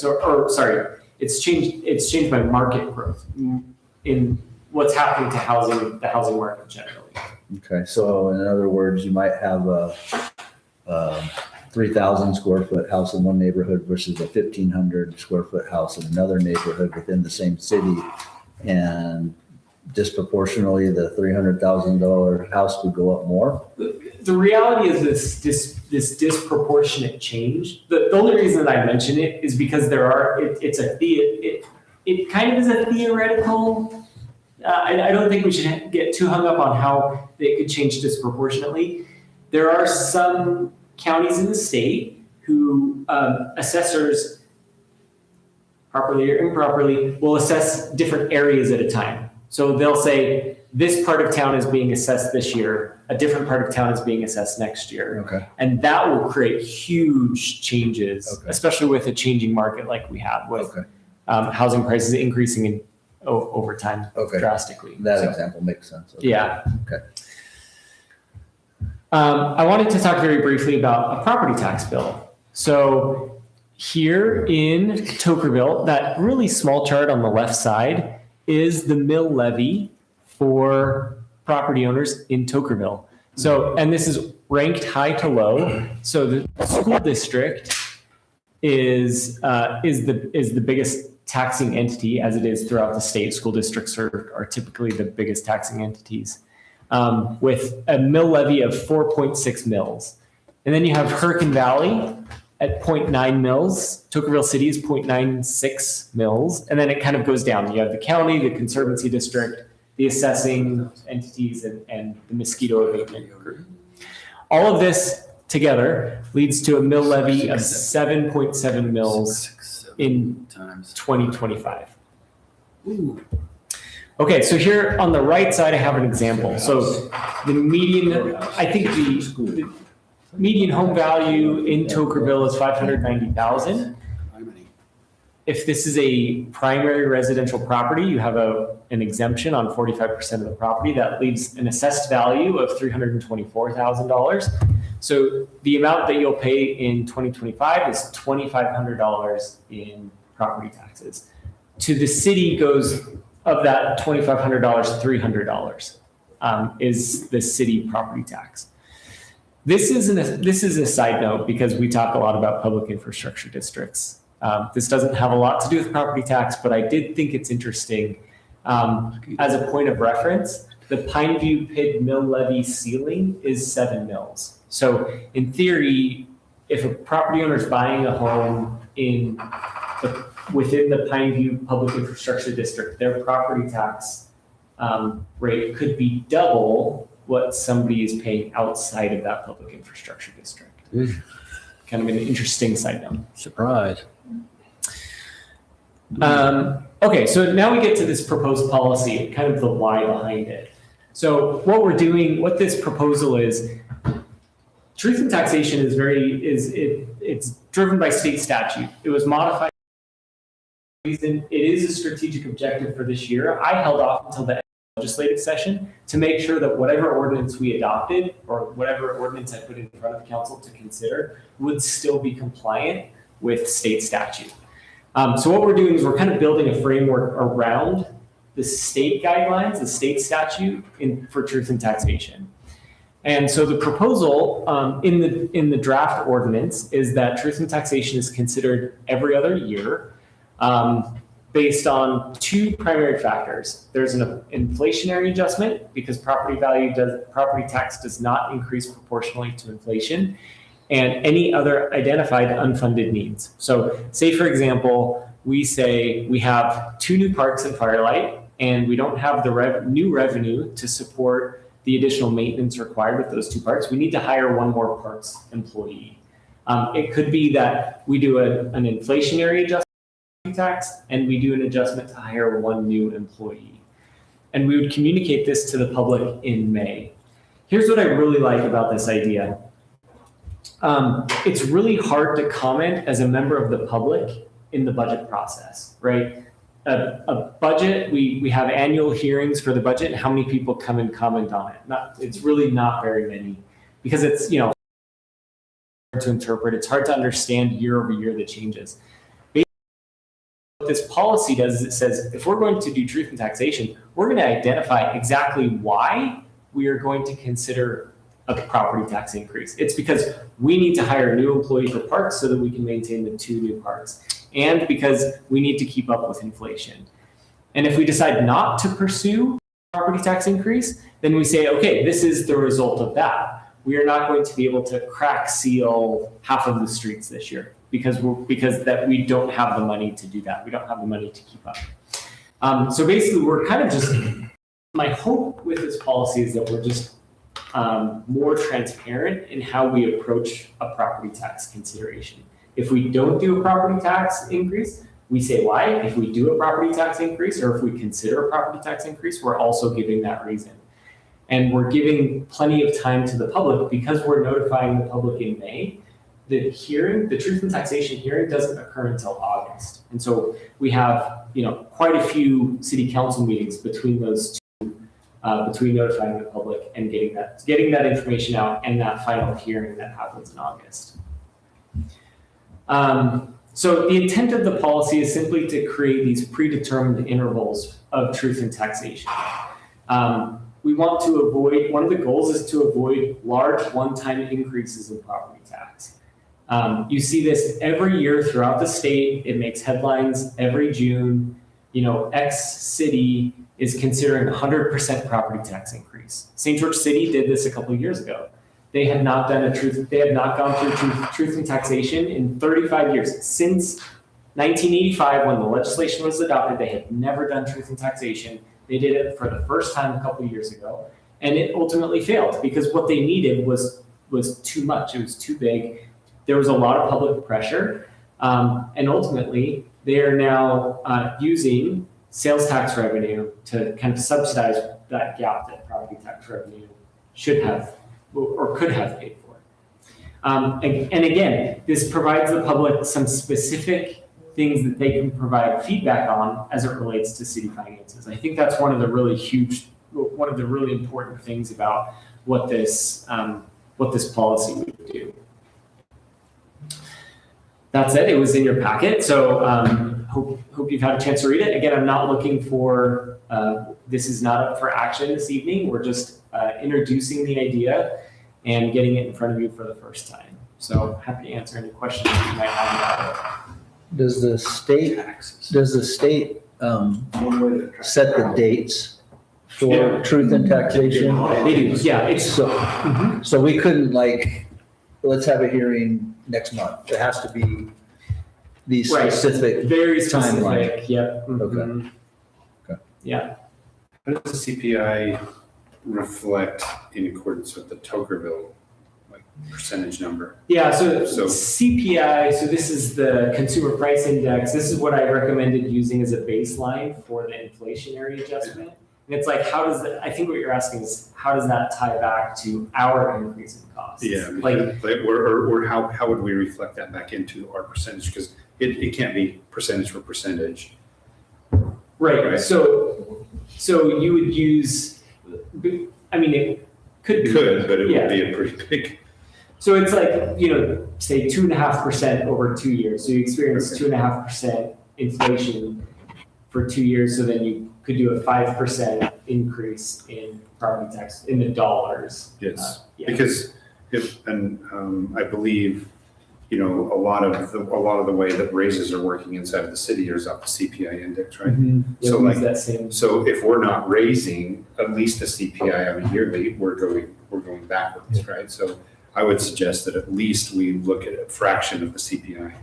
It's changed by market growth. what's happening to housing, the housing market generally. Okay, so in other words, you might have a 3,000 square foot house in one neighborhood versus a 1,500 square foot house in another neighborhood within the same city. And disproportionately, the $300,000 house would go up more. The reality is this disproportionate change. The only reason that I mention it is because it kind of is a theoretical. I don't think we should get too hung up on how it could change disproportionately. There are some counties in the state who assessors, properly or improperly, will assess different areas at a time. So they'll say, this part of town is being assessed this year, a different part of town is being assessed next year. Okay. And that will create huge changes, Okay. especially with a changing market like we have with Okay. housing prices increasing over time Okay. drastically. That So, example makes sense. Okay. yeah. Okay. I wanted to talk very briefly about a property tax bill. So here in Tokerville, that really small chart on the left side is the mill levy for property owners in Tokerville. So, and this is ranked high to low. So the school district is the biggest taxing entity, as it is throughout the state. School districts are typically the biggest taxing entities, with a mill levy of 4.6 mills. And then you have Hurricane Valley at 0.9 mills. Tokerville City is 0.96 mills. And then it kind of goes down. You have the county, the Conservancy District, the assessing entities, and the mosquito abatement group. All of this together leads to a mill levy of 7.7 mills in 2025. Okay, so here on the right side, I have an example. So the median, I think the median home value in Tokerville is 590,000. If this is a primary residential property, you have an exemption on 45% of the property. That leaves an assessed value of $324,000. So the amount that you'll pay in 2025 is $2,500 in property taxes. To the city goes, of that $2,500, $300 is the city property tax. This is a side note because we talk a lot about public infrastructure districts. This doesn't have a lot to do with property tax, but I did think it's interesting. As a point of reference, the Pineview PID mill levy ceiling is 7 mills. So in theory, if a property owner is buying a home within the Pineview Public Infrastructure District, their property tax rate could be double what somebody is paying outside of that public infrastructure district. Kind of an interesting side note. Surprise. Okay, so now we get to this proposed policy, kind of the why behind it. So what we're doing, what this proposal is, truth in taxation it's driven by state statute. It was modified. It is a strategic objective for this year. I held off until the legislative session to make sure that whatever ordinance we adopted or whatever ordinance I put in front of council to consider would still be compliant with state statute. So what we're doing is we're kind of building a framework around the state guidelines, the state statute for truth in taxation. And so the proposal in the draft ordinance is that truth in taxation is considered every other year based on 2 primary factors. There's an inflationary adjustment because property tax does not increase proportionally to inflation, and any other identified unfunded needs. So say, for example, we say we have 2 new parks in Firelight and we don't have the new revenue to support the additional maintenance required with those 2 parks. We need to hire 1 more parks employee. It could be that we do an inflationary adjustment tax and we do an adjustment to hire 1 new employee. And we would communicate this to the public in May. Here's what I really like about this idea. It's really hard to comment as a member of the public in the budget process, right? A budget, we have annual hearings for the budget, and how many people come and comment on it? It's really not very many because it's, hard to interpret. It's hard to understand year over year the changes. this policy does is it says, if we're going to do truth in taxation, we're going to identify exactly why we are going to consider a property tax increase. It's because we need to hire a new employee for parks so that we can maintain the 2 new parks, and because we need to keep up with inflation. And if we decide not to pursue property tax increase, then we say, okay, this is the result of that. We are not going to be able to crack seal half of the streets this year because we don't have the money to do that. We don't have the money to keep up. So basically, we're kind of just, my hope with this policy is that we're just more transparent in how we approach a property tax consideration. If we don't do a property tax increase, we say why. If we do a property tax increase, or if we consider a property tax increase, we're also giving that reason. And we're giving plenty of time to the public because we're notifying the public in May. The hearing, the truth in taxation hearing, doesn't occur until August. And so we have, quite a few city council meetings between those two, between notifying the public and getting that information out and that final hearing that happens in August. So the intent of the policy is simply to create these predetermined intervals of truth in taxation. We want to avoid, one of the goals is to avoid large one-time increases in property tax. You see this every year throughout the state. It makes headlines every June. X city is considering 100% property tax increase. St. George City did this a couple of years ago. They had not gone through truth in taxation in 35 years. Since 1985, when the legislation was adopted, they had never done truth in taxation. They did it for the first time a couple of years ago, and it ultimately failed because what they needed was too much. It was too big. There was a lot of public pressure, and ultimately they are now using sales tax revenue to kind of subsidize that gap that property tax revenue should have or could have paid for. And again, this provides the public some specific things that they can provide feedback on as it relates to city finances. I think that's one of the really important things about what this policy would do. That said, it was in your packet, so hope you've had a chance to read it. Again, I'm not looking for, this is not up for action this evening. We're just introducing the idea and getting it in front of you for the first time. So happy to answer any questions that you might have about it. Does the state set the dates for truth in taxation? They do, yeah. So we couldn't let's have a hearing next month. It has to be these specific Very timeline. specific, yep. Okay. Okay. Yeah. How does the CPI reflect in accordance with the Tokerville percentage number? Yeah, so So- CPI, so this is the Consumer Price Index. This is what I recommended using as a baseline for the inflationary adjustment. And it's like, I think what you're asking is, how does that tie back to our increase in costs? Yeah, Like, or how would we reflect that back into our percentage? Because it can't be percentage for percentage. right, so you would use, I mean, it could be. But it Yeah. would be a pretty big. So it's like, say 2.5% over 2 years. So you experience 2.5% inflation for 2 years. So then you could do a 5% increase in property tax in the dollars. Yes, Yeah. because I believe, a lot of the way that raises are working inside of the city is off the CPI index, right? Yeah, So we use like- that same. So if we're not raising at least the CPI on a yearly, we're going backwards, right? So I would suggest that at least we look at a fraction of the CPI,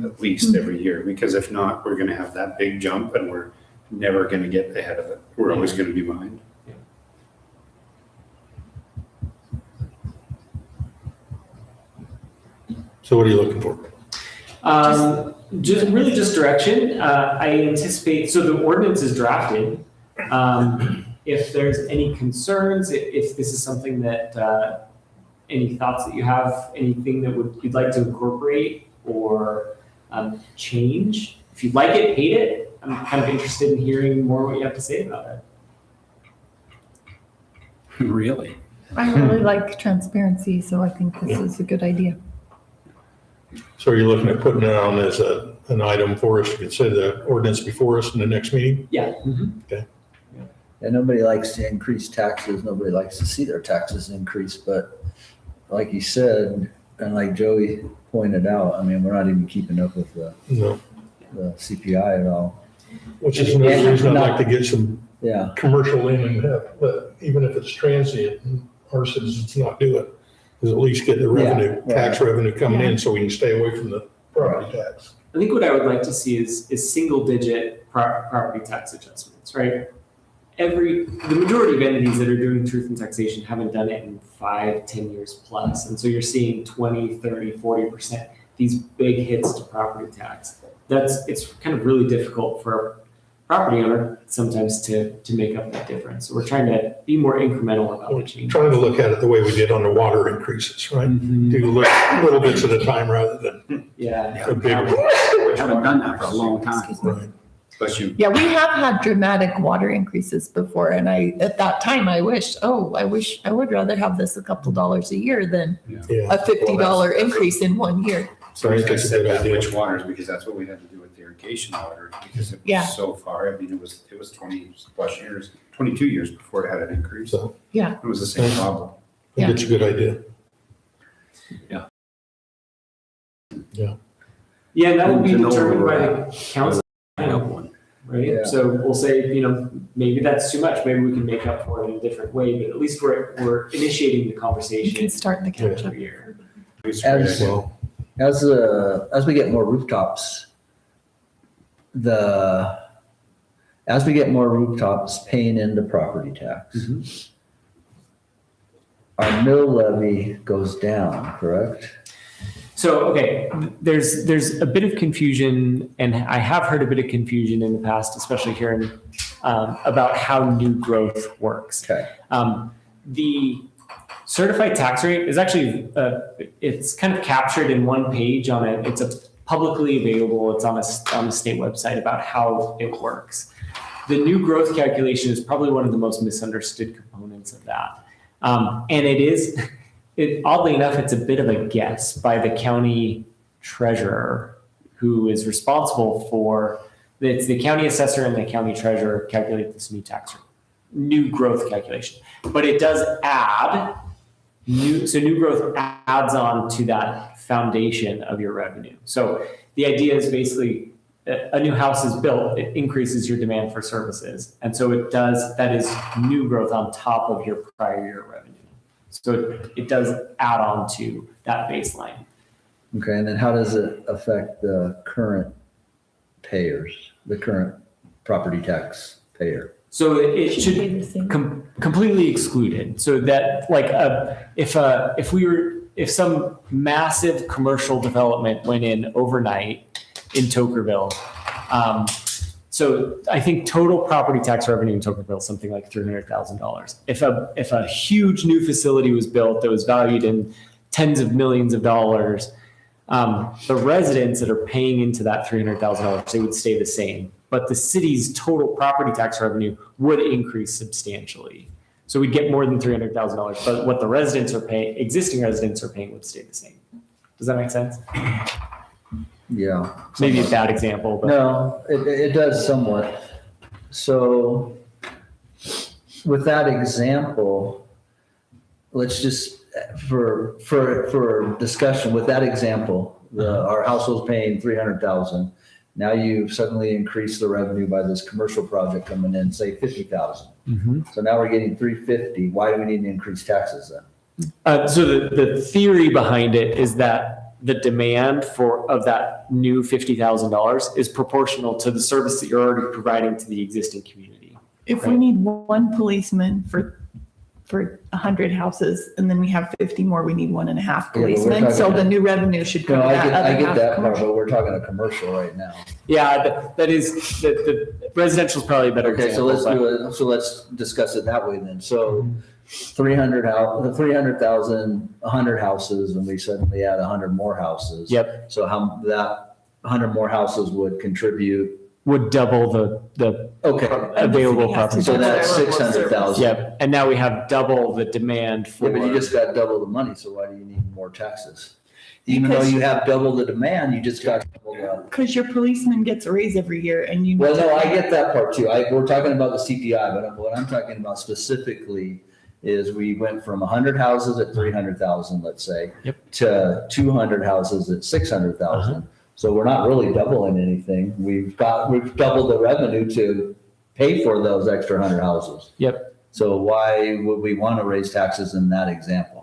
at least every year, because if not, we're gonna have that big jump and we're never gonna get ahead of it. We're always gonna be behind. So what are you looking for? Just direction. I anticipate, so the ordinance is drafted. If there's any concerns, if this is something that, any thoughts that you have, anything that you'd like to incorporate or change, if you like it, hate it, I'm kind of interested in hearing more what you have to say about it. Really? I really like transparency, so I think this is a good idea. So you're looking at putting it on as an item for us to consider the ordinance before us in the next meeting? Yeah. And nobody likes to increase taxes. Nobody likes to see their taxes increase, but like you said, and like Joey pointed out, I mean, we're not even keeping up with No, the CPI at all. which is another reason I'd like to get some Yeah, commercial in and have, but even if it's transient, and our citizens not do it, is at least get the revenue, Yeah, tax revenue coming in so we can stay away from the property tax. I think what I would like to see is single digit property tax adjustments, right? The majority of entities that are doing truth and taxation haven't done it in 5-10 years plus. And so you're seeing 20, 30, 40%, these big hits to property tax. It's kind of really difficult for a property owner sometimes to make up that difference. So we're trying to be more incremental about the change. Trying to look at it the way we did on the water increases, right? Do little bits at a time rather than Yeah. a big. We haven't done that for a long time. Right. Bless you. Yeah, we have had dramatic water increases before, and at that time, I would rather have this a couple dollars a year than Yeah. a $50 increase in 1 year. So I think I it's a said good that idea. which waters, because that's what we had to do with the irrigation water, because it Yeah. was so far. I mean, it was 20 plus years, 22 years before it had an increase. So Yeah. It was the same problem. I think it's a good idea. Yeah, and that will be To know where determined we're by at. the council, right? Yeah. So we'll say, maybe that's too much. Maybe we can make up for it in a different way, but at least we're initiating the You can conversation start the catch up. every year. It's a great As- idea. Well, as we get more rooftops, paying into property tax, our mill levy goes down, correct? So, okay, there's a bit of confusion, and I have heard a bit of confusion in the past, especially here in, about how new growth works. Okay. The certified tax rate is actually, it's kind of captured in one page on it. It's a publicly available, it's on the state website about how it works. The new growth calculation is probably one of the most misunderstood components of that. And oddly enough, it's a bit of a guess by the county treasurer who is responsible for, it's the county assessor and the county treasurer calculate this new growth calculation. But it does add new growth adds on to that foundation of your revenue. So the idea is basically a new house is built, it increases your demand for services. And so that is new growth on top of your prior year revenue. So it does add on to that baseline. Okay, and then how does it affect the current payers, the current property tax payer? So it Should should be the same. completely excluded. So that if some massive commercial development went in overnight in Tokerville, so I think total property tax revenue in Tokerville is something like $300,000. If a huge new facility was built that was valued in tens of millions of dollars, the residents that are paying into that $300,000, they would stay the same. But the city's total property tax revenue would increase substantially. So we'd get more than $300,000, but what the residents are paying, existing residents are paying would stay the same. Does that make sense? Yeah. Maybe a bad example, but. No, it does somewhat. So with that example, let's just, for discussion, with that example, our household's paying 300,000. Now you've suddenly increased the revenue by this commercial project coming in, say 50,000. So now we're getting 350. Why do we need to increase taxes then? So the theory behind it is that the demand of that new $50,000 is proportional to the service that you're already providing to the existing community. If we need one policeman for 100 houses, and then we have 50 more, we need 1.5 Yeah, but we're policemen. So talking- the new revenue should No, cover I that get other half that part, commercial. but we're talking a commercial right now. Yeah, that is, the residential is probably a better Okay, so example. let's discuss it that way then. So 300,000, 100 houses, and we suddenly add 100 more houses. Yep, So how that 100 more houses would contribute, would double the okay, available has to property. so do that's their level of 600,000. Yep, and now we have double the demand for. Yeah, but you just got double the money, so why do you need more taxes? Even though Because- you have double the demand, you just got double the. Because your policeman gets a raise every year and you. Well, no, I get that part too. We're talking about the CPI, but what I'm talking about specifically is we went from 100 houses at 300,000, let's say, Yep. to 200 houses at 600,000. So we're not really doubling anything. We've doubled the revenue to pay for those extra 100 houses. Yep. So why would we want to raise taxes in that example?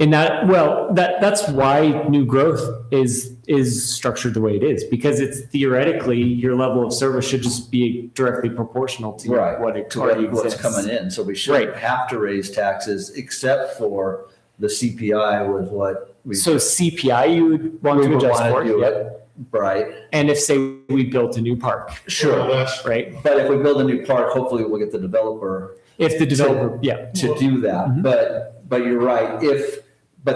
And that's why new growth is structured the way it is, because it's theoretically your level of service should just be directly proportional to Right. what it To already what's exists. coming in. So we shouldn't Right. have to raise taxes except for the CPI was what we. So CPI, you would want we to would adjust wanna for, do yep. it, right? And if, say, we built a new park, Well, that's, right? But if we build a new park, hopefully we'll get the developer If the developer, yeah, to do that. Mhm. But you're right.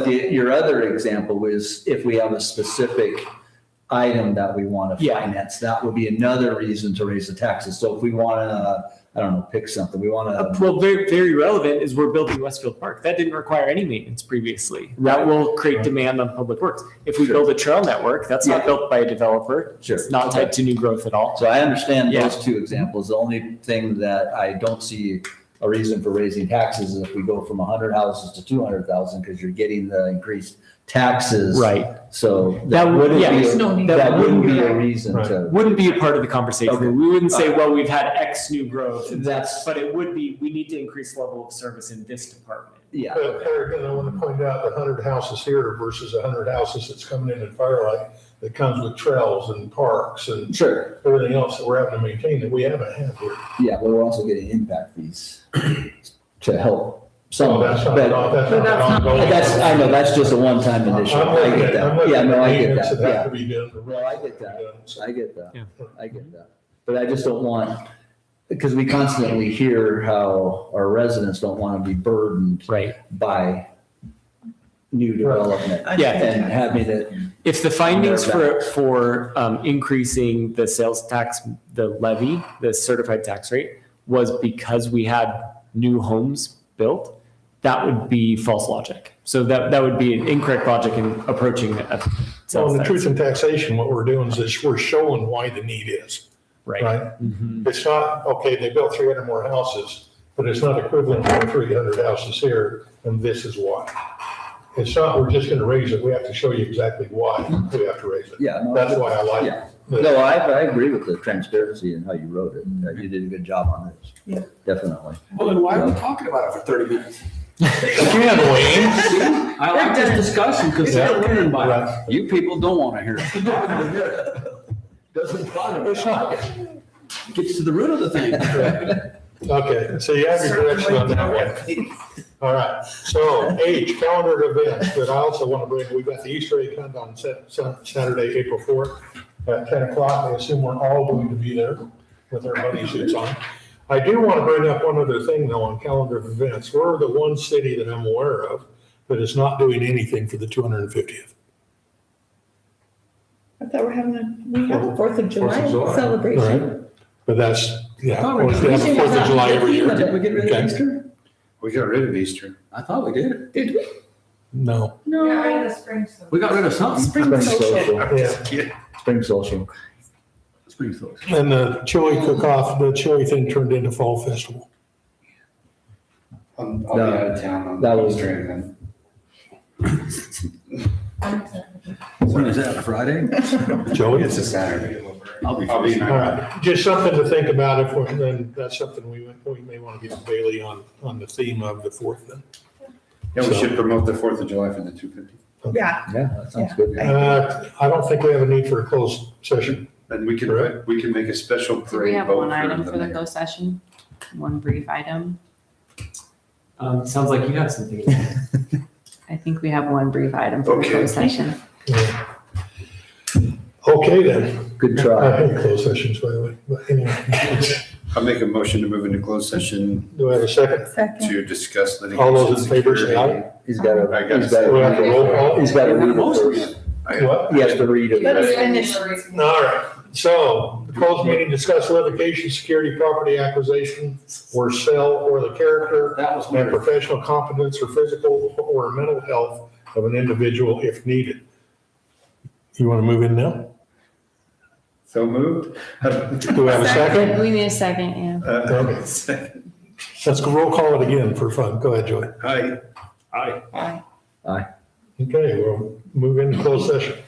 Your other example is if we have a specific item that we want to Yeah. finance, that would be another reason to raise the taxes. So if we want to, I don't know, pick something, we want to. well, very, very relevant is we're building Westfield Park. That didn't require any maintenance previously. That will create demand on public works. If we Sure. build a trail network, that's not Yeah. built by a developer. Sure. It's not tied to new growth at all. So I understand Yeah. those two examples. The only thing that I don't see a reason for raising taxes is if we go from 100 houses to 200,000 because you're getting the increased taxes. Right. So That would- wouldn't yeah, be, there's no need. that wouldn't be a Right. reason to. Wouldn't be a part of the conversation. Okay. We wouldn't say, well, we've had X new growth, That's, but it would be, we need to increase level of service in this department. yeah. but Eric, and I want to point out the 100 houses here versus 100 houses that's coming in Firelight that comes with trails and parks and Sure. everything else that we're having to maintain that we haven't had here. Yeah, but we're also getting impact fees to help some. So that's not, But that's But that's not not- ongoing. I know, that's just a one-time initiative. I'm I looking get at, I'm that. looking Yeah, at no, I get maintenance that. that have Yeah. to be done. Well, I get that. I get that. Yeah. I get that. But I just don't want, because we constantly hear how our residents don't want to be burdened Right. by new development. Yeah. And having it, If the findings Their for increasing the sales tax, the levy, the certified tax rate was because we had new homes built, that would be false logic. So that would be an incorrect logic in approaching a Well, sales in the tax. truth in taxation, what we're doing is we're showing why the need is, Right. right? Mhm. It's not, okay, they built 300 more houses, but it's not equivalent to 300 houses here, and this is why. It's not, we're just gonna raise it, we have to show you exactly why we have to raise it. yeah. no, That's why I like Yeah. it. No, I agree with the transparency and how you wrote it. You did a good job on this. Yeah. Definitely. Well, then why are we talking about it for 30 minutes? Again, Wayne. I like this discussion because they're learning by it. Right. You people don't want to hear it. Doesn't bother It's not, Gets to the root of the thing. okay, so you have your direction on that one. All right, so H, calendar events, but I also want to bring, we've got the Easter egg hunt on Saturday, April 4th at 10 o'clock. I assume we're all going to be there with our bunny suits on. I do want to bring up one other thing though on calendar of events. We're the one city that I'm aware of that is not doing anything for the 250th. I thought we have a 4th of July July. All celebration. But that's, yeah, Oh, we have the 4th of July every year. Did we get rid of Okay. Easter? We got rid of Easter. I thought we did. Did we? No. No. We got rid of something. Spring social. Yeah. Spring social. Spring social. And the chili cook-off, the chili thing turned into fall festival. I'll be out of town on That was- Easter then. When is that, Friday? Joey? It's a Saturday. I'll be. I'll be in All right, just something to think about if we're, then that's something we may want to get Bailey on the theme of the 4th then. Yeah, we should promote the 4th of July for the 250. Yeah. Yeah, that sounds good. I don't think we have a need for a closed session. And we can make a special Do we parade have vote one item for the mayor. closed session? One brief item? Sounds like you have something. I think we have one brief item for the Okay. closed session. Okay then. Good I try. hate closed sessions, by the way, but anyway. I'll make a motion to move into closed session Do I have a second? Second. to discuss litigation. All those in favor say security. aye. He's got I to, gotta he's got Do we have to to, roll call? he's got to read it first. What? He has to read it. Let us finish. All right, so the closed meeting, discuss litigation, security, property acquisition, or sell, or the character That was and weird. professional competence or physical or mental health of an individual if needed. You want to move in now? So moved? Do we have a second? We need a second, yeah. Okay. Let's go roll call it again for fun. Go ahead, Joey. Aye. Aye. Aye. Aye. Okay, we'll move into closed session.